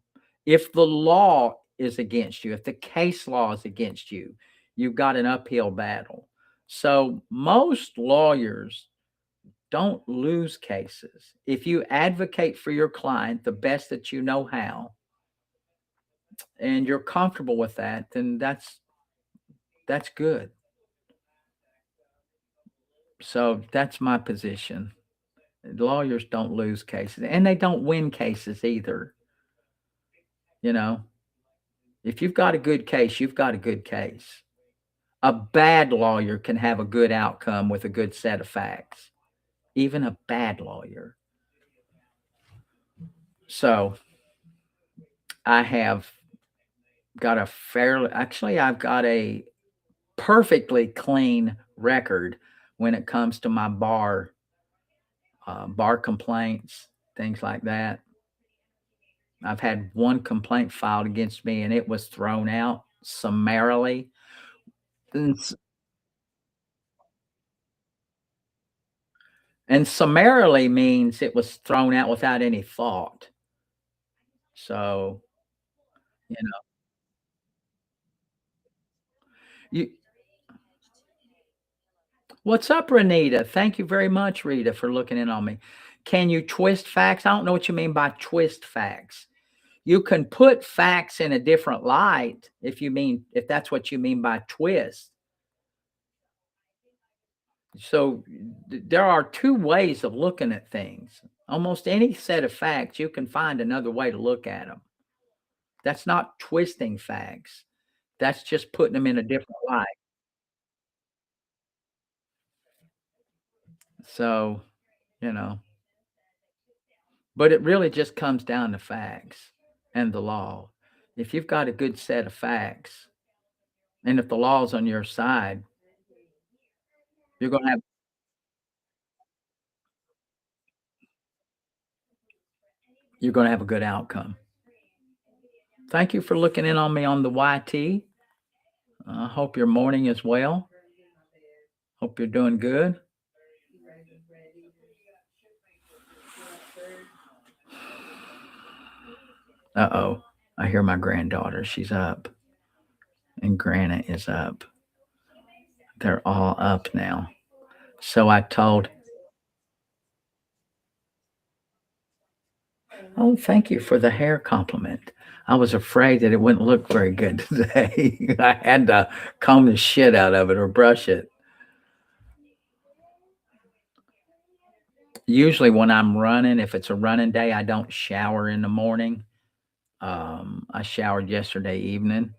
If the law is against you, if the case law is against you, you've got an uphill battle. So most lawyers don't lose cases. If you advocate for your client the best that you know how, and you're comfortable with that, then that's good. So that's my position. Lawyers don't lose cases, and they don't win cases either. You know, if you've got a good case, you've got a good case. A bad lawyer can have a good outcome with a good set of facts, even a bad lawyer. So I have got a fairly, actually, I've got a perfectly clean record when it comes to my bar complaints, things like that. I've had one complaint filed against me and it was thrown out summarily. And, and summarily means it was thrown out without any thought. So, you know, you, what's up, Renita? Thank you very much, Rita, for looking in on me. Can you twist facts? I don't know what you mean by twist facts. You can put facts in a different light if that's what you mean by twist. So there are two ways of looking at things. Almost any set of facts, you can find another way to look at them. That's not twisting facts. That's just putting them in a different light. So, you know, but it really just comes down to facts and the law. If you've got a good set of facts, and if the law's on your side, you're going to have a good outcome. Thank you for looking in on me on the YT. I hope your morning is well. Hope you're doing good. Uh-oh. I hear my granddaughter. She's up. And Granite is up. They're all up now. So I told, oh, thank you for the hair compliment. I was afraid that it wouldn't look very good today. I had to comb the shit out of it or brush it. Usually when I'm running, if it's a running day, I don't shower in the morning. I showered yesterday evening,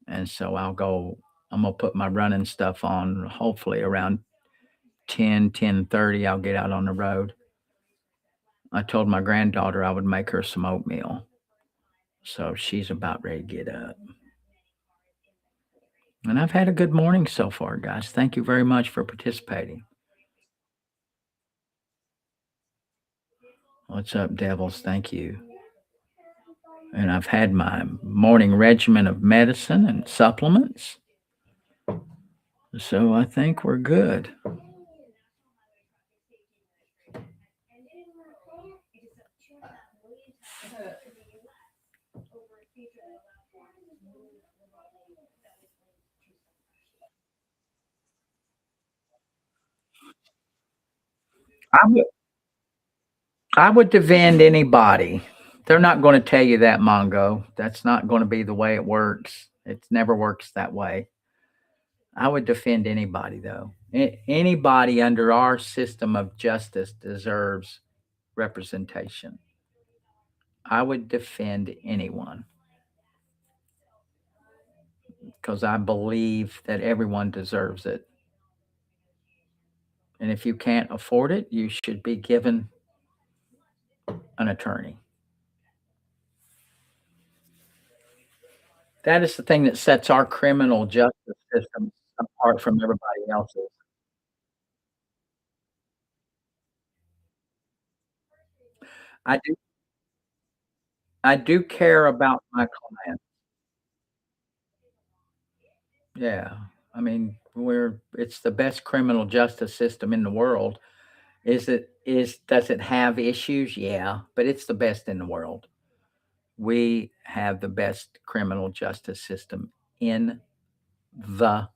and so I'm gonna put my running stuff on hopefully around 10:30. I'll get out on the road. I told my granddaughter I would make her some oatmeal. So she's about ready to get up. And I've had a good morning so far, guys. Thank you very much for participating. What's up, devils? Thank you. And I've had my morning regimen of medicine and supplements. So I think we're good. I would, I would defend anybody. They're not going to tell you that, Mongo. That's not going to be the way it works. It never works that way. I would defend anybody, though. Anybody under our system of justice deserves representation. I would defend anyone because I believe that everyone deserves it. And if you can't afford it, you should be given an attorney. That is the thing that sets our criminal justice system apart from everybody else's. I do I do care about my client. Yeah. I mean, it's the best criminal justice system in the world. Does it have issues? Yeah, but it's the best in the world. We have the best criminal justice system in the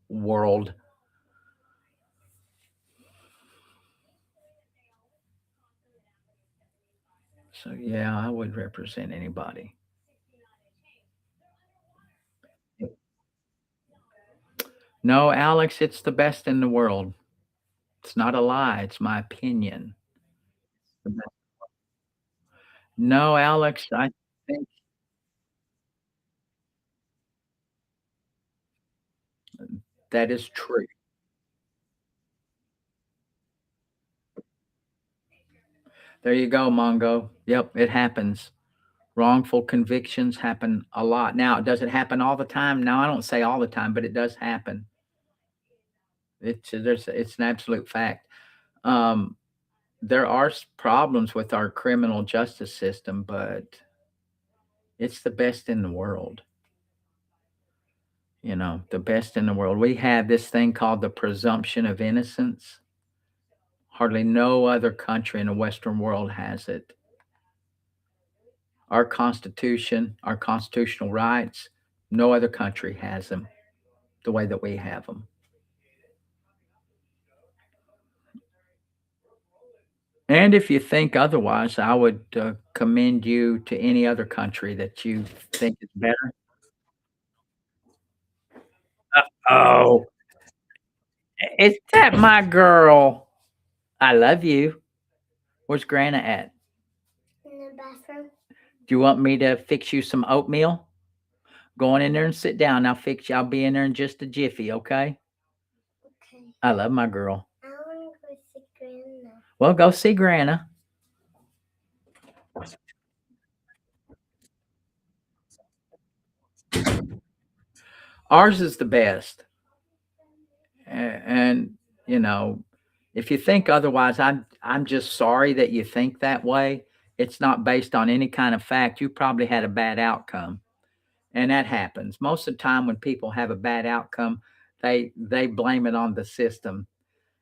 world. So yeah, I would represent anybody. No, Alex, it's the best in the world. It's not a lie, it's my opinion. The best. No, Alex, I think that is true. There you go, Mongo. Yep, it happens. Wrongful convictions happen a lot. Now, does it happen all the time? No, I don't say all the time, but it does happen. It's an absolute fact. Um, there are problems with our criminal justice system, but it's the best in the world. The best in the world. We have this thing called the presumption of innocence. Hardly no other country in the Western world has it. Our Constitution, our constitutional rights, no other country has them the way that we have them. And if you think otherwise, I would commend you to any other country that you think is better. Oh, is that my girl? I love you. Where's Grandma at? In the bathroom. Do you want me to fix you some oatmeal? Go on in there and sit down. I'll fix you. I'll be in there in just a jiffy, okay? Okay. I love my girl. I want to go see Grandma. Well, go see Grandma. Ours is the best. And if you think otherwise, I'm just sorry that you think that way. It's not based on any kind of fact. You probably had a bad outcome, and that happens most of the time when people have a bad outcome. They blame it on the system.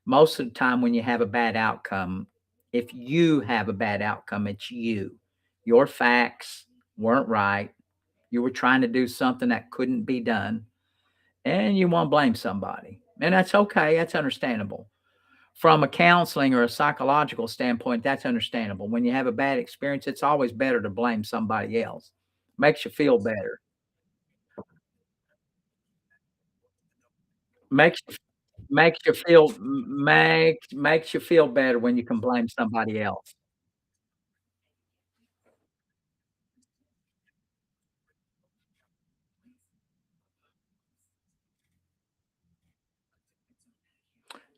Most of the time when you have a bad outcome, if you have a bad outcome, it's you. Your facts weren't right. You were trying to do something that couldn't be done, and you want to blame somebody. And that's okay. That's understandable. From a counseling or a psychological standpoint, that's understandable. When you have a bad experience, it's always better to blame somebody else. Makes you feel better. Makes makes you feel better when you can blame somebody else.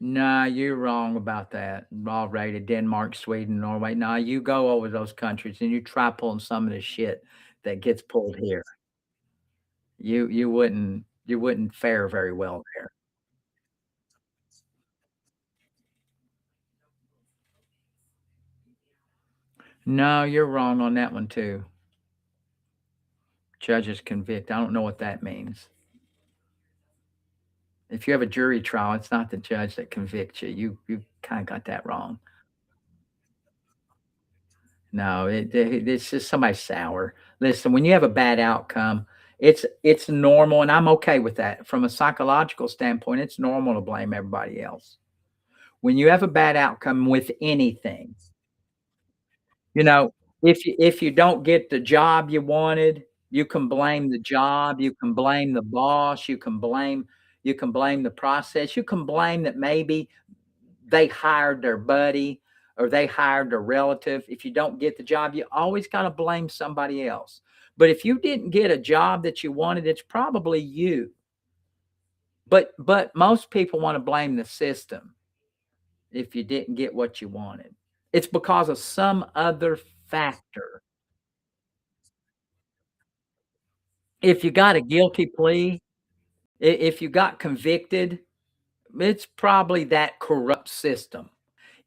Nah, you're wrong about that. All rated Denmark, Sweden, Norway. Nah, you go over those countries and you try pulling some of the shit that gets pulled here. You wouldn't fare very well there. No, you're wrong on that one too. Judges convict. I don't know what that means. If you have a jury trial, it's not the judge that convicts you. You kind of got that wrong. No, it's just somebody sour. Listen, when you have a bad outcome, it's normal, and I'm okay with that. From a psychological standpoint, it's normal to blame everybody else. When you have a bad outcome with anything, you know, if you don't get the job you wanted, you can blame the job, you can blame the boss, you can blame the process, you can blame that maybe they hired their buddy or they hired their relative. If you don't get the job, you always got to blame somebody else. But if you didn't get a job that you wanted, it's probably you. But most people want to blame the system if you didn't get what you wanted. It's because of some other factor. If you got a guilty plea, if you got convicted, it's probably that corrupt system.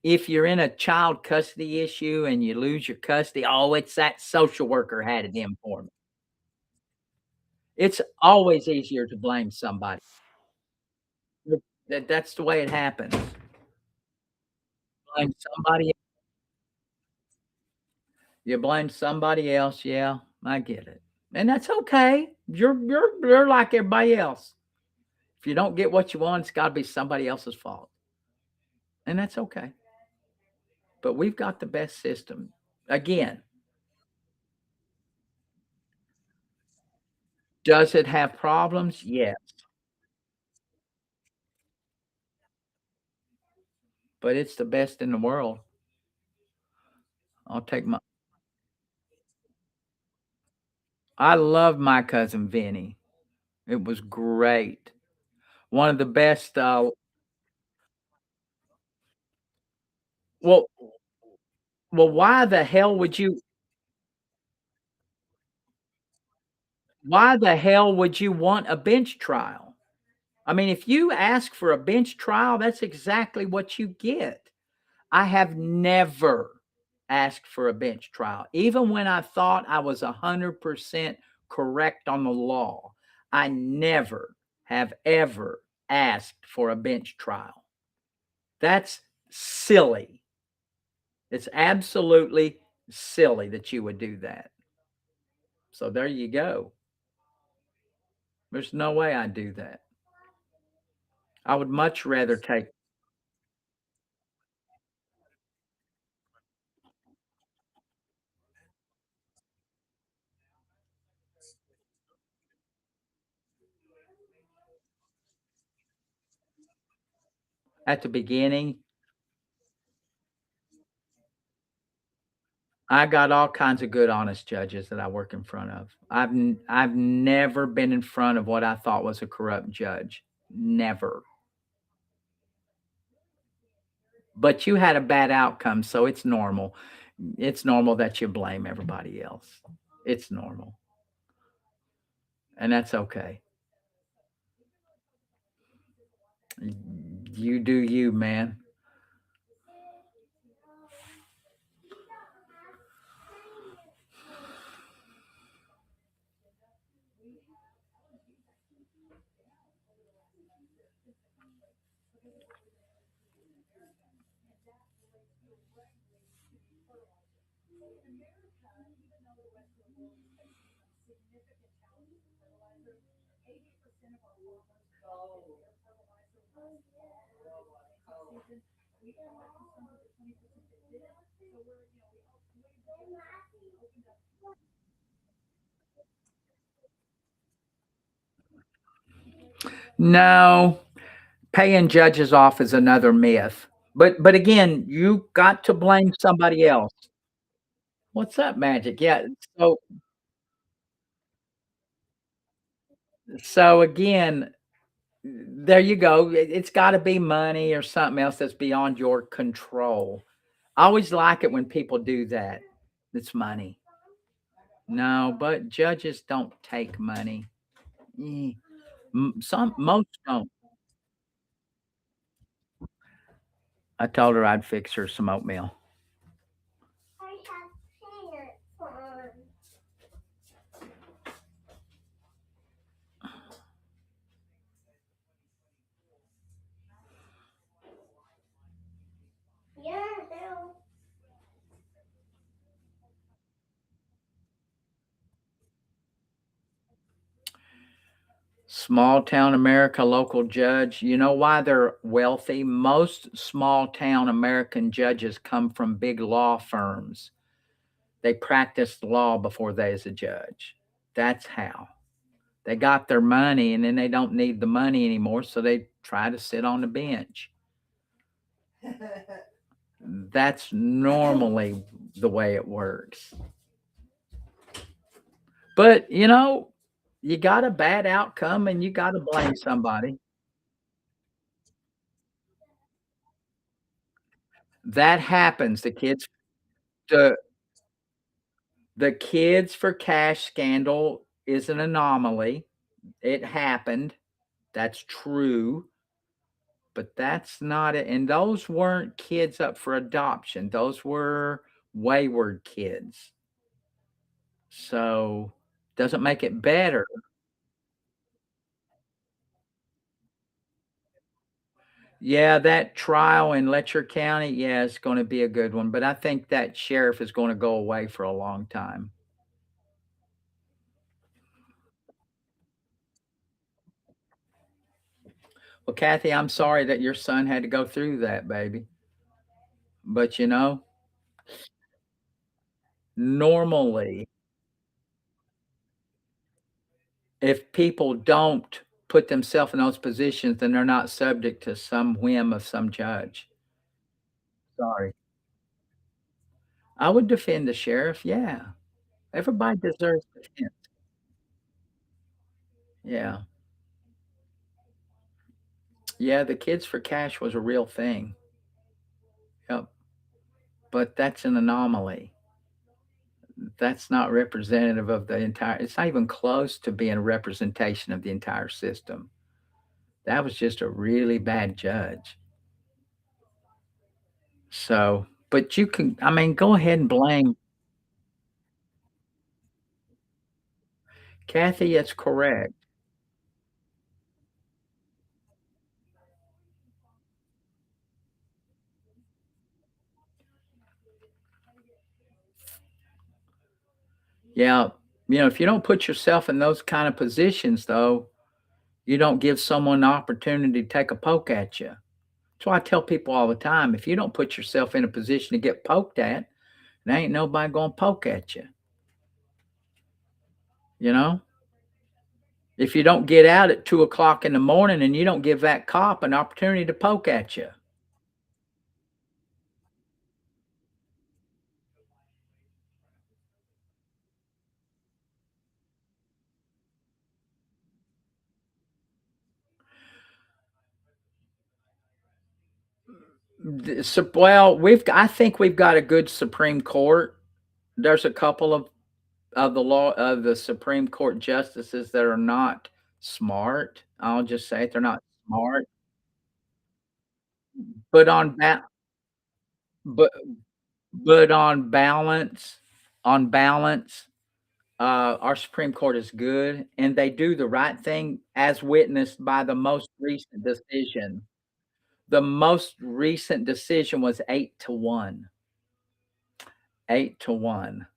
If you're in a child custody issue and you lose your custody, oh, it's that social worker had it in for me. It's always easier to blame somebody. That's the way it happens. Blame somebody. You blame somebody else. Yeah, I get it, and that's okay. You're like everybody else. If you don't get what you want, it's got to be somebody else's fault, and that's okay. But we've got the best system. Again, Does it have problems? Yes, but it's the best in the world. I'll take my I love My Cousin Vinny. It was great. One of the best, well why the hell would you want a bench trial? I mean, if you ask for a bench trial, that's exactly what you get. I have never asked for a bench trial, even when I thought I was 100% correct on the law. I never have ever asked for a bench trial. That's silly. It's absolutely silly that you would do that. So there you go. There's no way I'd do that. I would much rather take at the beginning, I got all kinds of good, honest judges that I work in front of. I've never been in front of what I thought was a corrupt judge. Never. But you had a bad outcome, so it's normal. It's normal that you blame everybody else. It's normal, and that's okay. You do you, man. No, paying judges off is another myth. But again, you got to blame somebody else. What's up, Magic? Yeah, so again, there you go. It's gotta be money or something else that's beyond your control. I always like it when people do that. It's money. No, but judges don't take money. Eh, most don't. I told her I'd fix her some oatmeal. I have pants on. Yeah, hell. Small town America local judge. You know why they're wealthy? Most small town American judges come from big law firms. They practiced law before they was a judge. That's how. They got their money and then they don't need the money anymore, so they try to sit on the bench. That's normally the way it works. But, you got a bad outcome and you got to blame somebody. That happens. The the kids for cash scandal is an anomaly. It happened. That's true. But that's not it. And those weren't kids up for adoption. Those were wayward kids. So doesn't make it better. Yeah, that trial in Letcher County, yeah, it's going to be a good one. But I think that sheriff is going to go away for a long time. Well, Kathy, I'm sorry that your son had to go through that, baby. But normally, if people don't put themselves in those positions, then they're not subject to some whim of some judge. Sorry. I would defend the sheriff, yeah. Everybody deserves defense. Yeah. Yeah, the Kids for Cash was a real thing. Yep. But that's an anomaly. That's not representative of the entire it's not even close to being a representation of the entire system. That was just a really bad judge. So, but you can I mean, go ahead and blame Kathy, it's correct. Yeah, if you don't put yourself in those kind of positions, though, you don't give someone an opportunity to take a poke at you. That's why I tell people all the time, if you don't put yourself in a position to get poked at, there ain't nobody gonna poke at you, you know? If you don't get out at 2 o'clock in the morning and you don't give that cop an opportunity to poke at you. Well, I think we've got a good Supreme Court. There's a couple of the Supreme Court justices that are not smart. I'll just say it, they're not smart, but but on balance, our Supreme Court is good, and they do the right thing as witnessed by the most recent decision. The most recent decision was 8-1, 8-1,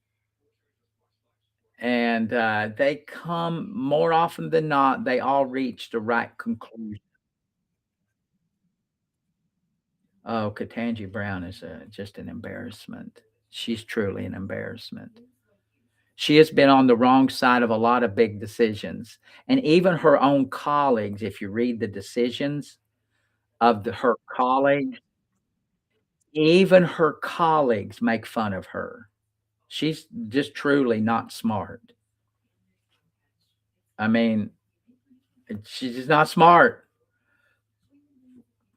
and, they come more often than not, they all reach the right conclusion. Oh, Ketanji Brown is, just an embarrassment. She's truly an embarrassment. She has been on the wrong side of a lot of big decisions, and even her own colleagues, if you read the decisions of her colleagues, even her colleagues make fun of her. She's just truly not smart. I mean, she's just not smart.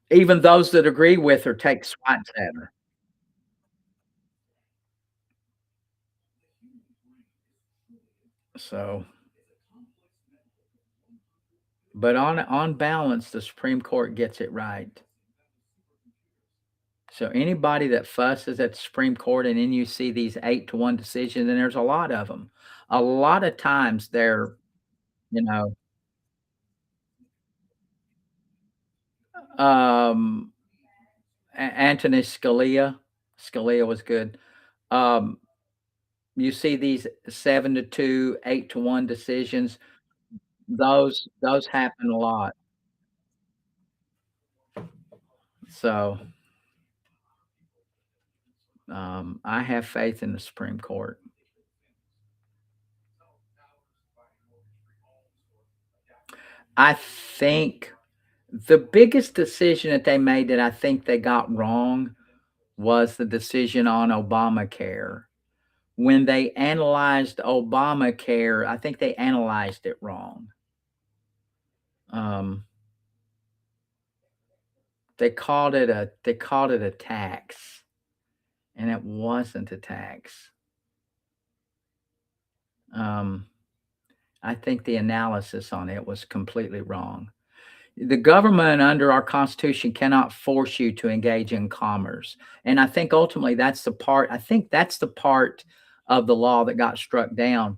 Even those that agree with her take swats at her. So, but on balance, the Supreme Court gets it right. So anybody that fusses at the Supreme Court and then you see these 8-1 decisions, and there's a lot of them. A lot of times they're, you know, um, Anthony Scalia. Scalia was good. Um, you see these 7-2, 8-1 decisions. Those happen a lot. So I have faith in the Supreme Court. I think the biggest decision that they made that I think they got wrong was the decision on Obamacare. When they analyzed Obamacare, I think they analyzed it wrong. Um, they called it a tax, and it wasn't a tax. Um, I think the analysis on it was completely wrong. The government under our Constitution cannot force you to engage in commerce, and I think that's the part of the law that got struck down.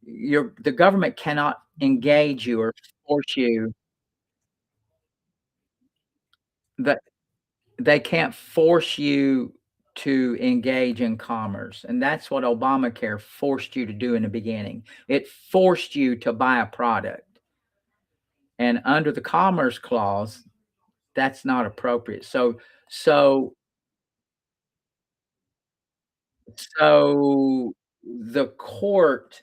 The government cannot engage you or force you that they can't force you to engage in commerce, and that's what Obamacare forced you to do in the beginning. It forced you to buy a product, and under the Commerce Clause, that's not appropriate. So so the court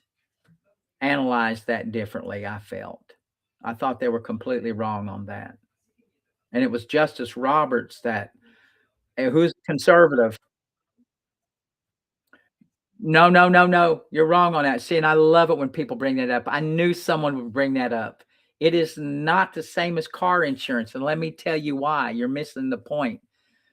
analyzed that differently, I felt. I thought they were completely wrong on that. And it was Justice Roberts that who's conservative. No, no, no, no. You're wrong on that. See, and I love it when people bring that up. I knew someone would bring that up. It is not the same as car insurance. And let me tell you why. You're missing the point.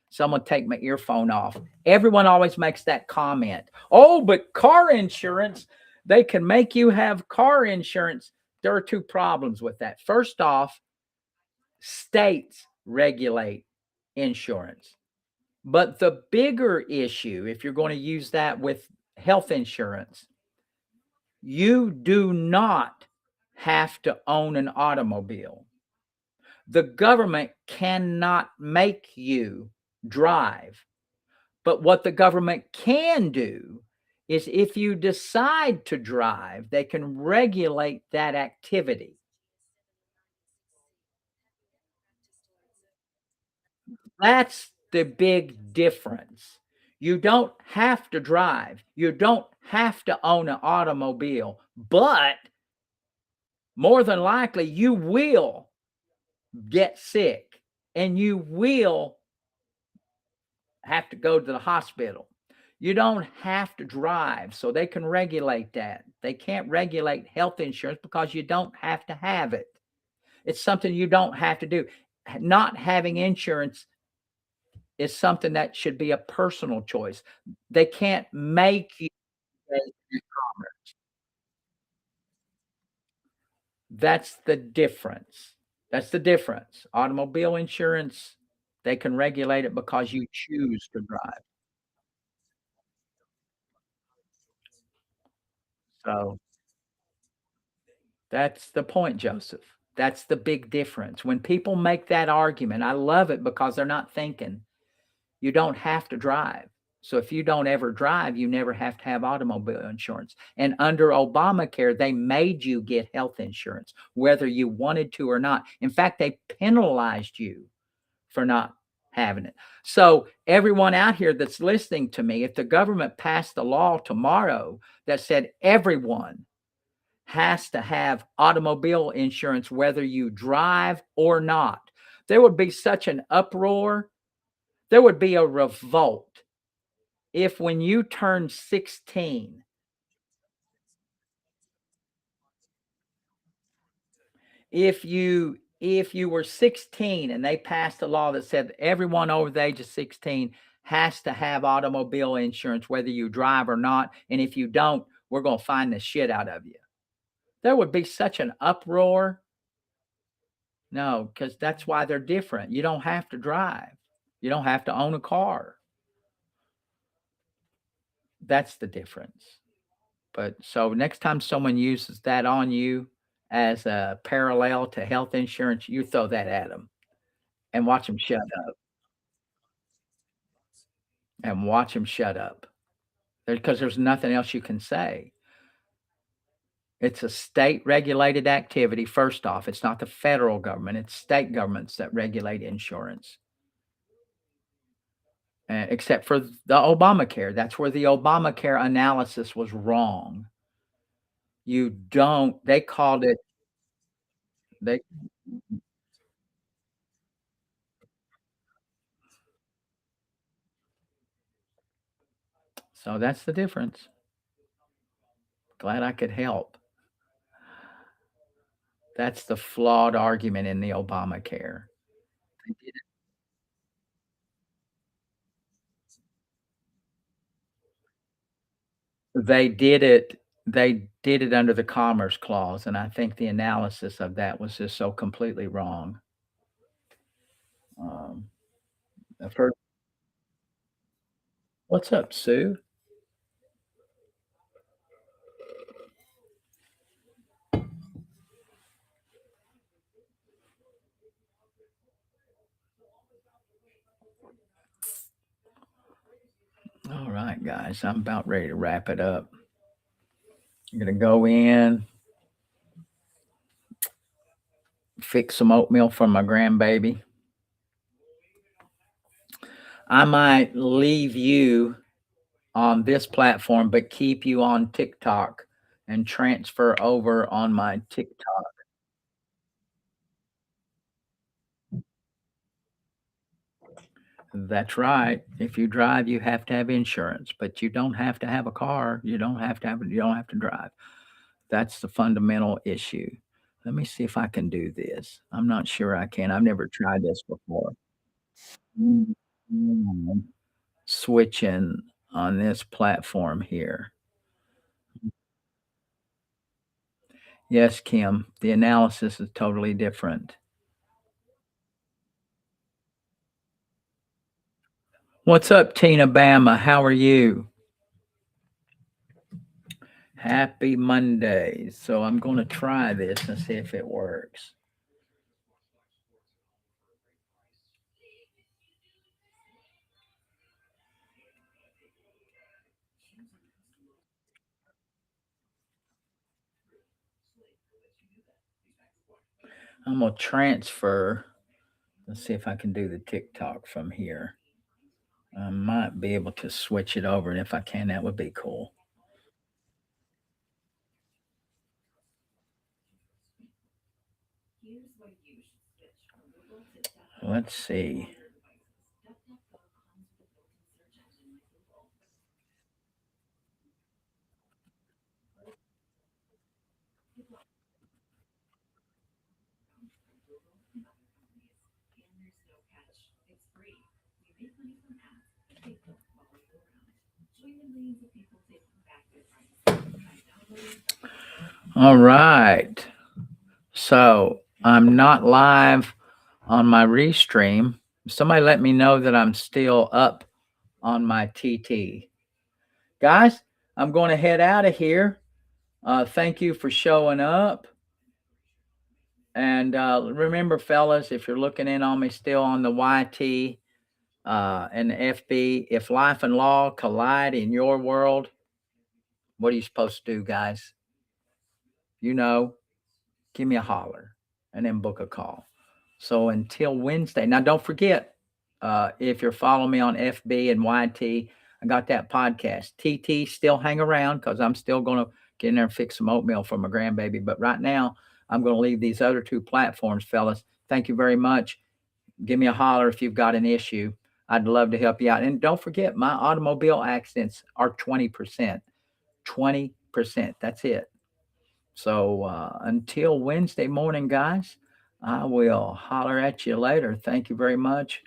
Someone take my earphone off. Everyone always makes that comment. Oh, but car insurance, they can make you have car insurance. There are two problems with that. First off, states regulate insurance. But the bigger issue, if you're going to use that with health insurance, you do not have to own an automobile. The government cannot make you drive. But what the government can do is if you decide to drive, they can regulate that activity. That's the big difference. You don't have to drive. You don't have to own an automobile, but more than likely you will get sick and you will have to go to the hospital. You don't have to drive, so they can regulate that. They can't regulate health insurance because you don't have to have it. It's something you don't have to do. Not having insurance is something that should be a personal choice. They can't make you take e-commerce. That's the difference. That's the difference. Automobile insurance, they can regulate it because you choose to drive. So that's the point, Joseph. That's the big difference. When people make that argument, I love it because they're not thinking. You don't have to drive. So if you don't ever drive, you never have to have automobile insurance. And under Obamacare, they made you get health insurance, whether you wanted to or not. In fact, they penalized you for not having it. So everyone out here that's listening to me, if the government passed a law tomorrow that said everyone has to have automobile insurance, whether you drive or not, there would be such an uproar. There would be a revolt if when you turn 16, if you were 16 and they passed a law that said everyone over the age of 16 has to have automobile insurance, whether you drive or not, and if you don't, we're going to find the shit out of you. There would be such an uproar. No, because that's why they're different. You don't have to drive. You don't have to own a car. That's the difference. But so next time someone uses that on you as a parallel to health insurance, you throw that at them and watch them shut up and watch them shut up. Because there's nothing else you can say. It's a state regulated activity. First off, it's not the federal government, it's state governments that regulate insurance. Except for the Obamacare. That's where the Obamacare analysis was wrong. You don't, they called it, they, so that's the difference. Glad I could help. That's the flawed argument in the Obamacare. They did it under the Commerce Clause, and I think the analysis of that was just so completely wrong. Um, the first What's up, Sue? All right, guys, I'm about ready to wrap it up. I'm gonna go in, fix some oatmeal for my grandbaby. I might leave you on this platform, but keep you on TikTok and transfer over on my TikTok. That's right. If you drive, you have to have insurance, but you don't have to have a car. You don't have to drive. That's the fundamental issue. Let me see if I can do this. I'm not sure I can. I've never tried this before. Mm, Switching on this platform here. Yes, Kim, the analysis is totally different. What's up, Tina Bama? How are you? Happy Monday. So I'm going to try this and see if it works. I'm going to transfer. Let's see if I can do the TikTok from here. I might be able to switch it over. And if I can, that would be cool. Let's see. All right. So I'm not live on my restream. Somebody let me know that I'm still up on my TT. Guys, I'm going to head out of here. Thank you for showing up. And remember, fellas, if you're looking in on me still on the YT and the FB, if life and law collide in your world, what are you supposed to do, guys? You know, give me a holler and then book a call. So until Wednesday. Now, don't forget, if you're following me on FB and YT, I got that podcast. TT, still hang around because I'm still going to get in there and fix some oatmeal for my grandbaby. But right now, I'm going to leave these other two platforms, fellas. Thank you very much. Give me a holler if you've got an issue. I'd love to help you out. And don't forget, my automobile accidents are 20%. 20%. That's it. So until Wednesday morning, guys, I will holler at you later. Thank you very much.